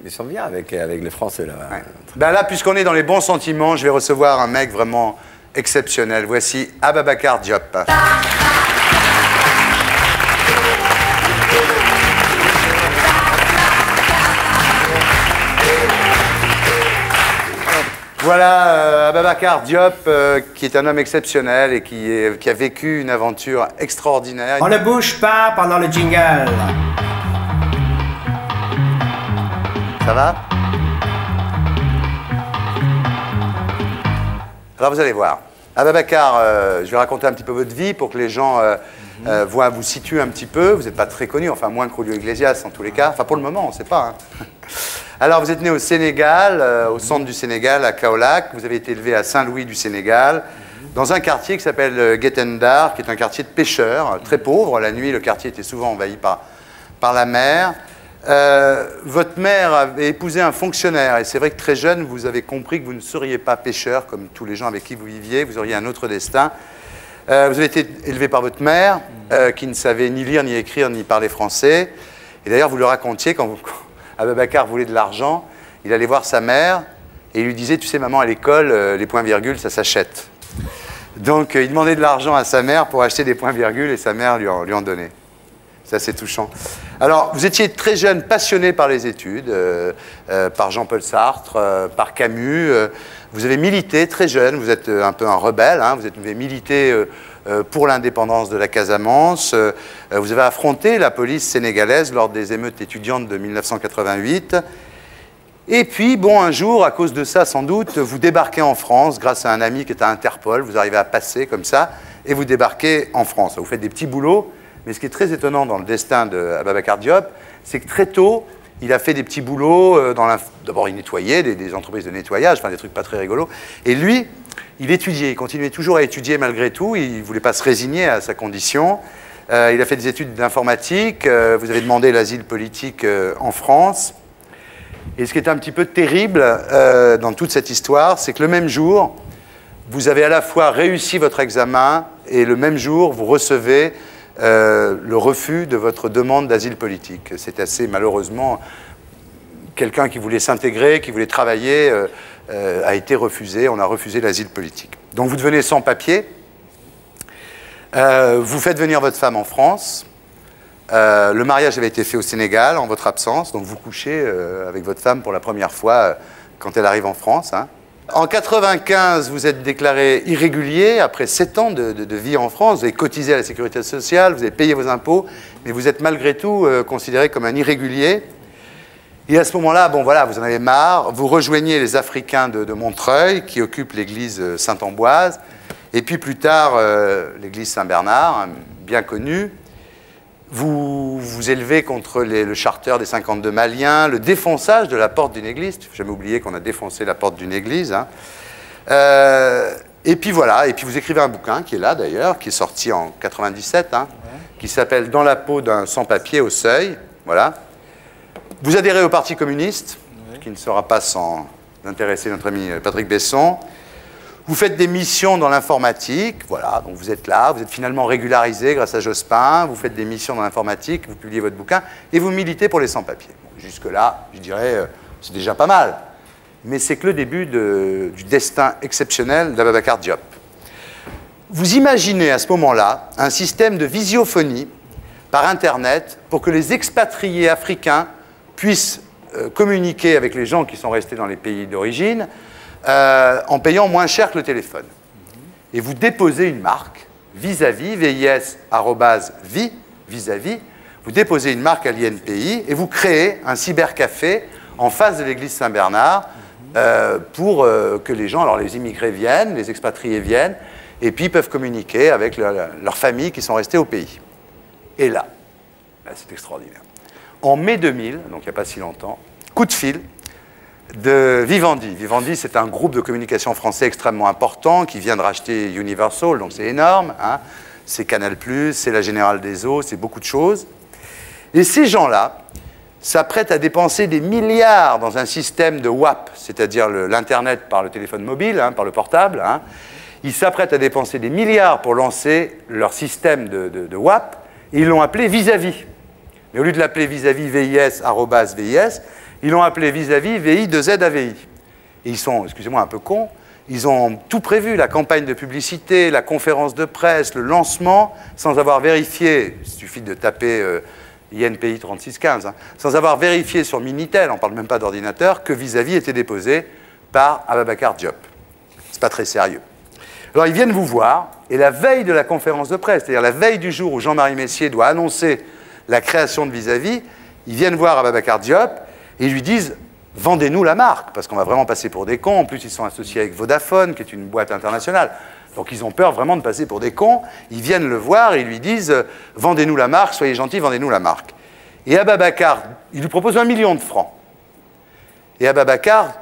ils sont bien avec les Français, là. Ouais. Ben là, puisqu'on est dans les bons sentiments, je vais recevoir un mec vraiment exceptionnel. Voici Ababakar Diop. Voilà, Ababakar Diop, qui est un homme exceptionnel et qui a vécu une aventure extraordinaire. On ne bouge pas pendant le jingle. Ça va? Alors vous allez voir. Ababakar, je vais raconter un petit peu votre vie pour que les gens vous situent un petit peu. Vous n'êtes pas très connu, enfin moins que Julio Iglesias en tous les cas. Enfin pour le moment, on ne sait pas. Hein. Alors, vous êtes né au Sénégal, au centre du Sénégal, à Kaolack. Vous avez été élevé à Saint-Louis du Sénégal, dans un quartier qui s'appelle Guet-Ndar, qui est un quartier de pêcheurs, très pauvre. La nuit, le quartier était souvent envahi par la mer. Votre mère avait épousé un fonctionnaire, et c'est vrai que très jeune, vous avez compris que vous ne seriez pas pêcheur, comme tous les gens avec qui vous viviez. Vous auriez un autre destin. Vous avez été élevé par votre mère, qui ne savait ni lire, ni écrire, ni parler français. Et d'ailleurs, vous le racontiez quand Ababakar voulait de l'argent, il allait voir sa mère et il lui disait, tu sais maman, à l'école, les points-virgules, ça s'achète. Donc il demandait de l'argent à sa mère pour acheter des points-virgules et sa mère lui en donnait. C'est assez touchant. Alors, vous étiez très jeune, passionné par les études, par Jean-Paul Sartre, par Camus. Vous avez milité très jeune, vous êtes un peu un rebelle, hein, vous avez milité pour l'indépendance de la Casamance. Vous avez affronté la police sénégalaise lors des émeutes étudiantes de 1988. Et puis, bon, un jour, à cause de ça, sans doute, vous débarquez en France grâce à un ami qui est à Interpol. Vous arrivez à passer comme ça et vous débarquez en France. Vous faites des petits boulots. Mais ce qui est très étonnant dans le destin d'Ababakar Diop, c'est que très tôt, il a fait des petits boulots. D'abord, il nettoyait des entreprises de nettoyage, enfin des trucs pas très rigolos. Et lui, il étudiait, il continuait toujours à étudier malgré tout. Il ne voulait pas se résigner à sa condition. Il a fait des études d'informatique. Vous avez demandé l'asile politique en France. Et ce qui est un petit peu terrible dans toute cette histoire, c'est que le même jour, vous avez à la fois réussi votre examen et le même jour, vous recevez le refus de votre demande d'asile politique. C'est assez malheureusement, quelqu'un qui voulait s'intégrer, qui voulait travailler, a été refusé. On a refusé l'asile politique. Donc vous devenez sans papier. Vous faites venir votre femme en France. Le mariage avait été fait au Sénégal en votre absence. Donc vous couchez avec votre femme pour la première fois quand elle arrive en France. Hein. En 1995, vous êtes déclaré irrégulier après 7 ans de vie en France. Vous avez cotisé à la sécurité sociale, vous avez payé vos impôts, mais vous êtes malgré tout considéré comme un irrégulier. Et à ce moment-là, bon voilà, vous en avez marre. Vous rejoignez les Africains de Montreuil, qui occupent l'église Sainte-Ambroise, et puis plus tard, l'église Saint-Bernard, hein, bien connue. Vous vous élevez contre le charter des 52 Maliens, le défonçage de la porte d'une église. Il ne faut jamais oublier qu'on a défoncé la porte d'une église. Hein. Et puis voilà, et puis vous écrivez un bouquin qui est là d'ailleurs, qui est sorti en 97, hein, qui s'appelle « Dans la peau d'un sans-papier au seuil ». Voilà. Vous adhérez au Parti communiste, ce qui ne sera pas sans intéresser notre ami Patrick Besson. Vous faites des missions dans l'informatique, voilà, donc vous êtes là, vous êtes finalement régularisé grâce à Jospin, vous faites des missions dans l'informatique, vous publiez votre bouquin, et vous militez pour les sans-papiers. Bon, jusque-là, je dirais, c'est déjà pas mal. Mais c'est que le début du destin exceptionnel d'Ababacar Diop. Vous imaginez à ce moment-là un système de visiophonie par Internet pour que les expatriés africains puissent communiquer avec les gens qui sont restés dans les pays d'origine en payant moins cher que le téléphone. Et vous déposez une marque, vis-à-vis, VIS, @vi, vis-à-vis, vous déposez une marque à l'INPI et vous créez un cybercafé en face de l'église Saint-Bernard pour que les gens, alors les immigrés viennent, les expatriés viennent, et puis ils peuvent communiquer avec leurs familles qui sont restées au pays. Et là c'est extraordinaire. En mai 2000, donc il n'y a pas si longtemps, coup de fil de Vivendi. Vivendi, c'est un groupe de communication français extrêmement important qui vient de racheter Universal, donc c'est énorme, hein. C'est Canal+, c'est la Générale des Eaux, c'est beaucoup de choses. Et ces gens-là s'apprêtent à dépenser des milliards dans un système de WAP, c'est-à-dire l'Internet par le téléphone mobile, hein, par le portable. Hein. Ils s'apprêtent à dépenser des milliards pour lancer leur système de WAP, et ils l'ont appelé vis-à-vis. Mais au lieu de l'appeler vis-à-vis VIS, @VIS, ils l'ont appelé vis-à-vis VI2ZAVI. Et ils sont, excusez-moi, un peu cons, ils ont tout prévu, la campagne de publicité, la conférence de presse, le lancement, sans avoir vérifié, il suffit de taper INPI 3615, hein, sans avoir vérifié sur Minitel, on ne parle même pas d'ordinateur, que vis-à-vis était déposé par Ababacar Diop. C'est pas très sérieux. Alors ils viennent vous voir, et la veille de la conférence de presse, c'est-à-dire la veille du jour où Jean-Marie Messier doit annoncer la création de vis-à-vis, ils viennent voir Ababacar Diop et ils lui disent « Vendez-nous la marque », parce qu'on va vraiment passer pour des cons. En plus, ils sont associés avec Vodafone, qui est une boîte internationale. Donc ils ont peur vraiment de passer pour des cons. Ils viennent le voir et ils lui disent « Vendez-nous la marque, soyez gentils, vendez-nous la marque ». Et Ababacar, il lui propose 1 million de francs. Et Ababacar,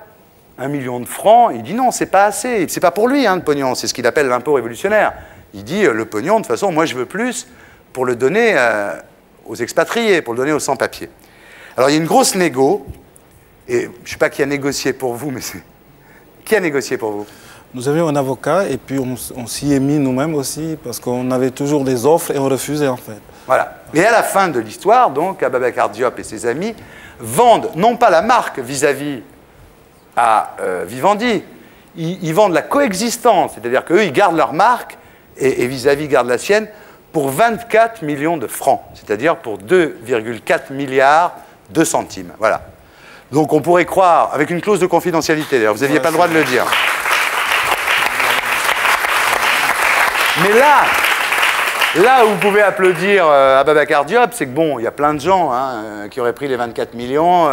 1 million de francs, il dit non, c'est pas assez. C'est pas pour lui, hein, le pognon, c'est ce qu'il appelle l'impôt révolutionnaire. Il dit le pognon, de toute façon, moi je veux plus pour le donner aux expatriés, pour le donner aux sans-papiers. Alors il y a une grosse négo, et je ne sais pas qui a négocié pour vous, mais c'est... Qui a négocié pour vous? Nous avions un avocat, et puis on s'y est mis nous-mêmes aussi, parce qu'on avait toujours des offres et on refusait en fait. Voilà. Et à la fin de l'histoire, donc, Ababacar Diop et ses amis vendent, non pas la marque vis-à-vis à Vivendi, ils vendent la coexistence, c'est-à-dire qu'eux, ils gardent leur marque, et vis-à-vis garde la sienne, pour 24 millions de francs, c'est-à-dire pour 2,4 milliards de centimes. Voilà. Donc on pourrait croire, avec une clause de confidentialité, d'ailleurs, vous n'aviez pas le droit de le dire. Mais là où vous pouvez applaudir Ababacar Diop, c'est que bon, il y a plein de gens hein, qui auraient pris les 24 millions,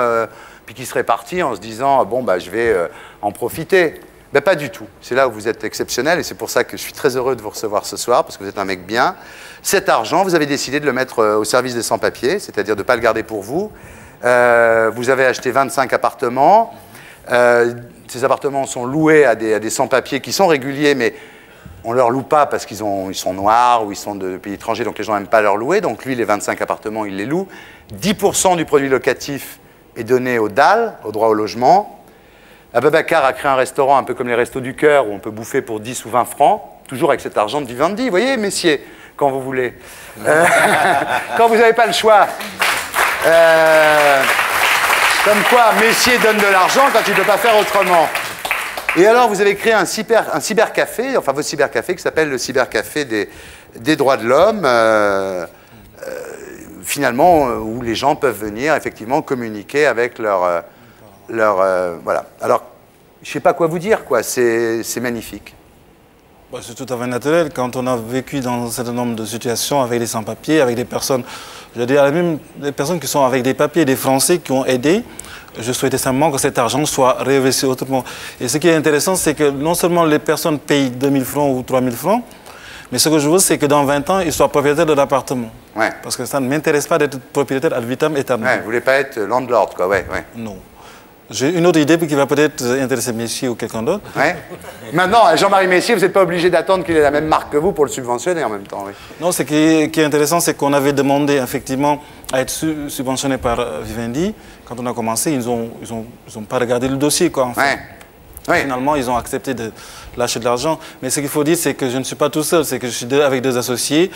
puis qui seraient partis en se disant, bon, bah, je vais en profiter. Ben, pas du tout. C'est là où vous êtes exceptionnel, et c'est pour ça que je suis très heureux de vous recevoir ce soir, parce que vous êtes un mec bien. Cet argent, vous avez décidé de le mettre au service des sans-papiers, c'est-à-dire de ne pas le garder pour vous. Vous avez acheté 25 appartements. Ces appartements sont loués à des sans-papiers qui sont réguliers, mais on ne leur loue pas parce qu'ils sont noirs ou ils sont de pays étrangers, donc les gens n'aiment pas leur louer. Donc lui, les 25 appartements, il les loue. 10% du produit locatif est donné au DAL, au droit au logement. Ababacar a créé un restaurant un peu comme les Restos du Cœur où on peut bouffer pour 10 ou 20 francs, toujours avec cet argent de Vivendi. Vous voyez, messieurs, quand vous voulez. Quand vous n'avez pas le choix. Comme quoi, Messier donne de l'argent quand il ne peut pas faire autrement. Et alors, vous avez créé un cybercafé, enfin votre cybercafé, qui s'appelle le cybercafé des droits de l'homme, finalement, où les gens peuvent venir effectivement communiquer avec leur voilà. Alors, je ne sais pas quoi vous dire, quoi. C'est magnifique. Bah, c'est tout à fait naturel. Quand on a vécu dans un certain nombre de situations avec des sans-papiers, avec des personnes, je veux dire, même des personnes qui sont avec des papiers, des Français qui ont aidé, je souhaitais simplement que cet argent soit réinvesti autrement. Et ce qui est intéressant, c'est que non seulement les personnes payent 2 000 francs ou 3 000 francs, mais ce que je veux, c'est que dans 20 ans, ils soient propriétaires de l'appartement. Ouais. Parce que ça ne m'intéresse pas d'être propriétaire ad vitam aeternam. Ouais, vous ne voulez pas être landlord, quoi, ouais, ouais. Non. J'ai une autre idée qui va peut-être intéresser Messier ou quelqu'un d'autre. Ouais. Maintenant, Jean-Marie Messier, vous n'êtes pas obligé d'attendre qu'il ait la même marque que vous pour le subventionner en même temps. Oui. Non, ce qui est intéressant, c'est qu'on avait demandé effectivement à être subventionné par Vivendi. Quand on a commencé, ils ont pas regardé le dossier, quoi. En fait. Ouais. Finalement, ils ont accepté de lâcher de l'argent. Mais ce qu'il faut dire, c'est que je ne suis pas tout seul. C'est que je suis avec deux associés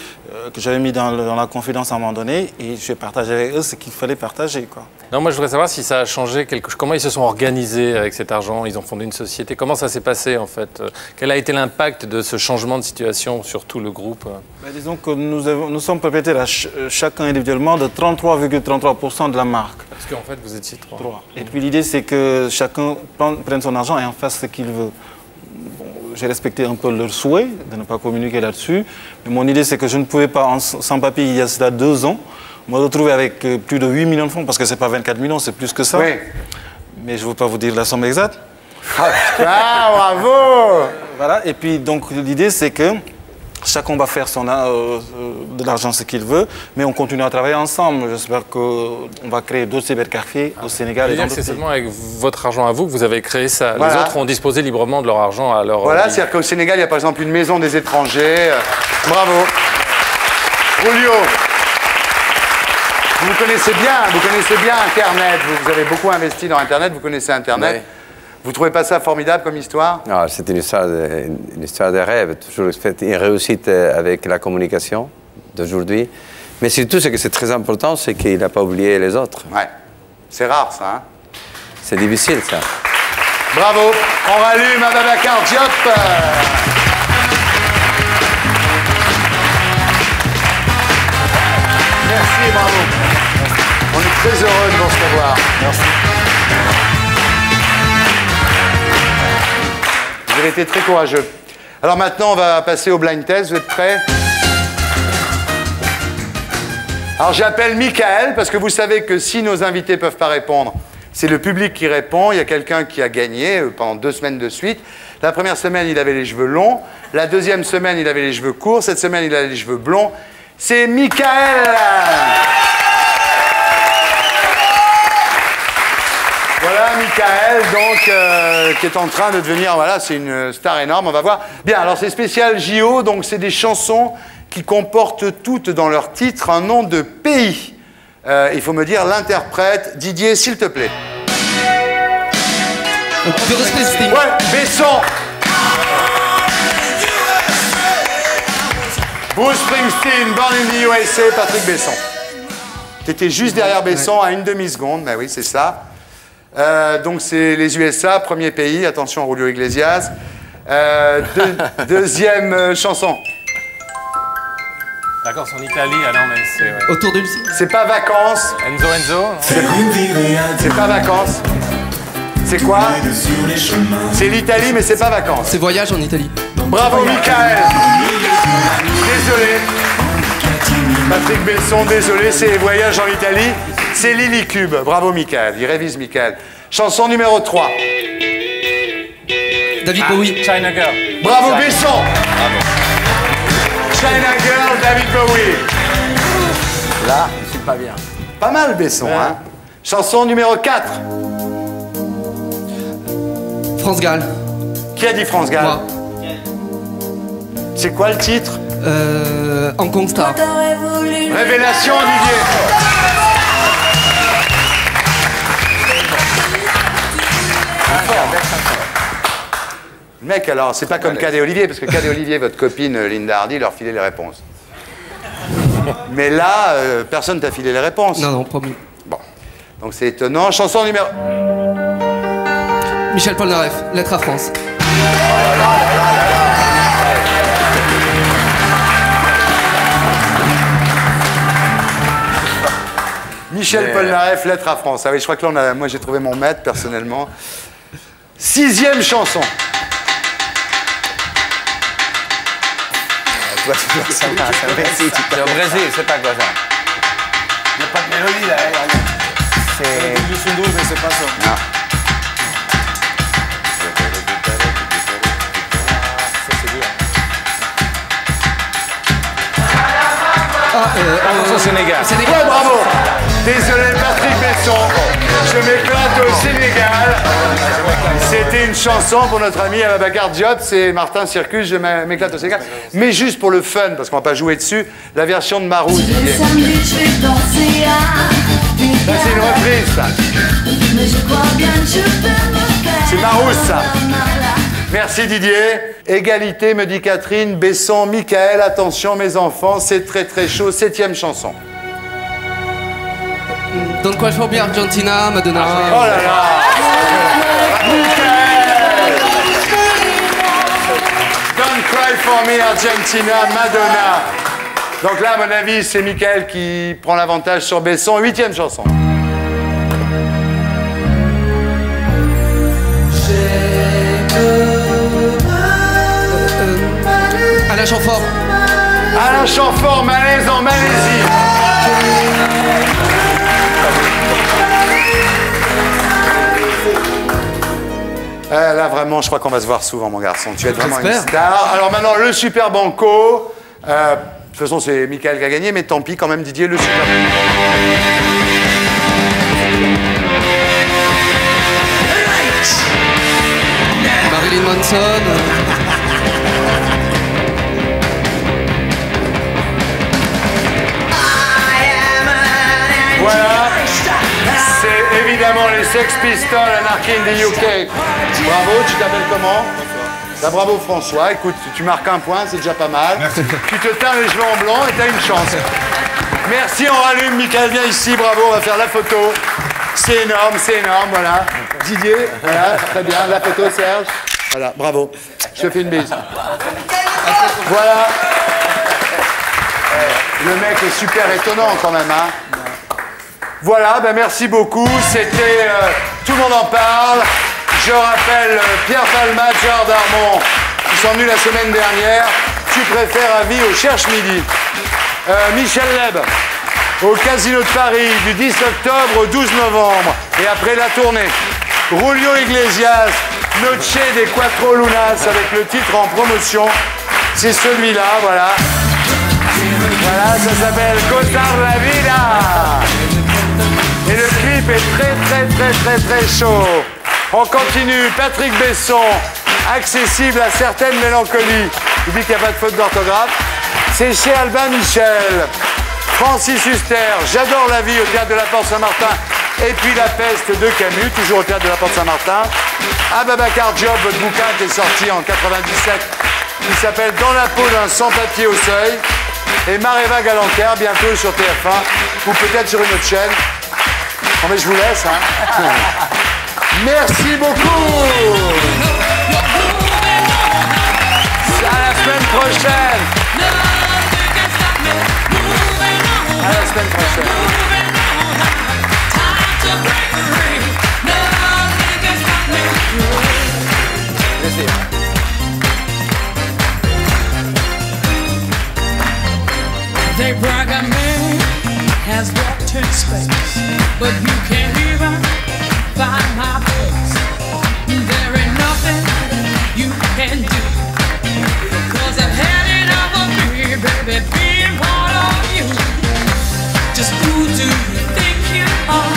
que j'avais mis dans la confidence à un moment donné. Et je partage avec eux ce qu'il fallait partager, quoi. Non, moi, je voudrais savoir si ça a changé quelque chose. Comment ils se sont organisés avec cet argent? Ils ont fondé une société. Comment ça s'est passé, en fait? Quel a été l'impact de ce changement de situation sur tout le groupe? Disons que nous sommes propriétaires chacun individuellement de 33,33% de la marque. Parce qu'en fait, vous étiez trois. Et puis l'idée, c'est que chacun prenne son argent et en fasse ce qu'il veut. Bon, j'ai respecté un peu leur souhait de ne pas communiquer là-dessus. Mais mon idée, c'est que je ne pouvais pas, sans papier, il y a cela 2 ans, me retrouver avec plus de 8 millions de francs, parce que ce n'est pas 24 millions, c'est plus que ça. Oui. Mais je ne veux pas vous dire la somme exacte. Ah, bravo! Voilà, et puis donc l'idée, c'est que chacun va faire de l'argent ce qu'il veut, mais on continue à travailler ensemble. J'espère qu'on va créer d'autres cybercafés au Sénégal et dans d'autres pays. C'est seulement avec votre argent à vous que vous avez créé ça. Voilà. Les autres ont disposé librement de leur argent à leur... Voilà, c'est-à-dire qu'au Sénégal, il y a par exemple une maison des étrangers. Bravo. Julio, vous connaissez bien Internet. Vous avez beaucoup investi dans Internet, vous connaissez Internet. Oui. Vous ne trouvez pas ça formidable comme histoire? C'est une histoire de rêve, toujours une réussite avec la communication d'aujourd'hui. Mais surtout, ce que c'est très important, c'est qu'il n'a pas oublié les autres. Ouais, c'est rare ça. Hein? C'est difficile ça. Bravo, on rallume Ababacar Diop. Merci, bravo. On est très heureux de vous recevoir. Merci. Vous avez été très courageux. Alors maintenant, on va passer au blind test. Vous êtes prêts? Alors j'appelle Michael, parce que vous savez que si nos invités ne peuvent pas répondre, c'est le public qui répond. Il y a quelqu'un qui a gagné pendant 2 semaines de suite. La première semaine, il avait les cheveux longs. La deuxième semaine, il avait les cheveux courts. Cette semaine, il a les cheveux blonds. C'est Michael! Voilà Michael, donc, qui est en train de devenir, voilà, c'est une star énorme, on va voir. Bien, alors c'est spécial JO, donc c'est des chansons qui comportent toutes dans leur titre un nom de pays. Il faut me dire l'interprète. Didier, s'il te plaît. Ouais, Besson. Bruce Springsteen, Born in the USA, Patrick Besson. T'étais juste derrière Besson à une demi-seconde, ben oui, c'est ça. Donc c'est les USA, premier pays, attention Julio Iglesias. Deuxième chanson. Vacances en Italie, ah non mais c'est... Ouais. Autour de c'est pas vacances. Enzo. C'est pas vacances. C'est quoi? C'est l'Italie mais c'est pas vacances. C'est voyage en Italie. Bravo Michael. Désolé. Patrick Besson, désolé, c'est voyage en Italie. C'est Lily Cube. Bravo, Michael. Il révise, Michael. Chanson numéro 3. David Bowie. China Girl. Bravo, Besson. Bravo. China Girl, David Bowie. Là, c'est pas bien. Pas mal, Besson, hein. Chanson numéro 4. France Gall. Qui a dit France Gall? Moi. C'est quoi le titre? Hong Kong Star. Révélation, Didier. Le mec, alors, c'est pas comme Cadet Olivier, parce que Cadet Olivier, votre copine Linda Hardy, leur filait les réponses. Mais là, personne t'a filé les réponses. Non, non, promis. Bon. Donc c'est étonnant. Chanson numéro... Michel Polnareff, Lettre à France. Michel Polnareff, Lettre à France. Ah oui, je crois que là, moi j'ai trouvé mon maître, personnellement. 6e chanson. C'est au Brésil, c'est pas quoi ça. Il n'y a pas de mélodie là. C'est du Sundoul, mais c'est pas ça. Non. Attention Sénégal. Ouais, bravo. Désolé Patrick Besson. Je m'éclate au Sénégal. C'était une chanson pour notre ami Ababacar Diop, c'est Martin Circus, je m'éclate au Sénégal. Mais juste pour le fun, parce qu'on va pas jouer dessus, la version de Marou. Ça, c'est une reprise, ça. C'est Marou, ça. Merci Didier. Égalité, me dit Catherine. Besson, Michael, attention mes enfants, c'est très très chaud. 7e chanson. Don't Cry For Me, Argentina, Madonna. Oh là là. Michael. Don't Cry For Me, Argentina, Madonna. Donc là, à mon avis, c'est Michael qui prend l'avantage sur Besson. 8e chanson. Alain Chamfort. Alain Chamfort, Malaise en Malaisie. Là, vraiment, je crois qu'on va se voir souvent, mon garçon. Tu es vraiment une star. Alors maintenant, le Super Banco. De toute façon, c'est Michael qui a gagné, mais tant pis, quand même, Didier, le Super Banco. Marilyn Manson. Voilà, c'est évidemment les Sex Pistols, Anarchy in the UK. Bravo, tu t'appelles comment? Bah, bravo François, écoute, tu marques un point, c'est déjà pas mal. Merci. Tu te teins les cheveux en blanc et t'as une chance. Merci, on rallume, Michael, viens ici, bravo, on va faire la photo. C'est énorme, voilà. Didier, voilà, très bien, la photo, Serge. Voilà, bravo. Je te fais une bise. Voilà. Le mec est super étonnant quand même, hein. Voilà, ben merci beaucoup. C'était Tout le monde en parle. Je rappelle Pierre Palmade, Gérard Darmon, qui sont venus la semaine dernière. Tu préfères à vie au Cherche Midi. Michel Leb, au Casino de Paris, du 10 octobre au 12 novembre. Et après la tournée, Julio Iglesias, Noche de Cuatro Lunas, avec le titre en promotion. C'est celui-là, voilà. Voilà, ça s'appelle Gozar la Vida. Et le clip est très chaud. On continue, Patrick Besson, accessible à certaines mélancolies. Il dit qu'il n'y a pas de faute d'orthographe. C'est chez Albin Michel. Francis Huster, J'adore la vie au Théâtre de la Porte Saint-Martin. Et puis La Peste de Camus, toujours au Théâtre de la Porte Saint-Martin. Ababacar Diop, votre bouquin qui est sorti en 97, qui s'appelle Dans la peau d'un sans-papier au seuil. Et Maréva Galanter, bientôt sur TF1, ou peut-être sur une autre chaîne. Bon, mais je vous laisse, hein. Merci beaucoup. À la semaine prochaine. À la semaine prochaine. They brag a man has walked in space, but you can't even find my place. There ain't nothing you can do, 'cause I've had enough of me, baby, being part of you. Just who do you think you are?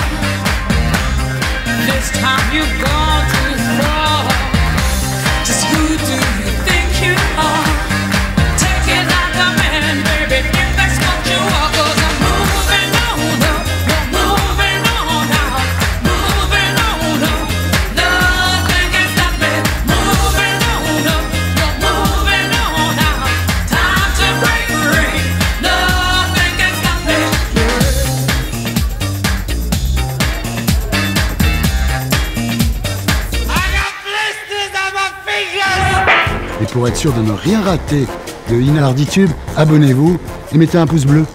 This time you've gone too far. Just who do you think you are? Take it like a man, baby, if that's what you are, 'cause I'm moving on up, moving on out, moving on up. Nothing can stop me. Moving on up, moving on out. Time to break free. Nothing can stop me. I got blisters on my fingers. Et pour être sûr de ne rien rater de Inarditube, abonnez-vous et mettez un pouce bleu.